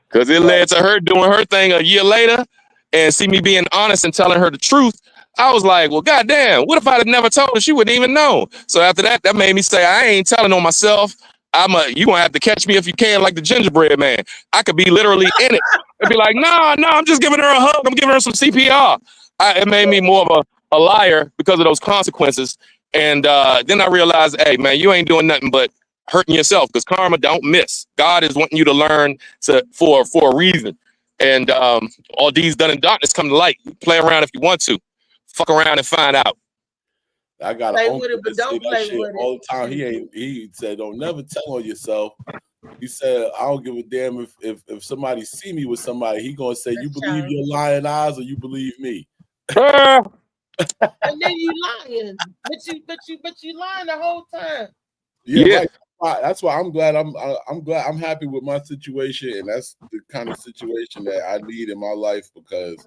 Because it led to her doing her thing a year later and see me being honest and telling her the truth. I was like, well, goddamn, what if I'd have never told her? She wouldn't even know. So after that, that made me say, I ain't telling on myself. You gonna have to catch me if you can, like the gingerbread man. I could be literally in it and be like, no, I'm just giving her a hug. I'm giving her some CPR. It made me more of a liar because of those consequences. And then I realized, hey, man, you ain't doing nothing but hurting yourself, because karma don't miss. God is wanting you to learn for a reason. And all these done in darkness come to light. Play around if you want to. Fuck around and find out. I got Play an with uncle it, but that say don't that play shit with it. all the time. He said, don't never tell on yourself. He said, I don't give a damn if somebody see me with somebody. He gonna say, you believe your lying eyes or you believe me? And then you lying, but you lying the whole time. Yeah. Right. That's why I'm glad I'm happy with my situation, and that's the kind of situation that I need in my life, because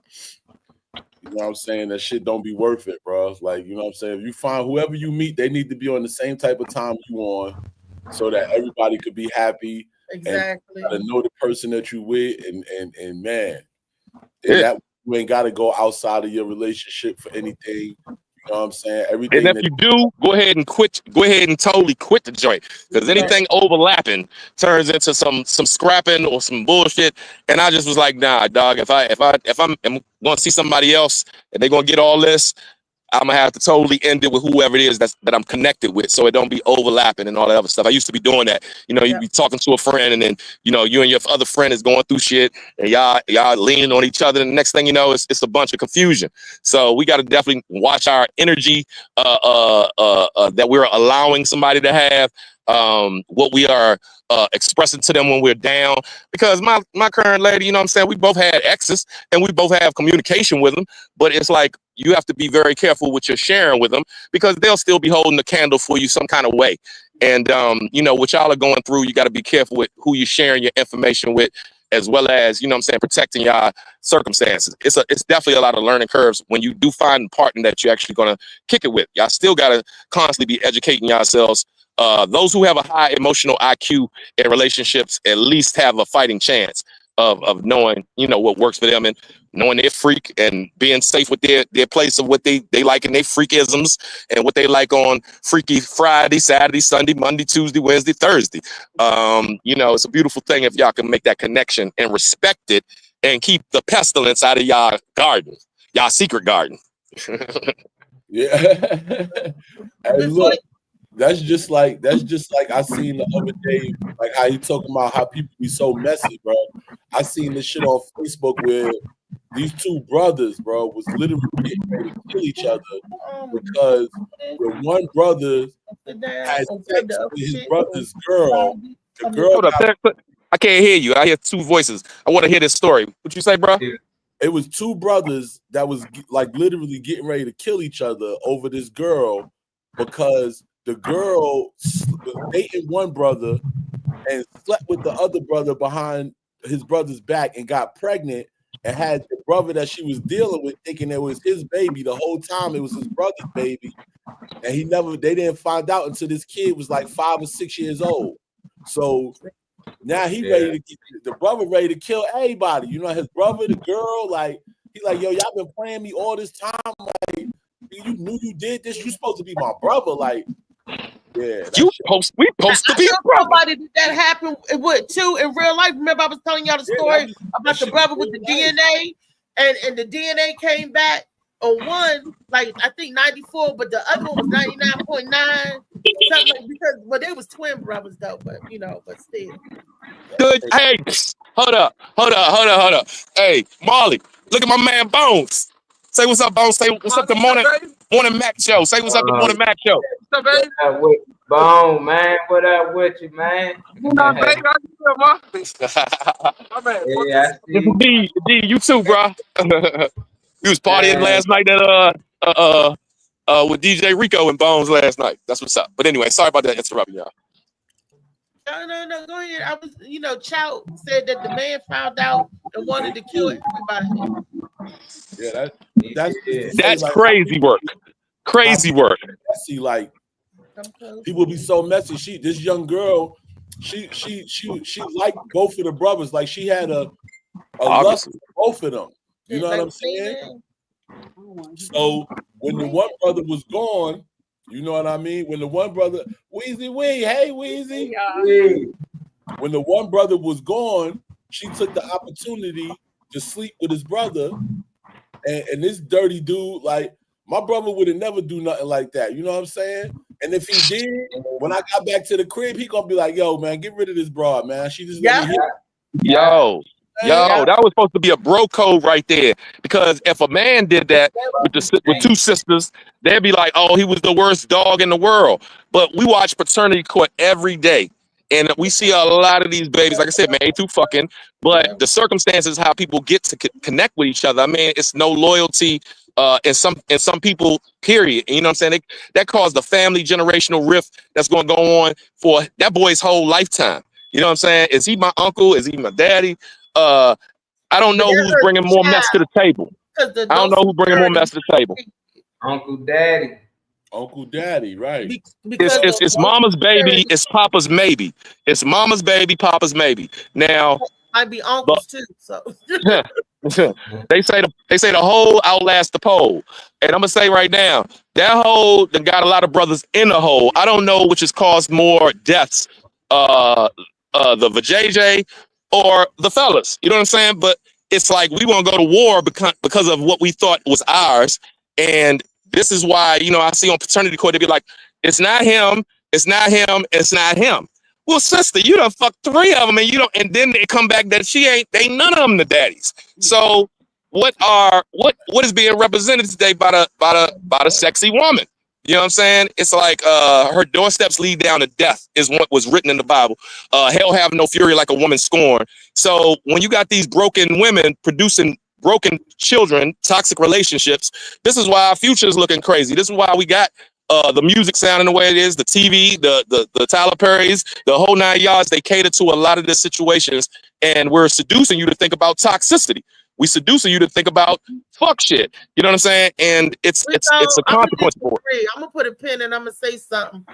you know what I'm saying, that shit don't be worth it, bro. It's like, you know what I'm saying, if you find whoever you meet, they need to be on the same type of time you on, so that everybody could be happy. Exactly. And know the person that you with, and man, and that you ain't got to go outside of your relationship for anything. You know what I'm saying? Everything. And if you do, go ahead and quit. Go ahead and totally quit the joint, because anything overlapping turns into some scrapping or some bullshit. And I just was like, nah, dog. If I'm going to see somebody else and they're gonna get all this, I'm gonna have to totally end it with whoever it is that I'm connected with, so it don't be overlapping and all that other stuff. I used to be doing that. You be talking to a friend, and then you and your other friend is going through shit, and y'all leaning on each other, and the next thing you know, it's a bunch of confusion. So we got to definitely watch our energy that we're allowing somebody to have, what we are expressing to them when we're down. Because my current lady, you know what I'm saying, we both had exes and we both have communication with them, but it's like, you have to be very careful what you're sharing with them, because they'll still be holding the candle for you some kind of way. And what y'all are going through, you got to be careful with who you're sharing your information with, as well as, you know what I'm saying, protecting y'all circumstances. It's definitely a lot of learning curves when you do find a partner that you're actually going to kick it with. Y'all still got to constantly be educating yourselves. Those who have a high emotional IQ in relationships at least have a fighting chance of knowing, what works for them, and knowing their freak, and being safe with their place of what they like, and their freakisms, and what they like on Freaky Friday, Saturday, Sunday, Monday, Tuesday, Wednesday, Thursday. It's a beautiful thing if y'all can make that connection and respect it, and keep the pestilence out of y'all garden, y'all secret garden. Yeah. Hey, look, that's just like I seen the other day, like how he talking about how people be so messy, bro. I seen this shit on Facebook where these two brothers, bro, was literally getting ready to kill each other because the one brother had sex with his brother's girl. The girl, I can't hear you. I hear two voices. I want to hear this story. What you say, bro? It was two brothers that was like literally getting ready to kill each other over this girl, because the girl was dating one brother and slept with the other brother behind his brother's back and got pregnant, and had the brother that she was dealing with thinking it was his baby the whole time. It was his brother's baby, and they didn't find out until this kid was like 5 or 6 years old. So now the brother ready to kill everybody. His brother, the girl, like, he's like, yo, y'all been playing me all this time. Like, you knew you did this. You supposed to be my brother. Like, yeah. We supposed to be a brother. Somebody did that happen with too in real life. Remember, I was telling y'all the story about the brother with the DNA, and the DNA came back on one, like I think 94, but the other one was 99.9. Something because they was twin brothers though, but still. Good. Hey, hold up. Hey, Marley, look at my man Bones. Say what's up, Bones. Say what's up to Morning Mac Show. Say what's up to Morning Mac Show. What's up, baby? Bone, man. What up with you, man? Nah, baby, I can my man. Yeah, I see. D, you too, bro. We was partying Man, last night at with DJ Rico and Bones last night. That's what's up. But anyway, sorry about that interrupting y'all. No, go ahead. I was, Chow said that the man found out and wanted to kill everybody. Yeah, that's That's like, crazy work. Crazy work. Messy, like people be so messy. This young girl, she liked both of the brothers. Like she had a lust for both of them. You know what I'm saying? So when the one brother was gone, you know what I mean? When the one brother, Weezy Wee, hey Weezy. When the one brother was gone, she took the opportunity to sleep with his brother. And this dirty dude, like, my brother would have never do nothing like that. You know what I'm saying? And if he did, when I got back to the crib, he gonna be like, yo, man, get rid of this broad, man. She just let me hit. Yo, that was supposed to be a bro code right there. Because if a man did that with two sisters, they'd be like, oh, he was the worst dog in the world. But we watch Paternity Court every day. And we see a lot of these babies, like I said, made through fucking. But the circumstances, how people get to connect with each other. I mean, it's no loyalty in some people, period. And you know what I'm saying? That caused a family generational rift that's going to go on for that boy's whole lifetime. You know what I'm saying? Is he my uncle? Is he my daddy? I don't know who's bringing more mess to the table. I don't know who's bringing more mess to the table. Uncle Daddy. Uncle Daddy, right. It's mama's baby, it's papa's maybe. It's mama's baby, papa's maybe. Now might be uncles too. So they say the whole outlast the pole. And I'm gonna say right now, that hole that got a lot of brothers in the hole. I don't know which has caused more deaths, the vajayjay or the fellas. You know what I'm saying? But it's like we want to go to war because of what we thought was ours. And this is why, I see on Paternity Court, they be like, it's not him, it's not him, it's not him. Well, sister, you done fucked 3 of them, and then they come back that they none of them the daddies. So what is being represented today by the sexy woman? You know what I'm saying? It's like her doorsteps lead down to death is what was written in the Bible. Hell have no fury like a woman scorned. So when you got these broken women producing broken children, toxic relationships, this is why our future is looking crazy. This is why we got the music sounding the way it is, the TV, the Tyler Perry's, the whole 9 yards. They cater to a lot of the situations, and we're seducing you to think about toxicity. We seducing you to think about fuck shit. You know what I'm saying? And it's a consequence for it. I'm gonna put a pin and I'm gonna say something.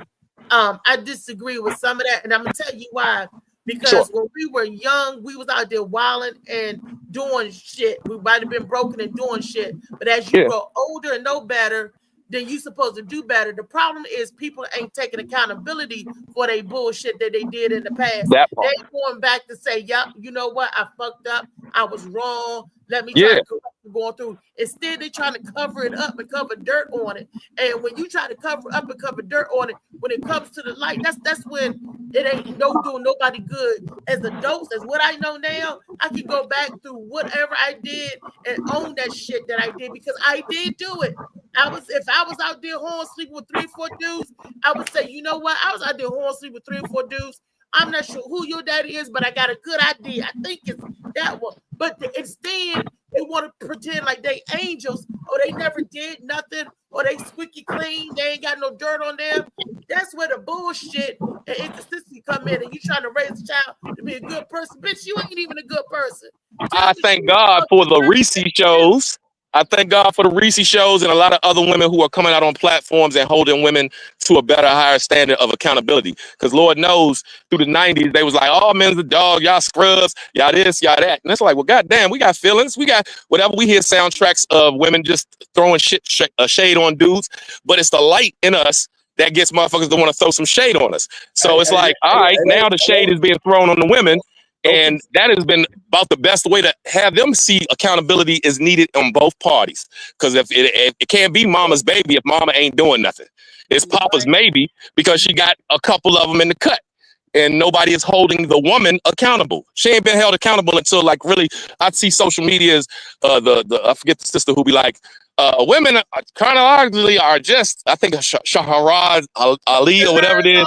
I disagree with some of that, and I'm gonna tell you why. Because when we were young, we was out there wilding and doing shit. We might have been broken and doing shit. But as you grow older and know better, then you supposed to do better. The problem is people ain't taking accountability for their bullshit that they did in the past. They going back to say, "Yup, you know what? I fucked up. I was wrong. Let me try to correct what going through." Instead, they're trying to cover it up and cover dirt on it. And when you try to cover up and cover dirt on it, when it comes to the light, that's when it ain't doing nobody good. As adults, as what I know now, I can go back through whatever I did and own that shit that I did because I did do it. If I was out there horn sleeping with 3 or 4 dudes, I would say, you know what? I was out there horn sleeping with 3 or 4 dudes. I'm not sure who your daddy is, but I got a good idea. I think it's that one. But instead, they want to pretend like they angels, or they never did nothing, or they squeaky clean. They ain't got no dirt on them. That's where the bullshit and inconsistency come in, and you trying to raise a child to be a good person. Bitch, you ain't even a good person. I thank God for the Reese shows. I thank God for the Reese shows and a lot of other women who are coming out on platforms and holding women to a better, higher standard of accountability. Because Lord knows through the 90s, they was like, oh, men's a dog, y'all scrubs, y'all this, y'all that. And it's like, well, goddamn, we got feelings. We got whatever. We hear soundtracks of women just throwing shade on dudes. But it's the light in us that gets motherfuckers to want to throw some shade on us. So it's like, all right, now the shade is being thrown on the women. And that has been about the best way to have them see accountability is needed on both parties. Because if it can't be mama's baby if mama ain't doing nothing. It's papa's maybe because she got a couple of them in the cut. And nobody is holding the woman accountable. She ain't been held accountable until like really, I'd see social medias, I forget the sister who be like, women chronologically are just, I think, Shahrazad Ali or whatever it is.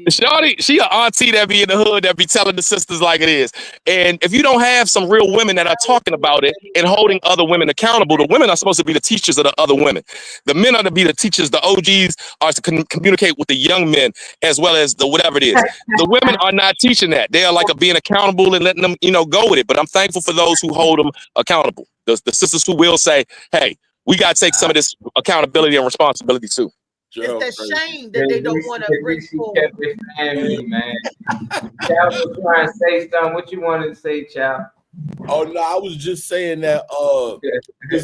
Shorty, she an auntie that be in the hood that be telling the sisters like it is. And if you don't have some real women that are talking about it and holding other women accountable, the women are supposed to be the teachers of the other women. The men are to be the teachers. The OGs are to communicate with the young men as well as the whatever it is. The women are not teaching that. They are like being accountable and letting them, go with it. But I'm thankful for those who hold them accountable. The sisters who will say, hey, we got to take some of this accountability and responsibility too. It's that shame that they don't want to bring forward. Man. Child was trying to say something. What you wanted to say, Child? Oh no, I was just saying that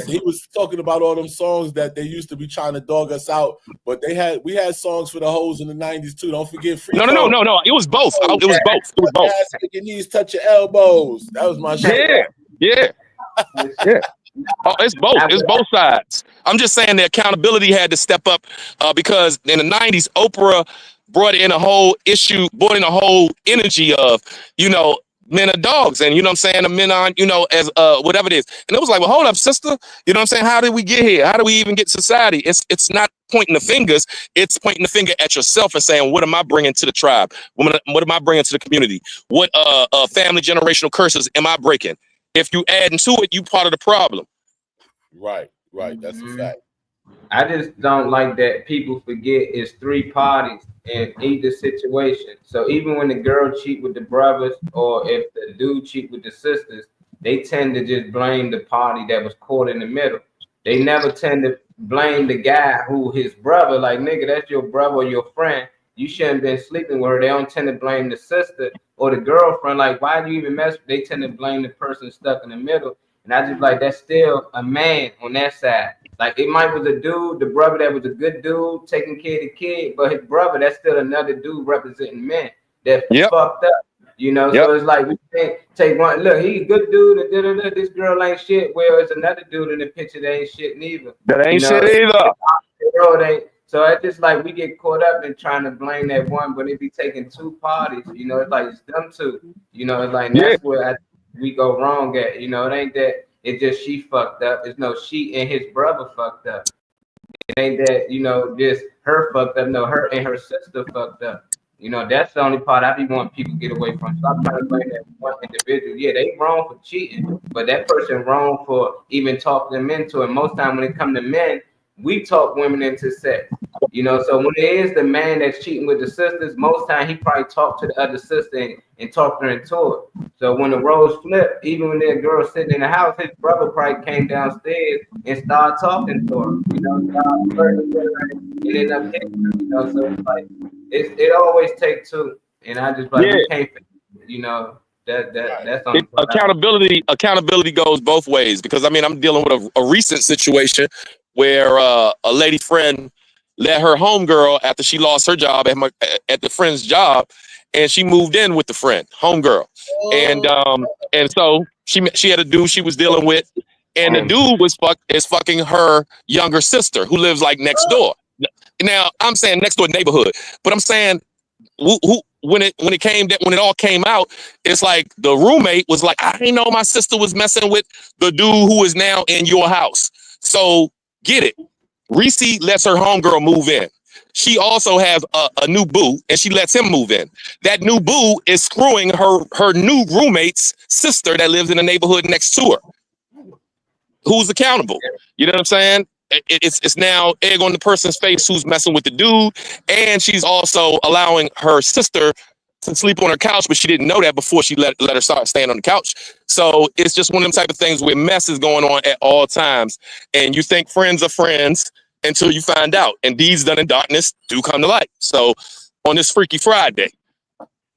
he was talking about all them songs that they used to be trying to dog us out, but we had songs for the hoes in the 90s too. Don't forget Free. No. It was both. It was both. Your knees touch your elbows. That was my shit. Yeah. Oh, it's both. It's both sides. I'm just saying the accountability had to step up because in the 90s, Oprah brought in a whole energy of, men are dogs. And, what I'm saying, the men on, as whatever it is. And it was like, well, hold up, sister. You know what I'm saying? How did we get here? How do we even get society? It's not pointing the fingers. It's pointing the finger at yourself and saying, what am I bringing to the tribe? What am I bringing to the community? What family generational curses am I breaking? If you add into it, you part of the problem. Right. That's a fact. I just don't like that people forget it's three parties in either situation. So even when the girl cheat with the brothers or if the dude cheat with the sisters, they tend to just blame the party that was caught in the middle. They never tend to blame the guy who his brother, like, nigga, that's your brother or your friend. You shouldn't have been sleeping with her. They don't tend to blame the sister or the girlfriend. Like, why do you even mess? They tend to blame the person stuck in the middle. And I just like, that's still a man on that side. Like, it might was a dude, the brother that was a good dude taking care of the kid, but his brother, that's still another dude representing men that fucked up. So it's like, we can't take one. Look, he's a good dude, and this girl ain't shit. Well, it's another dude in the picture that ain't shit neither. That ain't shit either. So it's just like we get caught up in trying to blame that one, but it be taking two parties. It's like it's them two. It's like that's where we go wrong at. It ain't that it's just she fucked up. It's no, she and his brother fucked up. It ain't that just her fucked up. No, her and her sister fucked up. That's the only part I be wanting people to get away from. Stop trying to blame that one individual. Yeah, they wrong for cheating, but that person wrong for even talking them into it. Most time when it come to men, we talk women into sex, so when it is the man that's cheating with the sisters, most time he probably talked to the other sister and talked her into it. So when the roles flip, even when that girl sitting in the house, his brother probably came downstairs and started talking to her, started flirting with her and ended up hitting her, so it's like, it always takes two, and I just like, we can't, that's accountability goes both ways, because I'm dealing with a recent situation where a lady friend let her homegirl after she lost her job at the friend's job, and she moved in with the friend, homegirl. And so she had a dude she was dealing with, and the dude is fucking her younger sister who lives like next door. Now I'm saying next door neighborhood, but I'm saying when it all came out, it's like the roommate was like, I didn't know my sister was messing with the dude who is now in your house. So get it. Reese lets her homegirl move in. She also has a new boo, and she lets him move in. That new boo is screwing her new roommate's sister that lives in the neighborhood next to her. Who's accountable? You know what I'm saying? It's now egg on the person's face who's messing with the dude, and she's also allowing her sister to sleep on her couch, but she didn't know that before she let her start staying on the couch. So it's just one of them type of things where mess is going on at all times, and you think friends are friends until you find out, and deeds done in darkness do come to light. So on this Freaky Friday,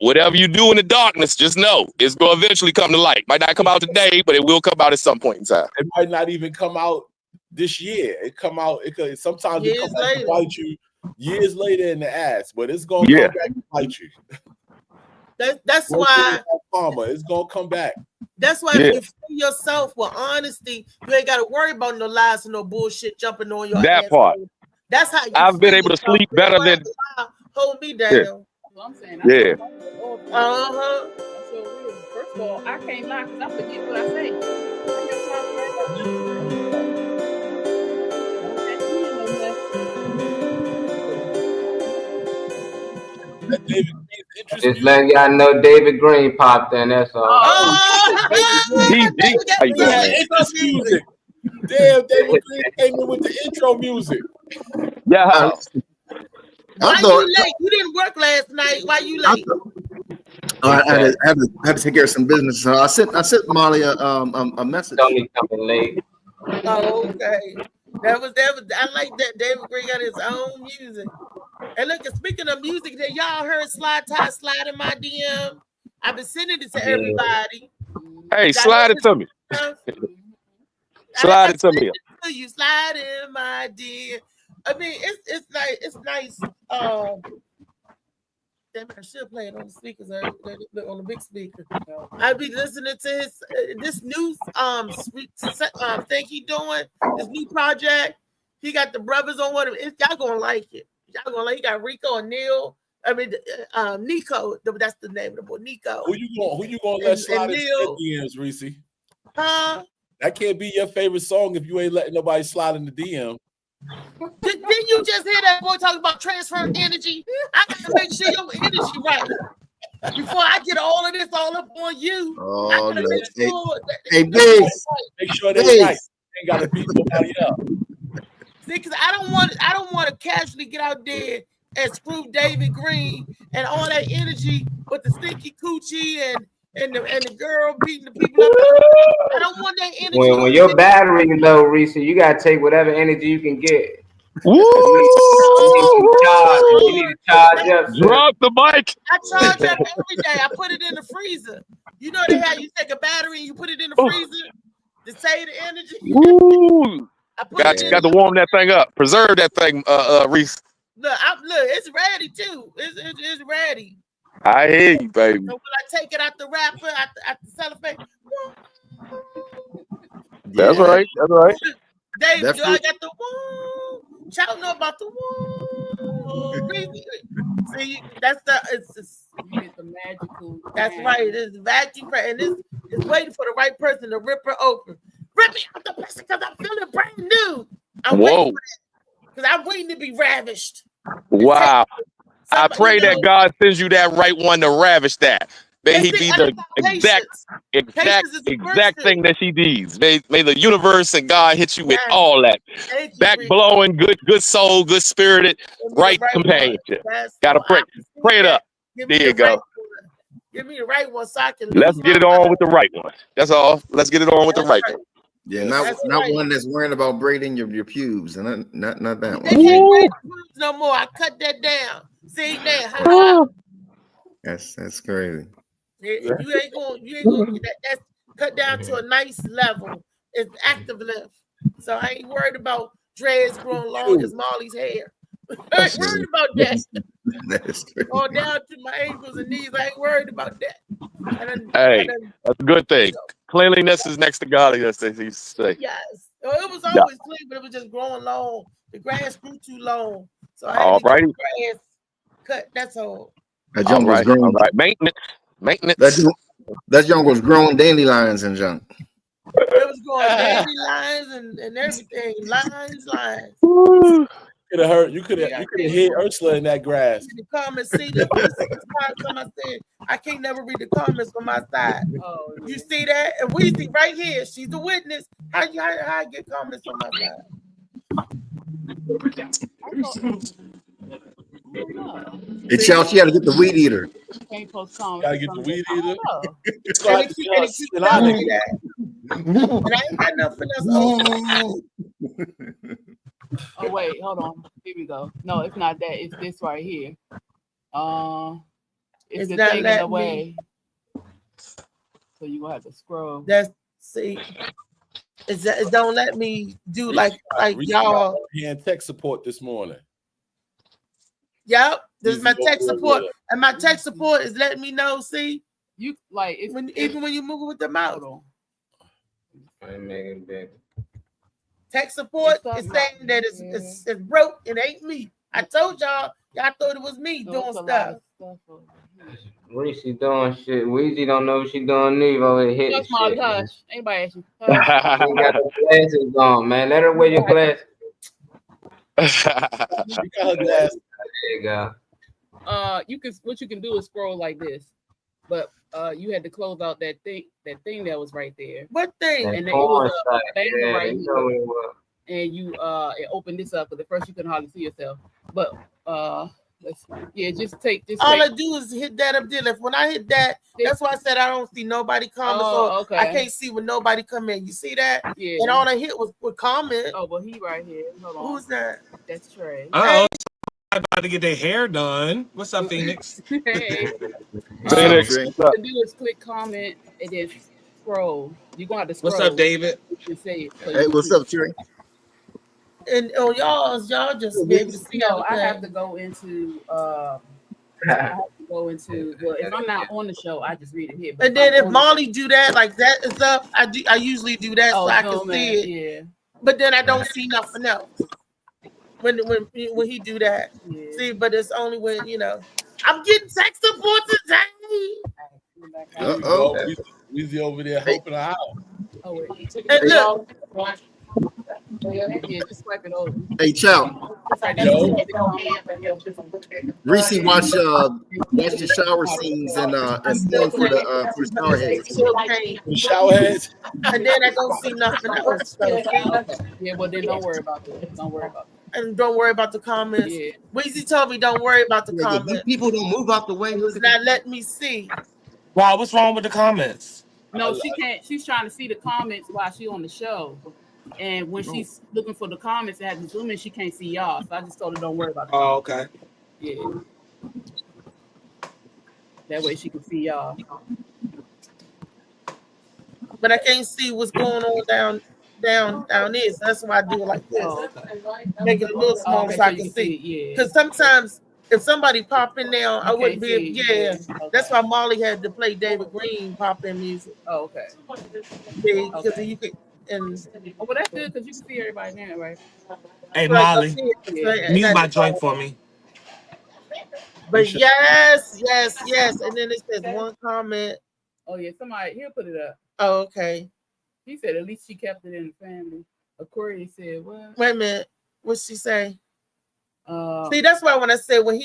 whatever you do in the darkness, just know it's going to eventually come to light. Might not come out today, but it will come out at some point in time. It might not even come out this year. It could sometimes years it come back later. to bite you years later in the ass, but it's gonna come back to bite you. That's why karma. It's gonna come back. That's why if you free yourself with honesty, you ain't gotta worry about no lies and no bullshit jumping on your that ass. Part. That's how I've been able to sleep better than hold me down. I'm saying, Uh-huh. First of all, I can't lie because I forget what I say. Just letting y'all know David Green popped in. That's all. DD. How you We doing, had man? intro music. Damn, David Green came in with the intro music. Yeah. Why I you thought late? You didn't work last night. Why you I late? had to take care of some business. So I sent Molly a message. Tony coming late. Oh, okay. That was. I like that. David Green got his own music. And look, speaking of music, that y'all heard Slide in my DM. I've been sending it to everybody. Hey, slide it to me. Slide it to me. You slide in my DM. I mean, it's nice. Damn, I should play it on the speakers or on the big speaker. I be listening to his this new thing he doing, this new project. He got the brothers on one of it. Y'all gonna like it. Y'all gonna like. He got Rico and Neil. I mean, Nico. That's the name of the boy, Nico. Who you gonna let slide into your DMs, Reese? Huh? That can't be your favorite song if you ain't letting nobody slide in the DM. Didn't you just hear that boy talking about transfer energy? I gotta make sure your energy right before I get all of this all up on you. Oh, I gotta no. make sure Hey, Biggs. Make sure they're right. Ain't gotta beat nobody up. See, because I don't want to casually get out there and screw David Green and all that energy with the stinky coochie and the girl beating the people up. I don't want that energy. When your battery is low, Reese, you gotta take whatever energy you can get. Woo! You need to charge up. Drop the mic. I charge up every day. I put it in the freezer. You know how you take a battery and you put it in the freezer to save the energy. Woo! Got to warm that thing up. Preserve that thing, Reese. Look, it's ready too. It's ready. I hear you, baby. So when I take it out the wrapper, out the cellophane. That's right. That's right. Dave, I got the woo. Child know about the woo. See, that's the magical. That's right. It's vacuum and it's waiting for the right person to rip her open. Rip me out the person because I'm feeling brand new. I'm waiting for that because I'm waiting to be ravished. Wow. I pray that God sends you that right one to ravish that. May he be the exact thing that she needs. May the universe and God hit you with all that. Back blowing, good soul, good spirited, right companionship. Gotta pray it up. There you go. Give me the right one so I can. Let's get it on with the right one. That's all. Let's get it on with the right one. Yeah, not one that's worrying about braiding your pubes, and not that one. They can't braid the pubes no more. I cut that down. See that? That's crazy. You ain't gonna get that. That's cut down to a nice level. It's active lift. So I ain't worried about dreads growing long as Molly's hair. I ain't worried about that. That's crazy. Going down to my ankles and knees. I ain't worried about that. That's a good thing. Cleanliness is next to godliness, they used to say. Yes. It was always clean, but it was just growing long. The grass grew too long. So I had All to get right. the grass cut. That's all. That junk was growing. All right. Maintenance. That junk was growing dandelions and junk. It was growing dandelions and everything. Lines. Could have heard. You could have hit Ursula in that grass. The comments, see, look, this is I said I can't never read the comments from my side. Oh, you see that? And we see right here, she's the witness. How I get comments from my side? Hey, Chelsea, you got to get the weed eater. Can't post comments. Gotta get the weed eater. And I ain't got nothing else. Oh wait, hold on. Here we go. No, it's not that. It's this right here. It's the thing in the way. So you gonna have to scroll. That's see. It don't let me do like y'all. He had tech support this morning. Yep, this is my tech support, and my tech support is letting me know. See, you like even when you move with the mouse. Tech support is saying that it's broke. It ain't me. I told y'all thought it was me doing stuff. Reese doing shit. Weezy don't know what she doing neither. Over hitting That's my shit. hush. Anybody ask you? You got the glasses on, man. Let her wear your glasses. She got her glasses. There you go. You can what you can do is scroll like this, but you had to close out that thing that was right there. What thing? That And then it was porn a site, banner yeah, right you here. know it was. And you it opened this up, but at first you couldn't hardly see yourself. But just all I do is hit that up there. If when I hit that, that's why I said I don't see nobody comment. Oh, so I can't see when nobody come in. You see that? Yeah. And all I hit was with comment. Oh, well, he right here. Hold on. Who's that? That's Trey. Oh, I'm about to get their hair done. What's up, Phoenix? Hey. Phoenix, What what's up? to do is click comment and then scroll. You're going to have to scroll. What's up, David? You say it. So Hey, you what's can- up, Trey? And y'all just be able to see. No, I have to go into well, if I'm not on the show, I just read it here. But And then I'm if on Molly do that, like that is up, I usually do that so I can Zoom see in, it. Yeah. But then I don't see nothing else when he do that. Yeah. See, but it's only when I'm getting tech support today. Uh-oh. Weezy over there helping her out. Oh wait. And look, Yeah, just swipe it over. Hey, Chow. Reese watch the shower scenes and porn for the shower heads. The shower heads. And then I don't see nothing else. Yeah, well then don't worry about that. Don't worry about that. And don't worry about the comments. Yeah. Weezy told me don't worry about the You comments. people don't move out the way. It's not letting me see. Wow, what's wrong with the comments? No, she can't. She's trying to see the comments while she's on the show. And when she's looking for the comments and has to zoom in, she can't see y'all. So I just told her don't worry about it. Oh, okay. Yeah. That way she can see y'all. But I can't see what's going on down there. So that's why I do it like this. Oh, okay. Make it a little smaller so I can see. Yeah. Because sometimes if somebody pop in there, I wouldn't be able. see, Yeah. Okay. That's why Molly had to play David Green pop in music. Oh, okay. Because Okay. you could. And Oh, well, that's good because you can see everybody now, right? Hey, like, Molly, yeah, mute my that's- joint for me. But yes. And then it says one comment. Oh, yeah. Somebody, he'll put it up. Oh, okay. He said at least she kept it in the family. Aquarius said, what? Wait a minute. What'd she say? Uh, See, that's why when I said when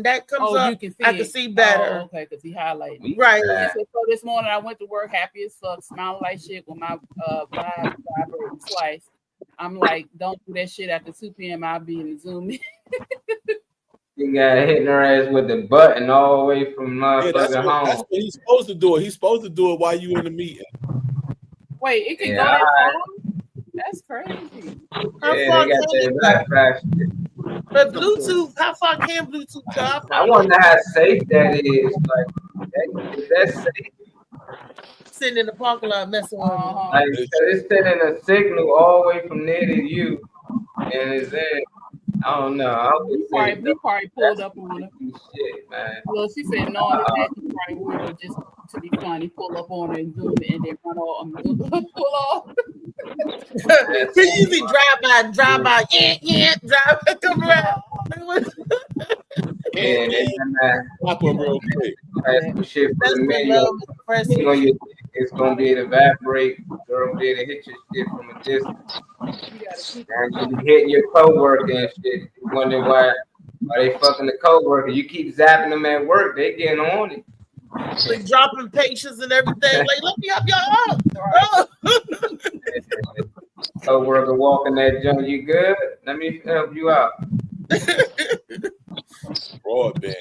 that comes oh, up, you can see I can it. see better. Oh, okay, because he highlighted. Right. He said, so this morning I went to work happy as fuck, smiling like shit with my vibrating slice. I'm like, don't do that shit after 2 p.m. I'll be in the Zoom. You got hitting her ass with the button all the way from Yeah, that's motherfucking what home. he's supposed to do it. He's supposed to do it while you in the meeting. Wait, it can Yeah, go that alright. far? That's crazy. How Yeah, far they got can it that go? black shit. But Bluetooth, how far can Bluetooth go? How I far wonder how safe that is. Like, is that safe? sitting in the parking lot messing with me? Like, it's sending a signal all the way from there to you, and it's in. I don't know. I would say He probably pulled up on her. shit, man. Well, she said no, that he probably would just to be funny, pull up on her and zoom it and then run off. Pull off. He usually drive by, drive by, come around. Yeah, Pop him real quick. that's some shit for That's the the million. love of the president. It's gonna be to evaporate. Girl, be able to hit your shit from a distance. And you be hitting your coworker and shit. You wonder why they fucking the coworker. You keep zapping them at work, they getting on it. Like dropping patients and everything. Like, let me help y'all out. Oh. Coworker walking that junk, you good? Let me help you out. Broadband.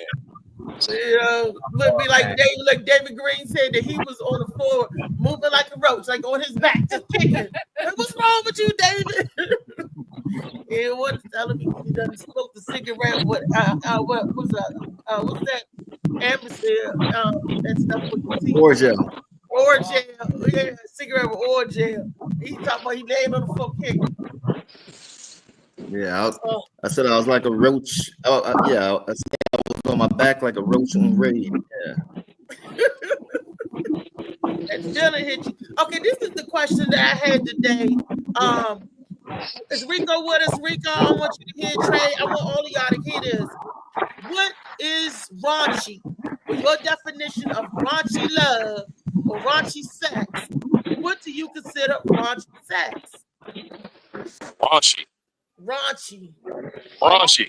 Look, be like David Green said that he was on the floor moving like a roach, like on his back, just kicking. Like, what's wrong with you, David? He was telling me he done smoked the cigarette. What's that? Amber that stuff with the teeth. Orgel. Orgel, yeah, cigarette with Orgel. He talking about he laying on the floor kicking. Yeah, I said I was like a roach. Yeah, I said I was on my back like a roach on raid. Yeah. And Jenna hit you. Okay, this is the question that I had today. Is Rico with us? Rico, I want you to hear Trey. I want all of y'all to hear this. What is raunchy? Your definition of raunchy love or raunchy sex? What do you consider raunchy sex? Raunchy. Raunchy. Raunchy.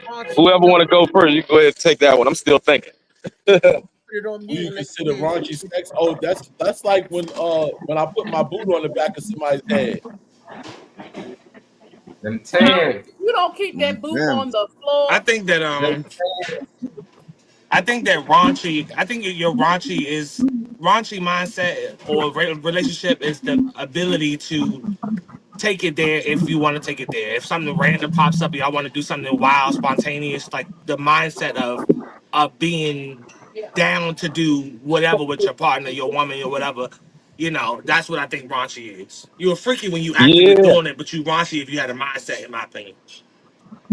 Raunchy. Whoever want to go first, you go ahead and take that one. I'm still thinking. Put it on Do mute you and let consider you hear. raunchy sex? Oh, that's like when I put my boot on the back of somebody's head. Them No, tans. you don't keep that boot Damn. on the floor. I think that Them tans. I think that raunchy. I think your raunchy mindset or relationship is the ability to take it there if you want to take it there. If something random pops up, y'all want to do something wild, spontaneous, like the mindset of being down to do whatever with your partner, your woman, or whatever. You know, that's what I think raunchy is. You're freaky when you actively Yeah, doing it, but you raunchy if you had a mindset, in my opinion.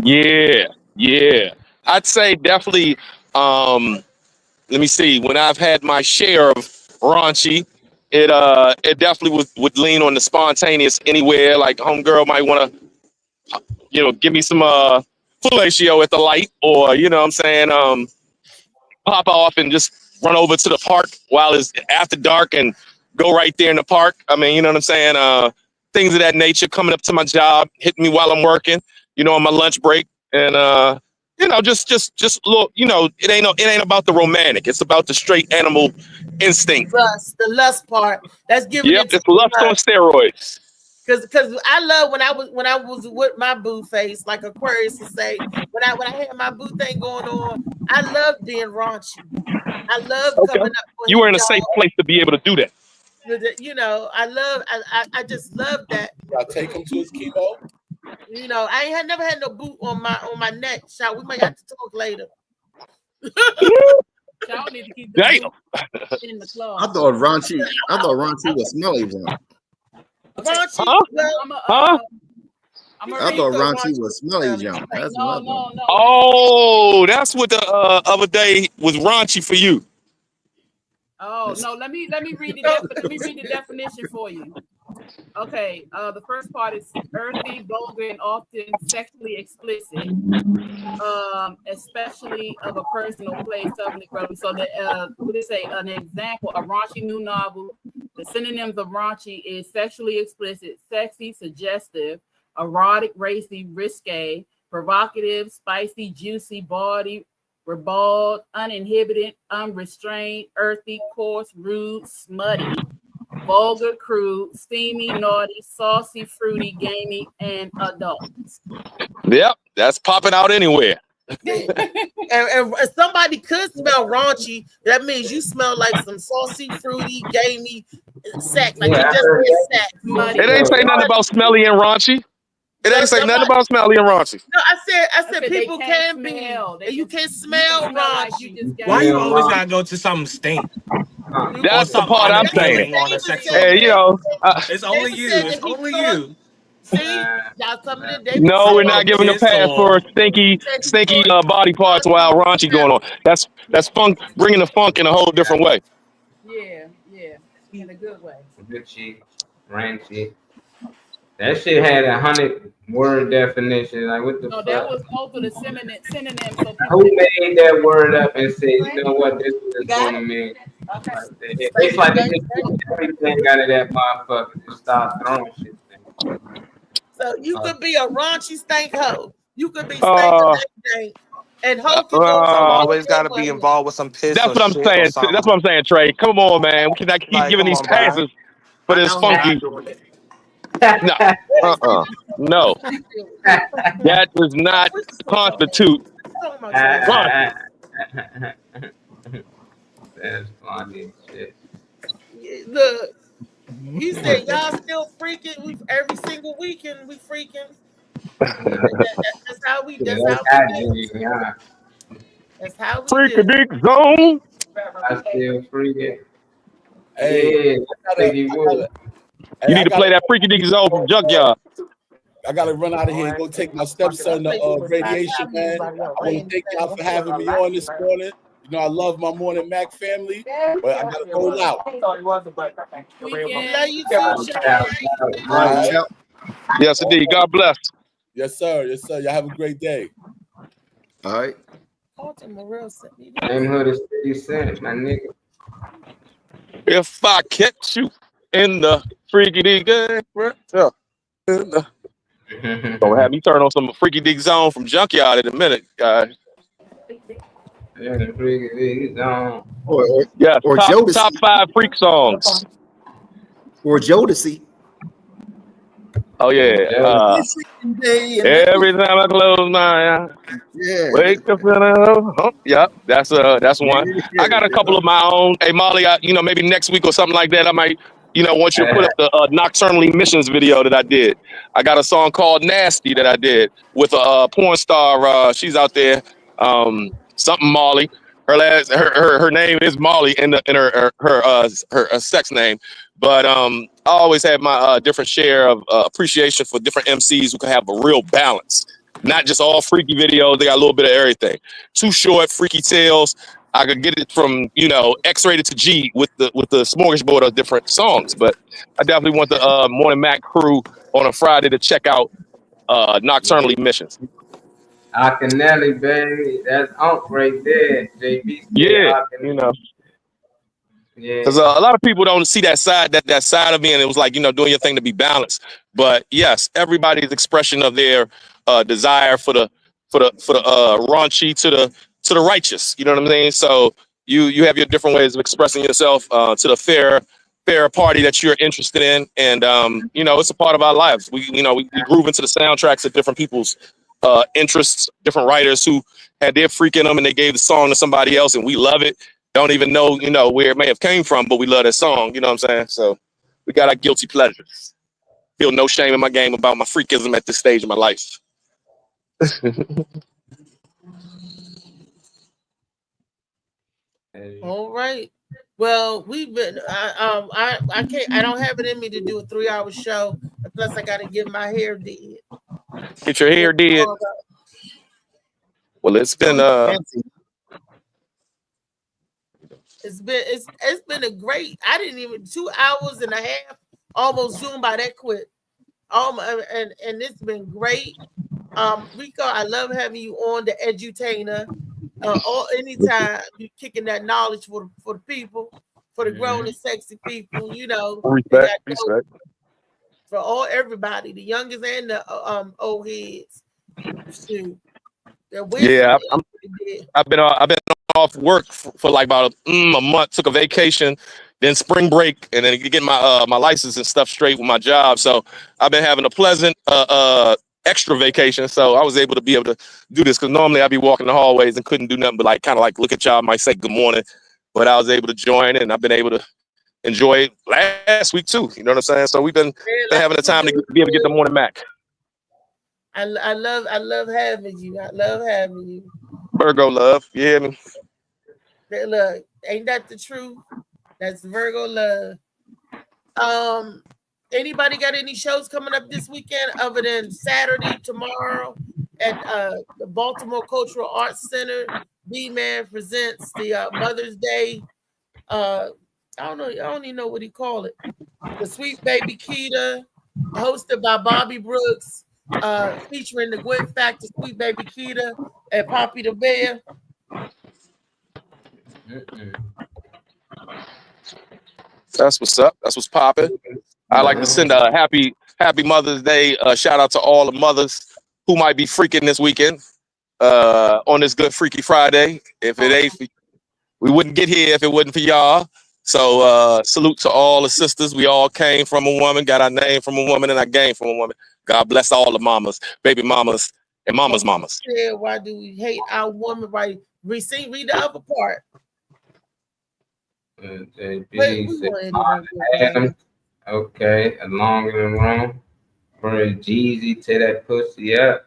yeah, yeah. I'd say definitely. Let me see. When I've had my share of raunchy, it definitely would lean on the spontaneous anywhere. Like homegirl might want to, give me some fellatio at the light, or you know what I'm saying, pop off and just run over to the park while it's after dark and go right there in the park. I mean, you know what I'm saying? Things of that nature, coming up to my job, hitting me while I'm working, on my lunch break. And just look, it ain't about the romantic. It's about the straight animal instinct. The lust part. That's giving Yep, it to it's lust on steroids. Because I love when I was with my boo face, like Aquarius to say, when I had my boo thing going on, I love being raunchy. I love Okay. coming up for You were his in a safe dog. place to be able to do that. I just love that. I take him to his chemo. I had never had no boot on my neck. Shot. We might have to talk later. Y'all need to keep the boot in the club. I thought raunchy was smelly junk. Raunchy. Huh? Well, I thought raunchy was smelly junk. That's what I thought. No. Oh, that's what the other day was raunchy for you. Oh no, let me read the definition for you. Okay, the first part is earthy, vulgar, and often sexually explicit, especially of a person or place of necrosis. So what they say, an example, a raunchy new novel. The synonyms of raunchy is sexually explicit, sexy, suggestive, erotic, racy, risque, provocative, spicy, juicy, bawdy, ribald, uninhibited, unrestrained, earthy, coarse, rude, smutty, vulgar, crude, steamy, naughty, saucy, fruity, gamey, and adult. Yep, that's popping out anywhere. and if somebody could smell raunchy, that means you smell like some saucy, fruity, gamey sex. Like you just had sex. It ain't say nothing about smelly and raunchy. It ain't say nothing about smelly and raunchy. No, I said people they can smell. be, and you can smell raunchy. Why you always gotta go to something stink? That's the part I'm saying. Hey, It's only you. It's only you. See, y'all coming in. No, we're not giving a pass for stinky body parts while raunchy going on. That's funk, bringing the funk in a whole different way. Yeah, in a good way. Bitchy, raunchy. That shit had 100-word definition. Like, what the fuck? That was both of the synonyms. So who made that word up and said, you know what, this is going to mean? It's like they just took everything out of that motherfucker and start throwing shit. So you could be a raunchy stank hoe. You could be stank and hoe can always got to be involved with some piss. That's what I'm saying. That's what I'm saying, Trey. Come on, man. We cannot keep giving these passes for this funky. No. That does not constitute. That's funny shit. Look, he said y'all still freaking. Every single weekend we freaking. That's how we. That's how we. Freak a dick zone. I still freaking. Hey, you need to play that freaky dick zone from Junkyard. I gotta run out of here and go take my stepson to radiation, man. I want to thank y'all for having me on this morning. I love my Morning Mac family, but I gotta roll out. Yes, indeed. God bless. Yes, sir. Yes, sir. Y'all have a great day. All right. Neighborhood is 50 cents, my nigga. If I catch you in the freaky dick, So have me turn on some Freaky Dick Zone from Junkyard in a minute, guys. Yeah, the Freaky Dick Zone. Yeah, or top Jodeci. 5 freak songs. Or Jodeci. Oh yeah. Every time I close my eyes, wake up and yeah, that's one. I got a couple of my own. Hey Molly, maybe next week or something like that, I might, want you to put up the Nocturnally Missions video that I did. I got a song called Nasty that I did with a porn star. She's out there, something Molly. Her name is Molly in her sex name. But I always had my different share of appreciation for different MCs who can have a real balance, not just all freaky videos. They got a little bit of everything. Too Short, Freaky Tales. I could get it from X-rated to G with the smorgasbord of different songs. But I definitely want the Morning Mac crew on a Friday to check out Nocturnally Missions. Akinelli, baby, that's Unc right there. JB. Yeah, Yeah. Because a lot of people don't see that side of me, and it was like doing your thing to be balanced. But yes, everybody's expression of their desire for the raunchy to the righteous. You know what I'm saying? So you have your different ways of expressing yourself to the fair party that you're interested in, and it's a part of our lives. We groove into the soundtracks of different people's interests, different writers who had their freak in them, and they gave the song to somebody else, and we love it. Don't even know, where it may have came from, but we love that song. You know what I'm saying? So we got our guilty pleasures. Feel no shame in my game about my freakism at this stage of my life. All right. Well, we've been. I can't. I don't have it in me to do a 3-hour show. Plus, I got to get my hair did. Get your hair did. Well, it's been It's been a great. I didn't even 2 hours and a half. Almost zoomed by that quick. And it's been great. Rico, I love having you on the edutainer. Anytime you kicking that knowledge for the people, for the grown and sexy people, respect. For everybody, the youngest and the old heads. Shoot. Yeah, I've been off work for like about a month. Took a vacation, then spring break, and then get my my license and stuff straight with my job. So I've been having a pleasant extra vacation. So I was able to do this because normally I'd be walking the hallways and couldn't do nothing but kind of look at y'all, might say good morning, but I was able to join, and I've been able to enjoy it last week too. You know what I'm saying? So we've been having the time to be able to get the Morning Mac. I love having you. I love having you. Virgo love, you hear me? Look, ain't that the truth? That's Virgo love. Anybody got any shows coming up this weekend other than Saturday, tomorrow at the Baltimore Cultural Arts Center? B-Man presents the Mother's Day. I don't even know what he called it. The Sweet Baby Keita, hosted by Bobby Brooks. Featuring the Gwen Factor, Sweet Baby Keita, and Poppy the Bear. That's what's up. That's what's popping. I like to send a happy Mother's Day shout out to all the mothers who might be freaking this weekend on this good Freaky Friday. If it ain't, we wouldn't get here if it wasn't for y'all. So salute to all the sisters. We all came from a woman, got our name from a woman, and our game from a woman. God bless all the mamas, baby mamas, and mamas. Yeah, why do we hate our woman? Right? Read the other part. Okay, along in the room. For Jeezy, tear that pussy up.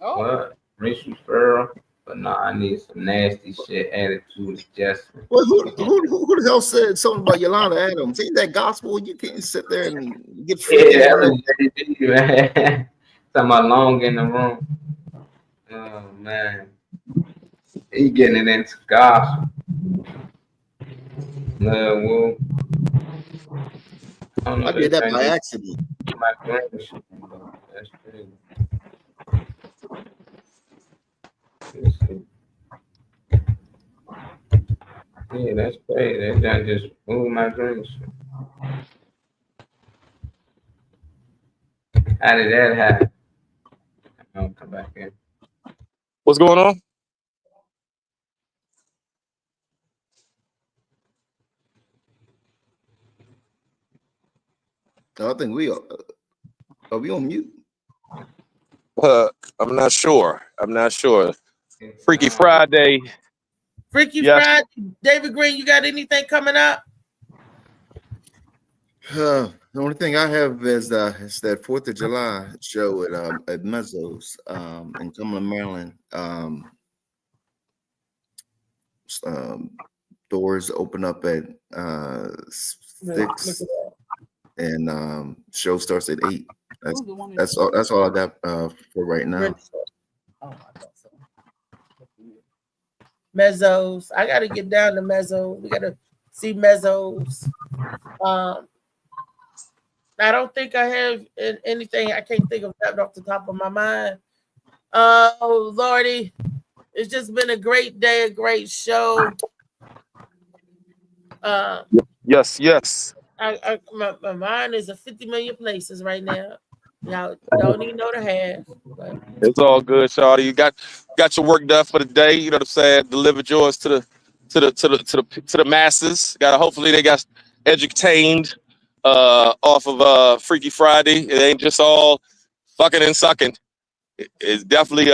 Oh. What? Racial referral. But no, I need some nasty shit attitude adjustment. Well, who the hell said something about Yolanda Adams? Ain't that gospel? You can't sit there and get free. Yeah, that was JD, man. Talking about long in the room. Oh man, he getting it into gospel. No, well, I did that by accident. My grandson, that's crazy. Yeah, that's crazy. That just moved my dreams. How did that happen? What's going on? I think we are we on mute? I'm not sure. Freaky Friday. Freaky Yes. Friday. David Green, you got anything coming up? The only thing I have is that 4th of July show at Mezzo's in Cumberland, Maryland. Doors open up at 6, and show starts at 8. That's all I got for right now. Oh, I thought so. Mezzo's. I gotta get down to Mezzo. We gotta see Mezzo's. I don't think I have anything. I can't think of that off the top of my mind. Oh Lordy, it's just been a great day, a great show. Yes. My mind is a 50 million places right now. Y'all don't even know the half. But It's all good, Shawty. You got your work done for the day. You know what I'm saying? Delivered yours to the masses. Hopefully they got edutained off of Freaky Friday. It ain't just all fucking and sucking. It's definitely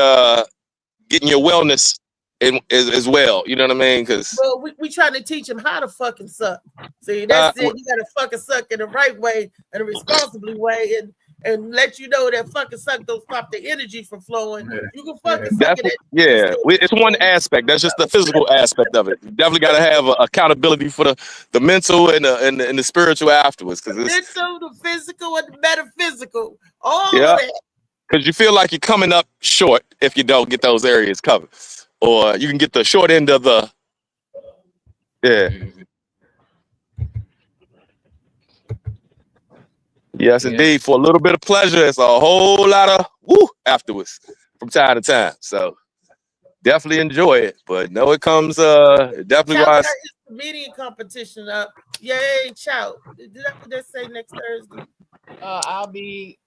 getting your wellness as well. You know what I mean? Because we trying to teach them how to fucking suck. See, that's it. You gotta fucking suck in the right way and a responsibly way, and let you know that fucking suck don't stop the energy from flowing. You can fucking suck it. It's one aspect. That's just the physical aspect of it. You definitely got to have accountability for the mental and the spiritual afterwards. The mental, the physical, and the metaphysical. All of that. Because you feel like you're coming up short if you don't get those areas covered. Or you can get the short end of the... Yeah. Yes, indeed. For a little bit of pleasure, it's a whole lot of woo afterwards from time to time. So definitely enjoy it. But no, it comes definitely wise. Comedian competition up. Yay, chow. Did I just say next Thursday? I'll be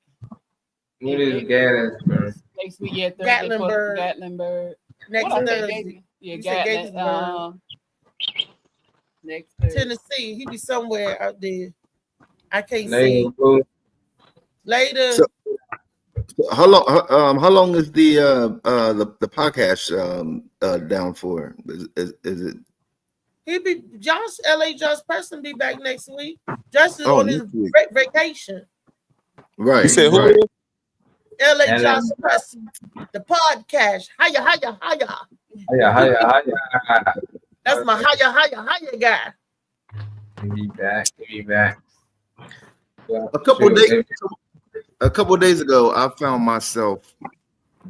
What is Gatlinburg? next week, yeah, Thursday. Gatlinburg. Next Thursday. Yeah, Gatlinburg. Next Thursday. Tennessee. He be somewhere out there. I can't Later. see. Later. So how long is the podcast down for? Is it? He be Josh Preston be back next week. Josh is on his great vacation. Right. You said who? Right. LA Josh Preston, the podcast. Hiya. That's my hiya guy. Give me back. A couple days ago, I found myself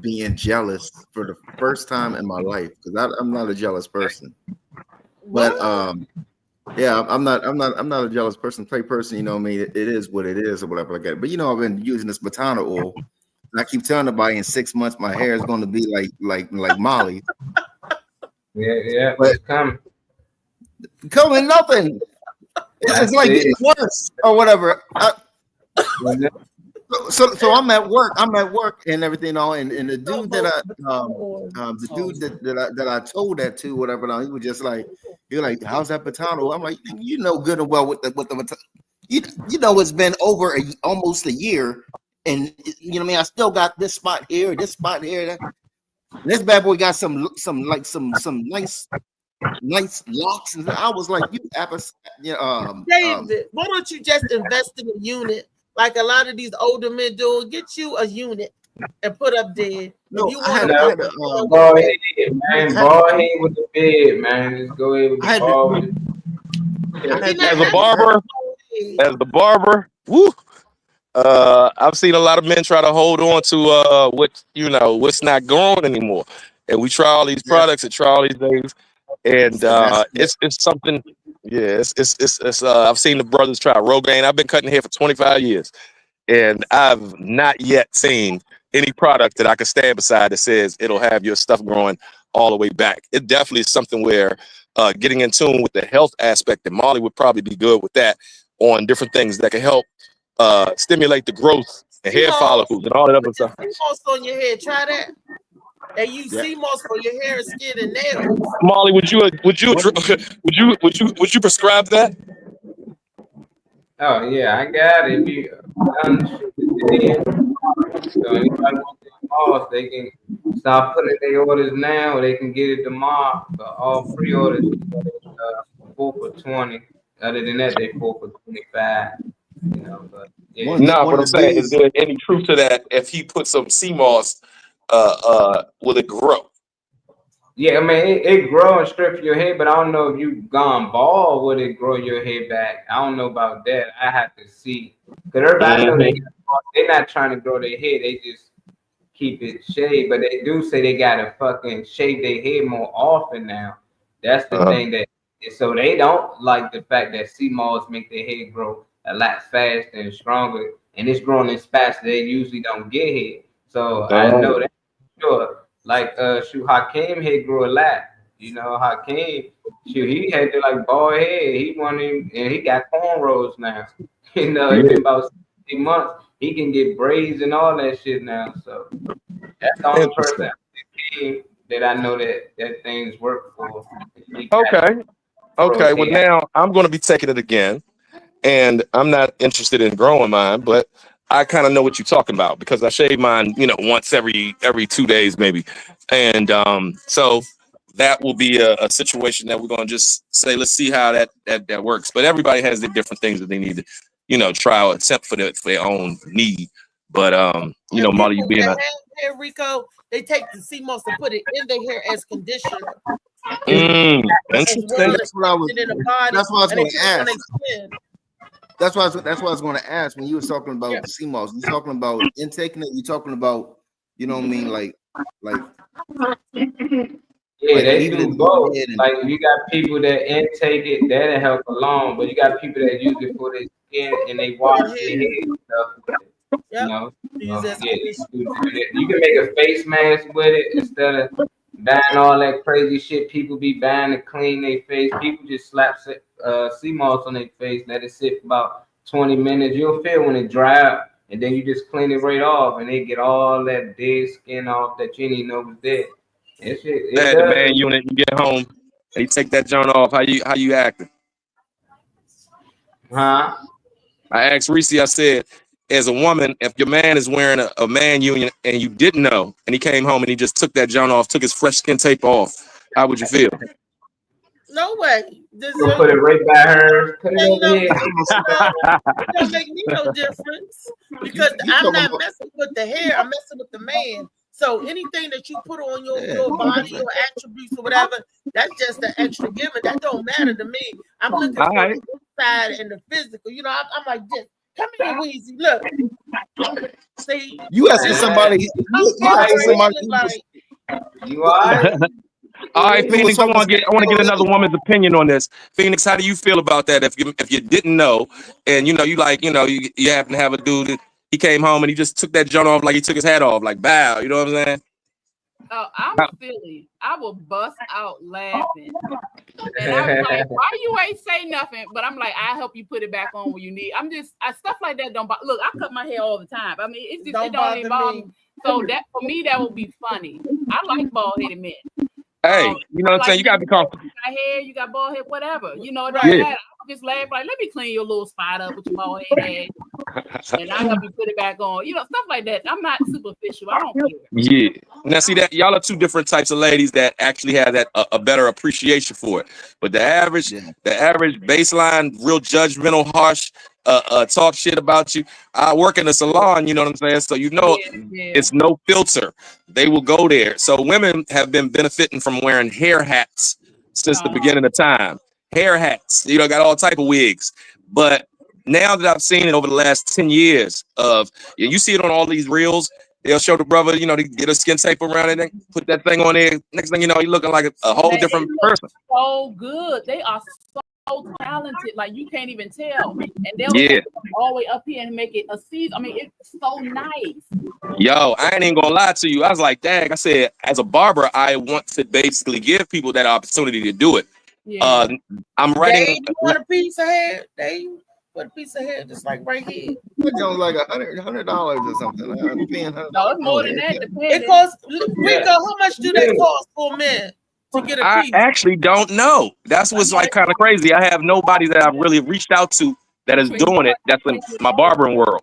being jealous for the first time in my life because I'm not a jealous person. But yeah, I'm not a jealous person, person. You know what I mean? It is what it is or whatever like that. But you know, I've been using this Batana oil, and I keep telling everybody in 6 months my hair is going to be like Molly. Yeah, but coming nothing. It's like getting worse or whatever. So I'm at work and everything and the dude that I told that to, whatever, he was just like, you're like, how's that Batano? I'm like, you know good and well with the you know it's been over almost a year, and you know what I mean, I still got this spot here. This bad boy got some nice locks, and I was like, David, why don't you just invest in a unit like a lot of these older men do? Get you a unit and put up there. No, you ball head with the bed, man. Just go ahead with the ball. As the barber, woo. I've seen a lot of men try to hold on to what's not growing anymore, and we try all these products and try all these things, and it's something. Yeah, it's I've seen the brothers try Rogaine. I've been cutting hair for 25 years, and I've not yet seen any product that I can stand beside that says it'll have your stuff growing all the way back. It definitely is something where getting in tune with the health aspect, and Molly would probably be good with that on different things that can help stimulate the growth and hair follicles and all that other stuff. On your head, try that. They use sea moss for your hair, skin, and nails. Molly, would you prescribe that? Oh yeah, I got it. We so anybody wants the moss, they can start putting their orders now, or they can get it tomorrow. But all pre-orders 4 for $20. Other than that, they 4 for $25. You know, but yeah. No, but I'm saying, is there any truth to that? If he put some sea moss, will it grow? Yeah, I mean, it grow and strip your hair, but I don't know if you gone bald, would it grow your hair back? I don't know about that. I have to see. Because everybody know they're not trying to grow their hair. They just keep it shaved. But they do say they got to fucking shave their hair more often now. That's the thing that, so they don't like the fact that sea moss make their hair grow a lot faster and stronger. And it's growing in spots they usually don't get hair. So I know that for sure. Like Hakeem hair grew a lot. You know, Hakeem, he had to like bald head. He wanted, and he got cornrows now. You know, it's been about 60 months. He can get braids and all that shit now. So that's the only person that I know that things work for. Okay. Well, now I'm going to be taking it again, and I'm not interested in growing mine, but I kind of know what you're talking about because I shave mine, once every 2 days maybe. And so that will be a situation that we're going to just say, let's see how that works. But everybody has the different things that they need to, try or attempt for their own need. But, Molly, you being hair, Rico, they take the sea moss and put it in their hair as conditioner. Interesting. That's what I was going to ask. That's why I was going to ask when you were talking about the sea moss. You're talking about intaking it. You're talking about, you know what I mean, like. Yeah, they do both. Like you got people that intake it, that'll help along, but you got people that use it for their skin and they wash their head and stuff. You can make a face mask with it instead of buying all that crazy shit people be buying to clean their face. People just slap sea moss on their face, let it sit for about 20 minutes. You'll feel when it dry up, and then you just clean it right off, and they get all that dead skin off that you didn't know was dead. The man unit, you get home, and you take that joint off. How you acting? Huh? I asked Reese, I said, as a woman, if your man is wearing a man union and you didn't know, and he came home and he just took that joint off, took his fresh skin tape off, how would you feel? No way. You'll put it right by her. Put it over here. It don't make me no difference because I'm not messing with the hair. I'm messing with the man. So anything that you put on your body, your attributes or whatever, that's just the extra given. That don't matter to me. I'm looking for the inside and the physical. I'm like this. Come here, Weezy. Look. See, you asking somebody. You are. All right, Phoenix. I want to get another woman's opinion on this. Phoenix, how do you feel about that? If you didn't know, and you happen to have a dude that he came home and he just took that joint off like he took his hat off, like bow. You know what I'm saying? Oh, I'm silly. I will bust out laughing. And I'm like, why you ain't say nothing? But I'm like, I'll help you put it back on when you need. Stuff like that don't bother. Look, I cut my hair all the time. I mean, it don't even bother me. So that for me, that would be funny. I like bald-headed men. Hey, you know what I'm saying? You gotta be comfortable. You got hair, you got bald head, whatever. You know, right? I'll just laugh like, let me clean your little spot up with your bald head, and I'll help you put it back on. Stuff like that. I'm not superficial. I don't care. Yeah. Now, see that y'all are two different types of ladies that actually have that a better appreciation for it. But the average baseline, real judgmental, harsh, talk shit about you. I work in a salon, you know what I'm saying? So it's no filter. They will go there. So women have been benefiting from wearing hair hats since the beginning of time. Hair hats, got all type of wigs. But now that I've seen it over the last 10 years you see it on all these reels, they'll show the brother, they get a skin tape around it and put that thing on there. Next thing you know, you're looking like a whole different person. So good. They are so talented, like you can't even tell. And they'll take all the way up here and make it a season. I mean, it's so nice. Yo, I ain't even gonna lie to you. I was like, dang, I said, as a barber, I want to basically give people that opportunity to do it. Yeah. I'm writing. You want a piece of hair? What a piece of hair, just like right here. That was like $100 or something. I'm paying $100. No, it's more than that. It costs Rico. How much do that cost for a man to get a I piece? actually don't know. That's what's like kind of crazy. I have nobody that I've really reached out to that is doing it. That's in my barbering world.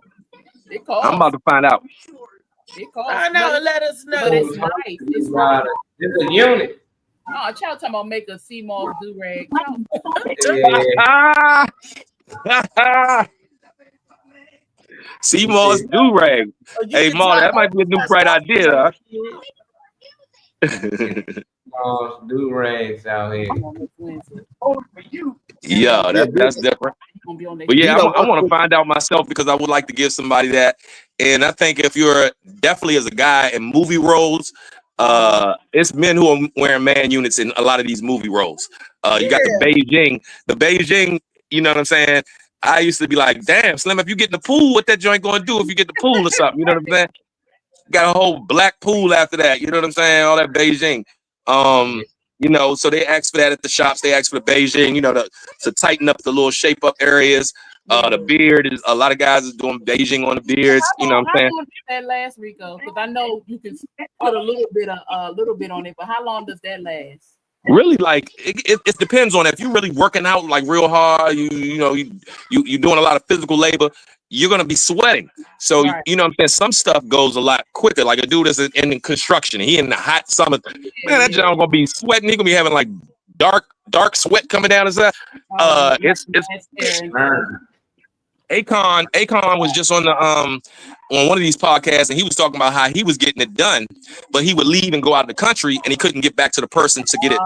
It costs. I'm about to find out. It costs. I know. Let us know. But it's nice. It's nice. It's a unit. Oh, child talking about make a sea moss do rag. Sea moss do rag. Hey, Ma, that might be a new bright idea. Do rags out here. Yeah, that's different. But yeah, I want to find out myself because I would like to give somebody that. And I think if you're definitely as a guy in movie roles, it's men who are wearing man units in a lot of these movie roles. You got the Beijing, you know what I'm saying? I used to be like, damn, Slim, if you get in the pool, what that joint going to do if you get the pool or something? You know what I'm saying? Got a whole black pool after that. You know what I'm saying? All that Beijing. You know, so they ask for that at the shops. They ask for the Beijing, you know, to tighten up the little shape up areas. The beard is a lot of guys is doing Beijing on the beards. You know what I'm saying? How long did that last, Rico? Because I know you can put a little bit on it, but how long does that last? Really, like it depends on if you're really working out like real hard. You know you're doing a lot of physical labor. You're gonna be sweating. So you know what I'm saying. Some stuff goes a lot quicker. Like a dude that's in construction. He in the hot summer. Man, that John gonna be sweating. He gonna be having like dark sweat coming down his side. It's Akon was just on one of these podcasts, and he was talking about how he was getting it done, but he would leave and go out of the country, and he couldn't get back to the person to get it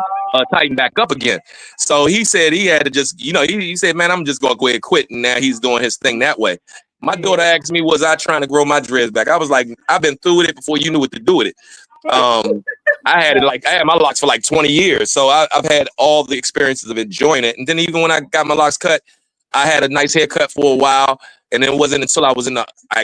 tightened back up again. So he said he had to just, you know, he said, man, I'm just gonna go ahead and quit, and now he's doing his thing that way. My daughter asked me, was I trying to grow my dreads back? I was like, I've been through with it before you knew what to do with it. I had my locks for like 20 years, so I've had all the experiences of enjoying it. And then even when I got my locks cut, I had a nice haircut for a while, and it wasn't until I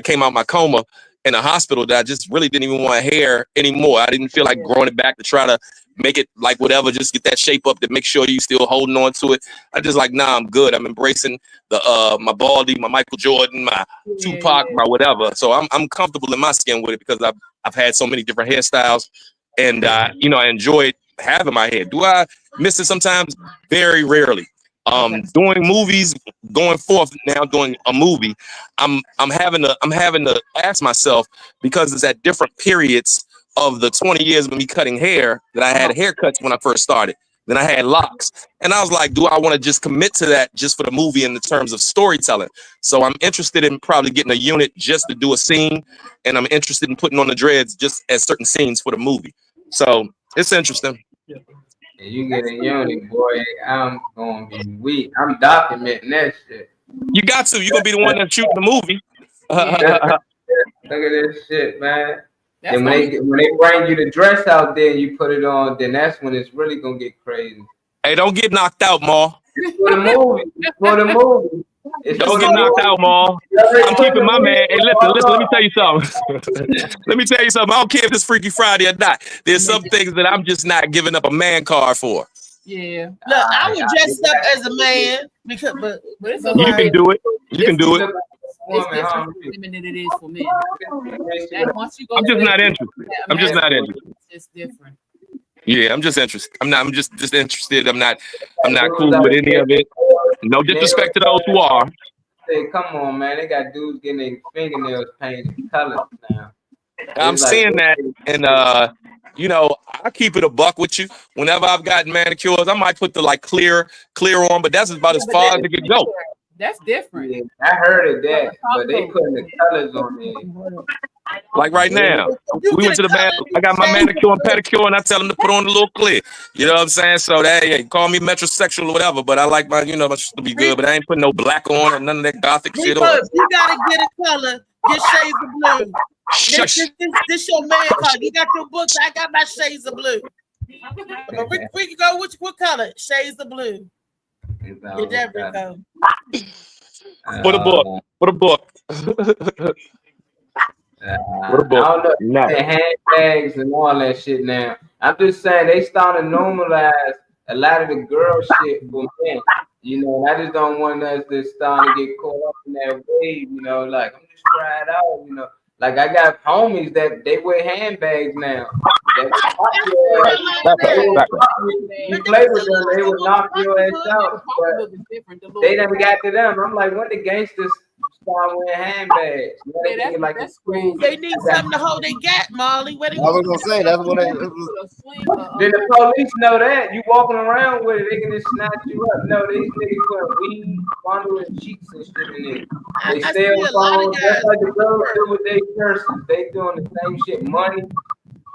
came out of my coma in the hospital that I just really didn't even want hair anymore. I didn't feel like growing it back to try to make it like whatever, just get that shape up to make sure you still holding on to it. I just like, nah, I'm good. I'm embracing my Baldy, my Michael Jordan, my Tupac, my whatever. So I'm comfortable in my skin with it because I've had so many different hairstyles, and you know, I enjoyed having my hair. Do I miss it sometimes? Very rarely. Doing movies, going forth now, doing a movie, I'm having to ask myself, because it's at different periods of the 20 years of me cutting hair that I had haircuts when I first started. Then I had locks, and I was like, do I want to just commit to that just for the movie in the terms of storytelling? So I'm interested in probably getting a unit just to do a scene, and I'm interested in putting on the dreads just as certain scenes for the movie. So it's interesting. And you get a unit, boy, I'm gonna be weak. I'm documenting that shit. You got to. You're gonna be the one that's shooting the movie. Look at this shit, man. And when they bring you the dress out there and you put it on, then that's when it's really gonna get crazy. Hey, don't get knocked out, Ma. For the movie. For the movie. Don't get knocked out, Ma. I'm keeping my man. Hey, listen, let me tell you something. Let me tell you something. I don't care if it's Freaky Friday or not. There's some things that I'm just not giving up a man card for. Yeah. Look, I would dress up as a man because, but it's a You can do it. You can do it. It's different for women than it is for men. Once you go I'm just not interested. I'm just not interested. It's different. Yeah, I'm just interested. I'm just interested. I'm not cool with any of it. No disrespect to those who are. Hey, come on, man. They got dudes getting their fingernails painted colors now. I'm seeing that, and you know, I keep it a buck with you. Whenever I've gotten manicures, I might put the like clear on, but that's about as far as it can go. That's different. Yeah, I heard of that, but they putting the colors on there. Like right now, we went to the I got my manicure and pedicure, and I tell them to put on the little clear. You know what I'm saying? So hey, call me metrosexual or whatever, but I like my, you know, my shit to be good, but I ain't putting no black on or none of that gothic shit on. You gotta get a color, get shades of blue. This your man color. You got your books. I got my shades of blue. We can go. What color? Shades of blue. Get that, Rico. For the book. For the book. I don't know. No. Handbags and all that shit now. I'm just saying they starting to normalize a lot of the girl shit for men. You know, I just don't want us to start to get caught up in that wave, you know, like I'm just trying it out, you know. Like I got homies that they wear handbags now. That you play with them, they would knock your ass out. But they never got to them. I'm like, when the gangsters start wearing handbags? They need something to hold their gat, Molly. What I was gonna say that's what I. Then the police know that you walking around with it, they can just snatch you up. No, these niggas put weed, bundle, and cheeks and shit in it. They stay on phones just like the girls do with their purses. They doing the same shit, money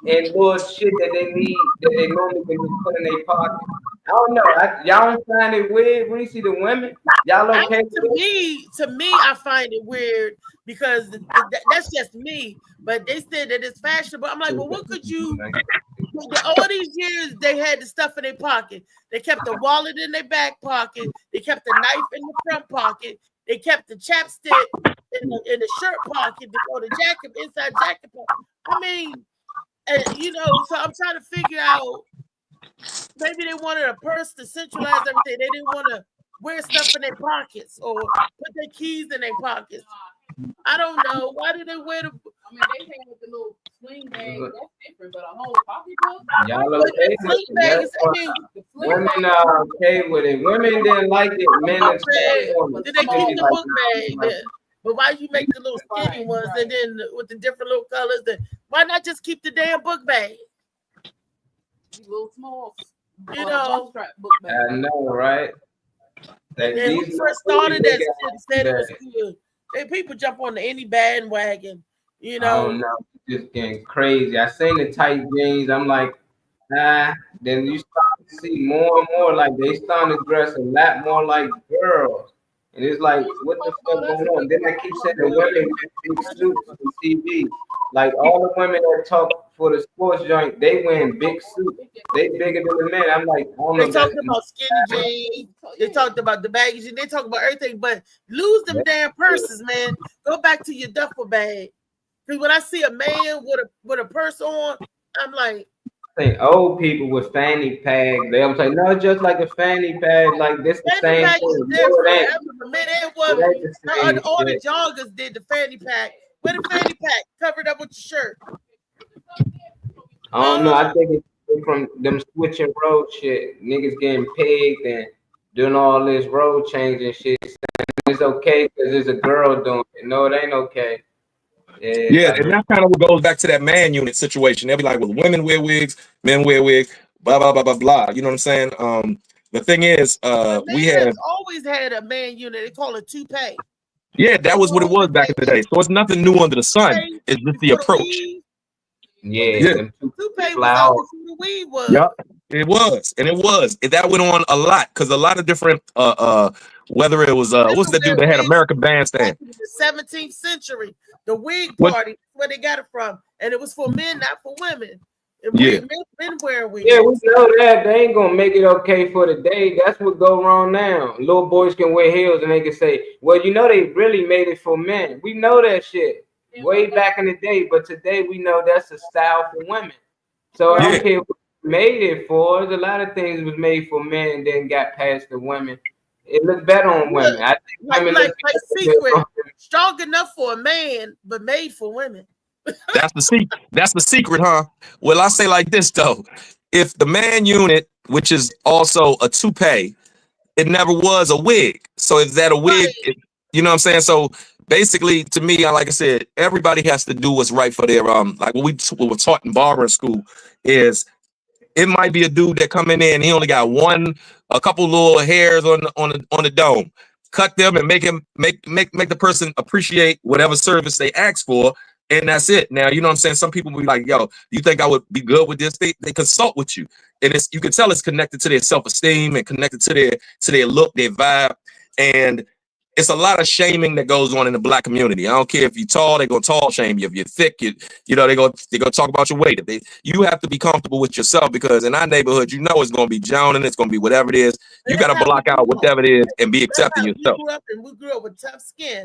and little shit that they need that they normally can just put in their pocket. I don't know. Y'all don't find it weird when you see the women? Y'all okay? To me, I find it weird because that's just me. But they said that it's fashionable. I'm like, well, what could you? All these years they had the stuff in their pocket. They kept the wallet in their back pocket. They kept the knife in the front pocket. They kept the chapstick in the shirt pocket or the jacket inside jacket pocket. I mean, you know, so I'm trying to figure out. Maybe they wanted a purse to centralize everything. They didn't want to wear stuff in their pockets or put their keys in their pockets. I don't know. Why do they wear the? I mean, they had the little sling bag. That's different, but a whole pocketbook. Y'all okay? Women are okay with it. Women didn't like it. Men are did they keep the book bag? But why you make the little skinny ones and then with the different little colors? Why not just keep the damn book bag? Little small, you know. I know, right? When we first started that shit, said it was good. And people jump on any bandwagon, you know. I don't know, just getting crazy. I seen the tight jeans. I'm like, nah. Then you start to see more and more like they starting to dress a lot more like girls. And it's like, what the fuck going on? Then I keep saying the women with big suits on TV. Like all the women that talk for the sports joint, they wearing big suits. They bigger than the men. I'm like, I don't know. They talked about skinny jeans. They talked about the baggage. They talked about everything. But lose them damn purses, man. Go back to your duffel bag. Because when I see a man with a purse on, I'm like. I think old people with fanny pads, they always say, no, just like a fanny pad, like this the same thing. All the joggers did the fanny pack. Where the fanny pack covered up with your shirt? I don't know. I think it's from them switching road shit. Niggas getting pegged and doing all this road changing shit. It's okay because it's a girl doing it. No, it ain't okay. Yeah, and that kind of goes back to that man unit situation. They'll be like, well, women wear wigs, men wear wigs, blah, blah, blah, blah, blah. You know what I'm saying? The thing is, we have always had a man unit. They call it toupee. Yeah, that was what it was back in the day. So it's nothing new under the sun. It's just the approach. Yeah. Toupee was the weed was. Yep. It was, and it was. That went on a lot because a lot of different whether it was what's the dude that had American Bandstand? The 17th century, the wig party, where they got it from, and it was for men, not for women. Yeah, men wear wigs. Yeah, we know that they ain't gonna make it okay for the day. That's what go wrong now. Little boys can wear heels and they can say, "Well, you know, they really made it for men." We know that shit way back in the day, but today we know that's a style for women. So I don't care what made it for. There's a lot of things was made for men and then got passed to women. It looked better on women. I think like Secret, strong enough for a man, but made for women. That's the secret. That's the secret, huh? Well, I say like this though: if the man unit, which is also a toupee, it never was a wig. So is that a wig? You know what I'm saying? So basically, to me, like I said, everybody has to do what's right for their like what we were taught in barber school is. It might be a dude that come in there and he only got a couple little hairs on the dome. Cut them and make the person appreciate whatever service they ask for, and that's it. Now you know what I'm saying. Some people be like, "Yo, you think I would be good with this?" They consult with you, and you can tell it's connected to their self-esteem and connected to their look, their vibe, and it's a lot of shaming that goes on in the Black community. I don't care if you're tall, they're gonna tall shame you. If you're thick, you know they're gonna talk about your weight. You have to be comfortable with yourself because in our neighborhood, you know it's gonna be joning, it's gonna be whatever it is. You gotta block out whatever it is and be accepting yourself. We grew up with tough skin.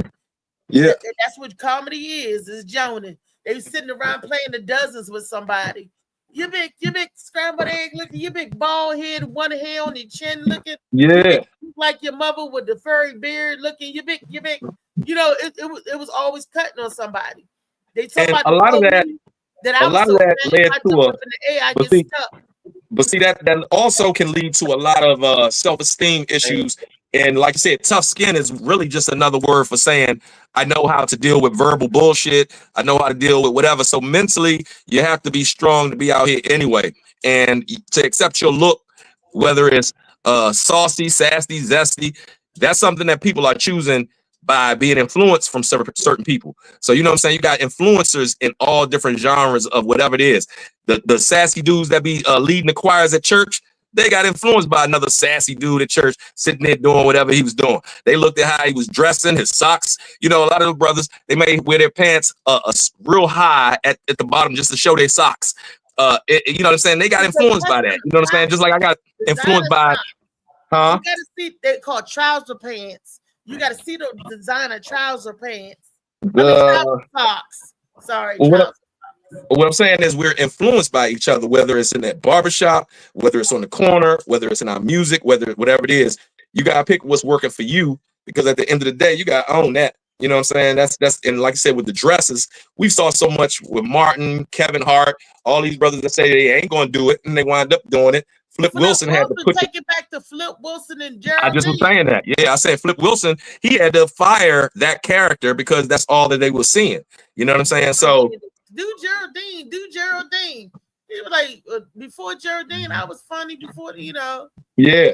Yeah, and that's what comedy is joning. They sitting around playing the dozens with somebody. You big scrambled egg looking, you big bald head, one hair on your chin looking. Yeah. like your mother with the furry beard looking, you big. You know, it was always cutting on somebody. They talk And about a lot of that, that I a was lot so of that bad, led I to jump a. up in the air, I But get see, stuck. but see that also can lead to a lot of self-esteem issues. And like I said, tough skin is really just another word for saying I know how to deal with verbal bullshit. I know how to deal with whatever. So mentally, you have to be strong to be out here anyway. And to accept your look, whether it's saucy, sassy, zesty, that's something that people are choosing by being influenced from certain people. So you know what I'm saying? You got influencers in all different genres of whatever it is. The sassy dudes that be leading the choirs at church, they got influenced by another sassy dude at church sitting there doing whatever he was doing. They looked at how he was dressing, his socks. You know, a lot of the brothers, they may wear their pants real high at the bottom just to show their socks. You know what I'm saying? They got influenced by that. You know what I'm saying? Just like I got influenced by, huh? You gotta see, they call trouser pants. You gotta see the designer trouser pants. Trouser socks. Sorry, trouser. What I'm saying is we're influenced by each other, whether it's in that barbershop, whether it's on the corner, whether it's in our music, whatever it is. You gotta pick what's working for you, because at the end of the day, you gotta own that. You know what I'm saying? That's and like I said, with the dresses, we saw so much with Martin, Kevin Hart, all these brothers that say they ain't gonna do it, and they wind up doing it. Flip Wilson had to put take it back to Flip Wilson and Gerald. I just was saying that. Yeah, I said Flip Wilson, he had to fire that character because that's all that they were seeing. You know what I'm saying? So do Geraldine. He was like, before Geraldine, I was funny before, you know. Yeah.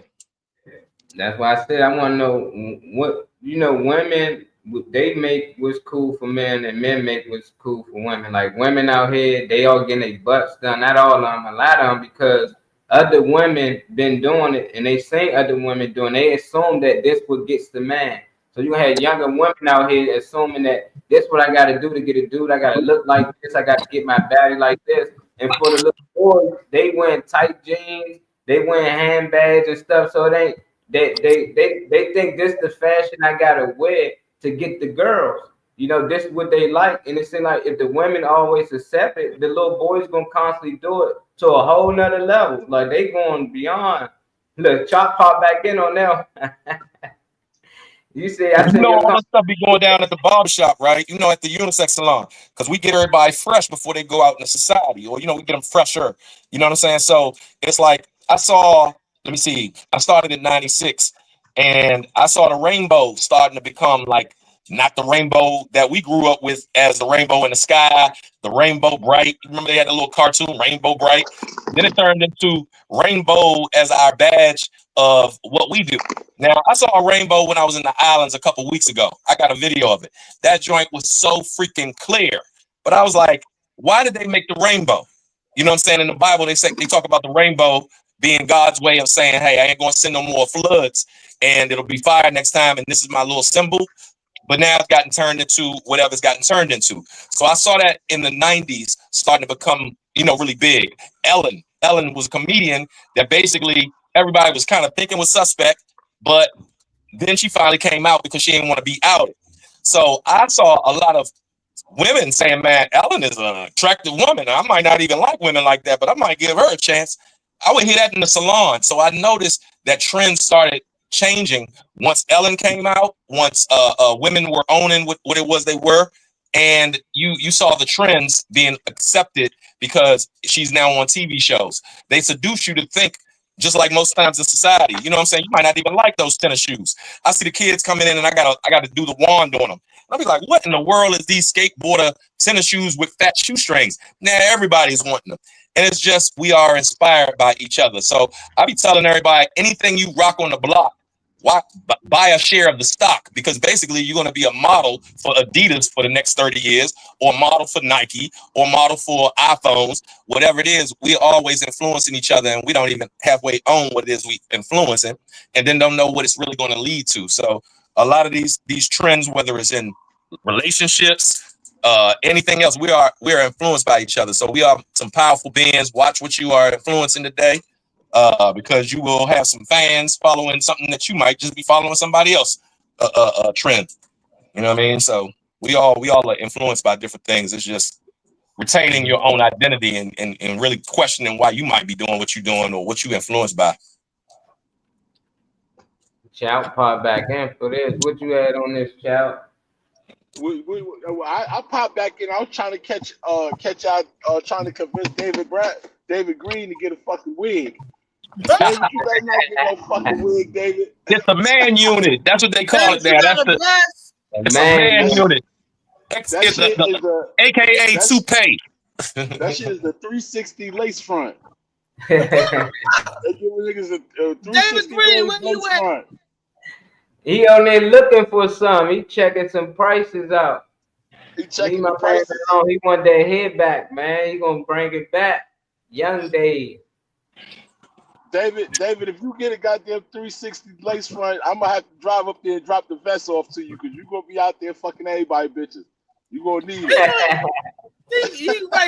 That's why I said I want to know what, you know, women, they make what's cool for men and men make what's cool for women. Like women out here, they all getting their butts done. Not all of them, a lot of them, because other women been doing it and they seen other women doing it. They assume that this what gets the man. So you have younger women out here assuming that this what I got to do to get a dude. I got to look like this. I got to get my body like this. And for the little boys, they wearing tight jeans. They wearing handbags and stuff. So they think this the fashion I got to wear to get the girls. You know, this is what they like. And it seems like if the women always accept it, the little boys going to constantly do it to a whole nother level. Like they going beyond. Look, Chop pop back in on them. You see, I you know all the stuff be going down at the barbershop, right? You know, at the unisex salon, because we get everybody fresh before they go out in the society, or you know, we get them fresher. You know what I'm saying? So it's like I started in '96, and I saw the rainbow starting to become like not the rainbow that we grew up with as the rainbow in the sky, the Rainbow Bright. Remember they had a little cartoon, Rainbow Bright. Then it turned into rainbow as our badge of what we do. Now, I saw a rainbow when I was in the islands a couple weeks ago. I got a video of it. That joint was so freaking clear. But I was like, why did they make the rainbow? You know what I'm saying? In the Bible, they talk about the rainbow being God's way of saying, hey, I ain't going to send no more floods and it'll be fire next time. And this is my little symbol. But now it's gotten turned into whatever it's gotten turned into. So I saw that in the 90s starting to become, you know, really big. Ellen was a comedian that basically everybody was kind of thinking was suspect, but then she finally came out because she didn't want to be outed. So I saw a lot of women saying, man, Ellen is an attractive woman. I might not even like women like that, but I might give her a chance. I would hear that in the salon. So I noticed that trends started changing once Ellen came out, once women were owning what it was they were, and you saw the trends being accepted because she's now on TV shows. They seduce you to think just like most times in society. You know what I'm saying? You might not even like those tennis shoes. I see the kids coming in and I gotta do the wand on them. I'll be like, what in the world is these skateboarder tennis shoes with fat shoestrings? Now everybody's wanting them. And it's just, we are inspired by each other. So I be telling everybody, anything you rock on the block, buy a share of the stock, because basically you're going to be a model for Adidas for the next 30 years, or model for Nike, or model for iPhones, whatever it is. We're always influencing each other, and we don't even halfway own what it is we influencing, and then don't know what it's really going to lead to. So a lot of these trends, whether it's in relationships, anything else, we are influenced by each other. So we are some powerful beings. Watch what you are influencing today. Because you will have some fans following something that you might just be following somebody else trend. You know what I mean? So we all are influenced by different things. It's just retaining your own identity and really questioning why you might be doing what you're doing or what you influenced by. Chout popped back in for this. What you had on this, Chout? I popped back in. I was trying to catch out, trying to convince David Green to get a fucking wig. David, you better not get no fucking wig, David. It's a man unit. That's what they call it there. That's it's a man unit. It's AKA toupee. That shit is the 360 lace front. They give niggas a 360 lace front. He on there looking for some. He checking some prices out. He checking the prices. He want that head back, man. He gonna bring it back. Young Dave. David, if you get a goddamn 360 lace front, I'm gonna have to drive up there and drop the vest off to you because you're gonna be out there fucking everybody, bitches. You gonna need it.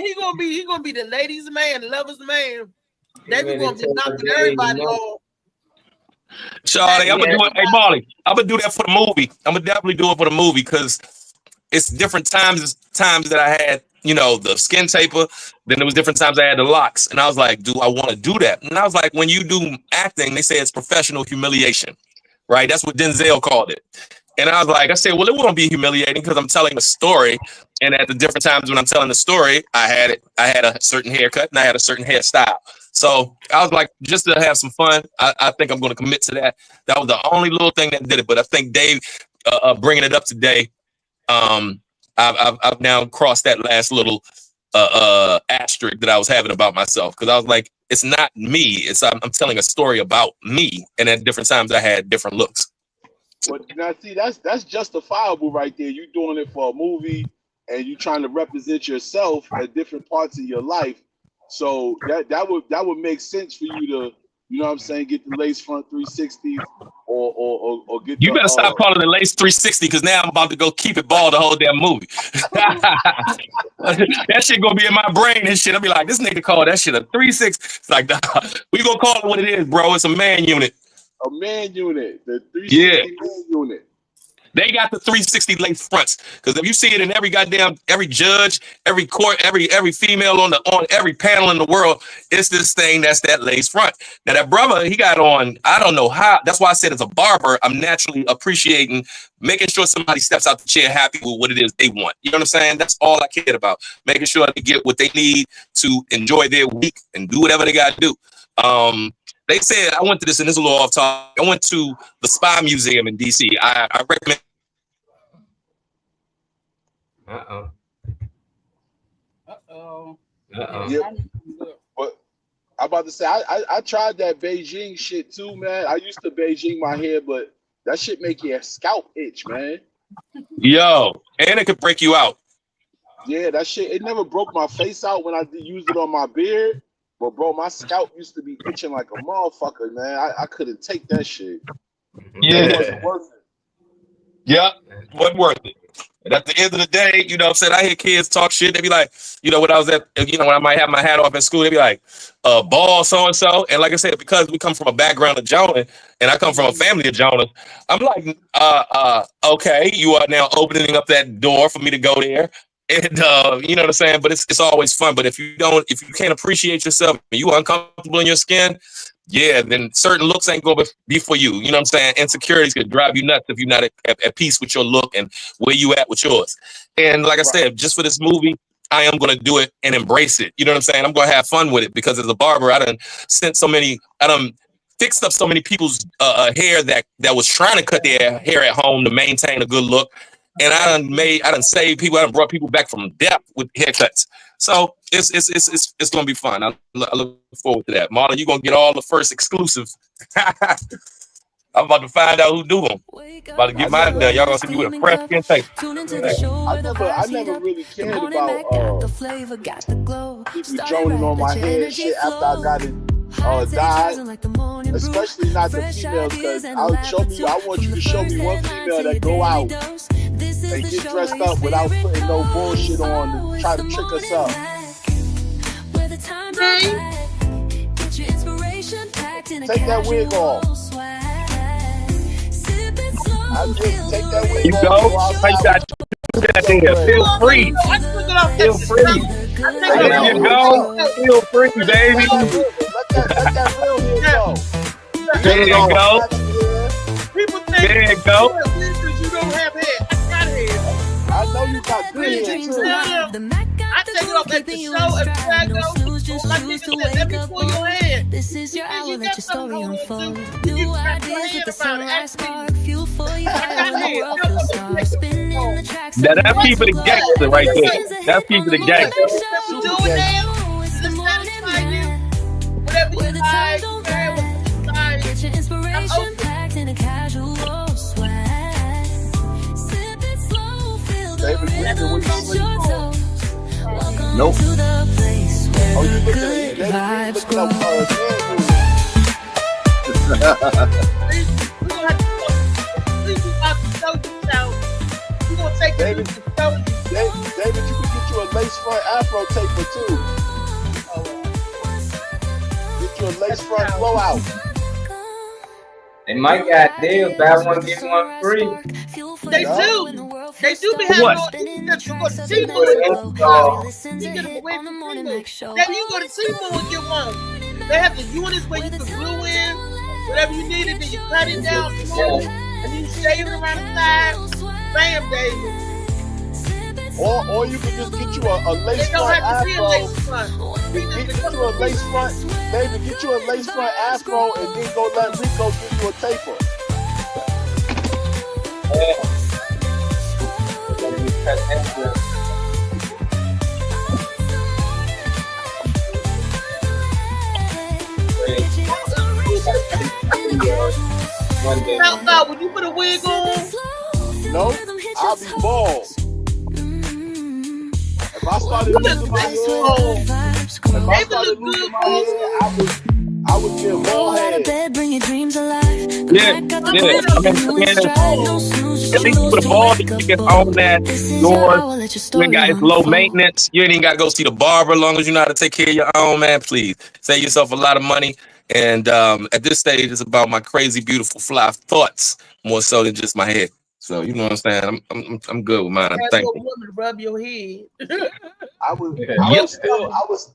he gonna be the ladies' man, the lovers' man. David gonna be knocking everybody off. Charlie, I'm gonna do it. Hey, Marley, I'm gonna do that for the movie. I'm gonna definitely do it for the movie because it's different times that I had, the skin taper. Then there was different times I had the locks, and I was like, do I want to do that? And I was like, when you do acting, they say it's professional humiliation, right? That's what Denzel called it. And I said, well, it won't be humiliating because I'm telling a story. And at the different times when I'm telling the story, I had a certain haircut and I had a certain hairstyle. So I was like, just to have some fun, I think I'm going to commit to that. That was the only little thing that did it. But I think Dave bringing it up today, I've now crossed that last little asterisk that I was having about myself because I was like, it's not me. I'm telling a story about me. And at different times I had different looks. But now, see, that's justifiable right there. You doing it for a movie, and you trying to represent yourself at different parts of your life. So that would make sense for you to, get the lace front 360 or get. You better stop calling it lace 360 because now I'm about to go keep it bald the whole damn movie. That shit gonna be in my brain and shit. I'll be like, this nigga called that shit a 360. It's like, we gonna call it what it is, bro. It's a man unit. A man unit, the 360 man unit. They got the 360 lace fronts because if you see it in every judge, every court, every female on every panel in the world, it's this thing that's that lace front. Now that brother, he got on, I don't know how. That's why I said as a barber, I'm naturally appreciating making sure somebody steps out the chair happy with what it is they want. You know what I'm saying? That's all I cared about. Making sure they get what they need to enjoy their week and do whatever they got to do. They said, I went to this, and this is a little off topic. I went to the Spy Museum in DC. I recommend. Yeah, but I'm about to say, I tried that Beijing shit too, man. I used to Beijing my hair, but that shit make your scalp itch, man. Yo, and it could break you out. Yeah, that shit, it never broke my face out when I used it on my beard. But bro, my scalp used to be itching like a motherfucker, man. I couldn't take that shit. Yeah. It wasn't worth it. Yeah, wasn't worth it. And at the end of the day, you know what I'm saying? I hear kids talk shit. They be like, when I was when I might have my hat off at school, they be like, ball so-and-so. And like I said, because we come from a background of Jonah, and I come from a family of Jonah, I'm like, okay, you are now opening up that door for me to go there. And you know what I'm saying? But it's always fun. But if you can't appreciate yourself, and you uncomfortable in your skin, yeah, then certain looks ain't gonna be for you. You know what I'm saying? Insecurities could drive you nuts if you're not at peace with your look and where you at with yours. And like I said, just for this movie, I am gonna do it and embrace it. You know what I'm saying? I'm gonna have fun with it because as a barber, I done fixed up so many people's hair that was trying to cut their hair at home to maintain a good look. And I done saved people. I done brought people back from death with haircuts. So it's gonna be fun. I look forward to that. Marlon, you're gonna get all the first exclusives. I'm about to find out who do them. About to get mine done. Y'all gonna see me with a fresh skin tape. I never really cared about people joining on my hair and shit after I got it died. Especially not the females, because I want you to show me one female that go out and get dressed up without putting no bullshit on to try to trick us up. Take that wig off. Take that wig you off. Go. You got that there. Feel free. Feel free. There you go. Feel free, baby. Let that real hair go. There you go. People think There you go. you don't have hair. I got hair. I know you got good hair too. I take it off at the show and I go, my nigga said, let me pull your hair. This is your hour, let your story unfold. New ideas with the sunlight spark. Fuel for your fire when the world feels dark. Spinning the tracks. Now that's keeping the gangster right there. That's keeping the gangster. Do it now. It's the morning man. Whatever Where you the time like, don't whatever you like. Get your inspiration packed in a casual swag. Sip it slow, feel the rhythm touch your toes. Welcome Nope. to the place where Oh, you the looking good at vibes looking up grow. We're gonna have to please you about to show you now. We're gonna take it David. to show you. David, you can get you a lace front afro taper too. Get you a lace front blowout. They might got deals, buy one, get one free. They Yeah. do. They do be having What? all you go to Seafood. You get them away from Seafood. Then you go to Seafood and get one. They have the units where you can glue in whatever you need, and then you cut it down small, and you shave it around the side. Bam, David. Or you can just get you a lace It don't front have to be a afro. lace front. Get you a lace front, David. Get you a lace front afro, and then go let Rico give you a taper. Now, when you put a wig on, No, I'll be bald. If I started losing my hair, I would get bald Roll out head. of bed, bring your dreams alive. The Yeah, Mac got the yeah. rhythm, you in stride. No snooze, At least just with a ball, you can own that. This is your Yours. hour, let your You story ain't got it's low unfold. maintenance. You ain't even got to go see the barber as long as you know how to take care of your own, man. Please save yourself a lot of money. And at this stage, it's about my crazy, beautiful, fly thoughts more so than just my head. So you know what I'm saying. I'm good with mine. that's Thank what you. woman to rub your head. I was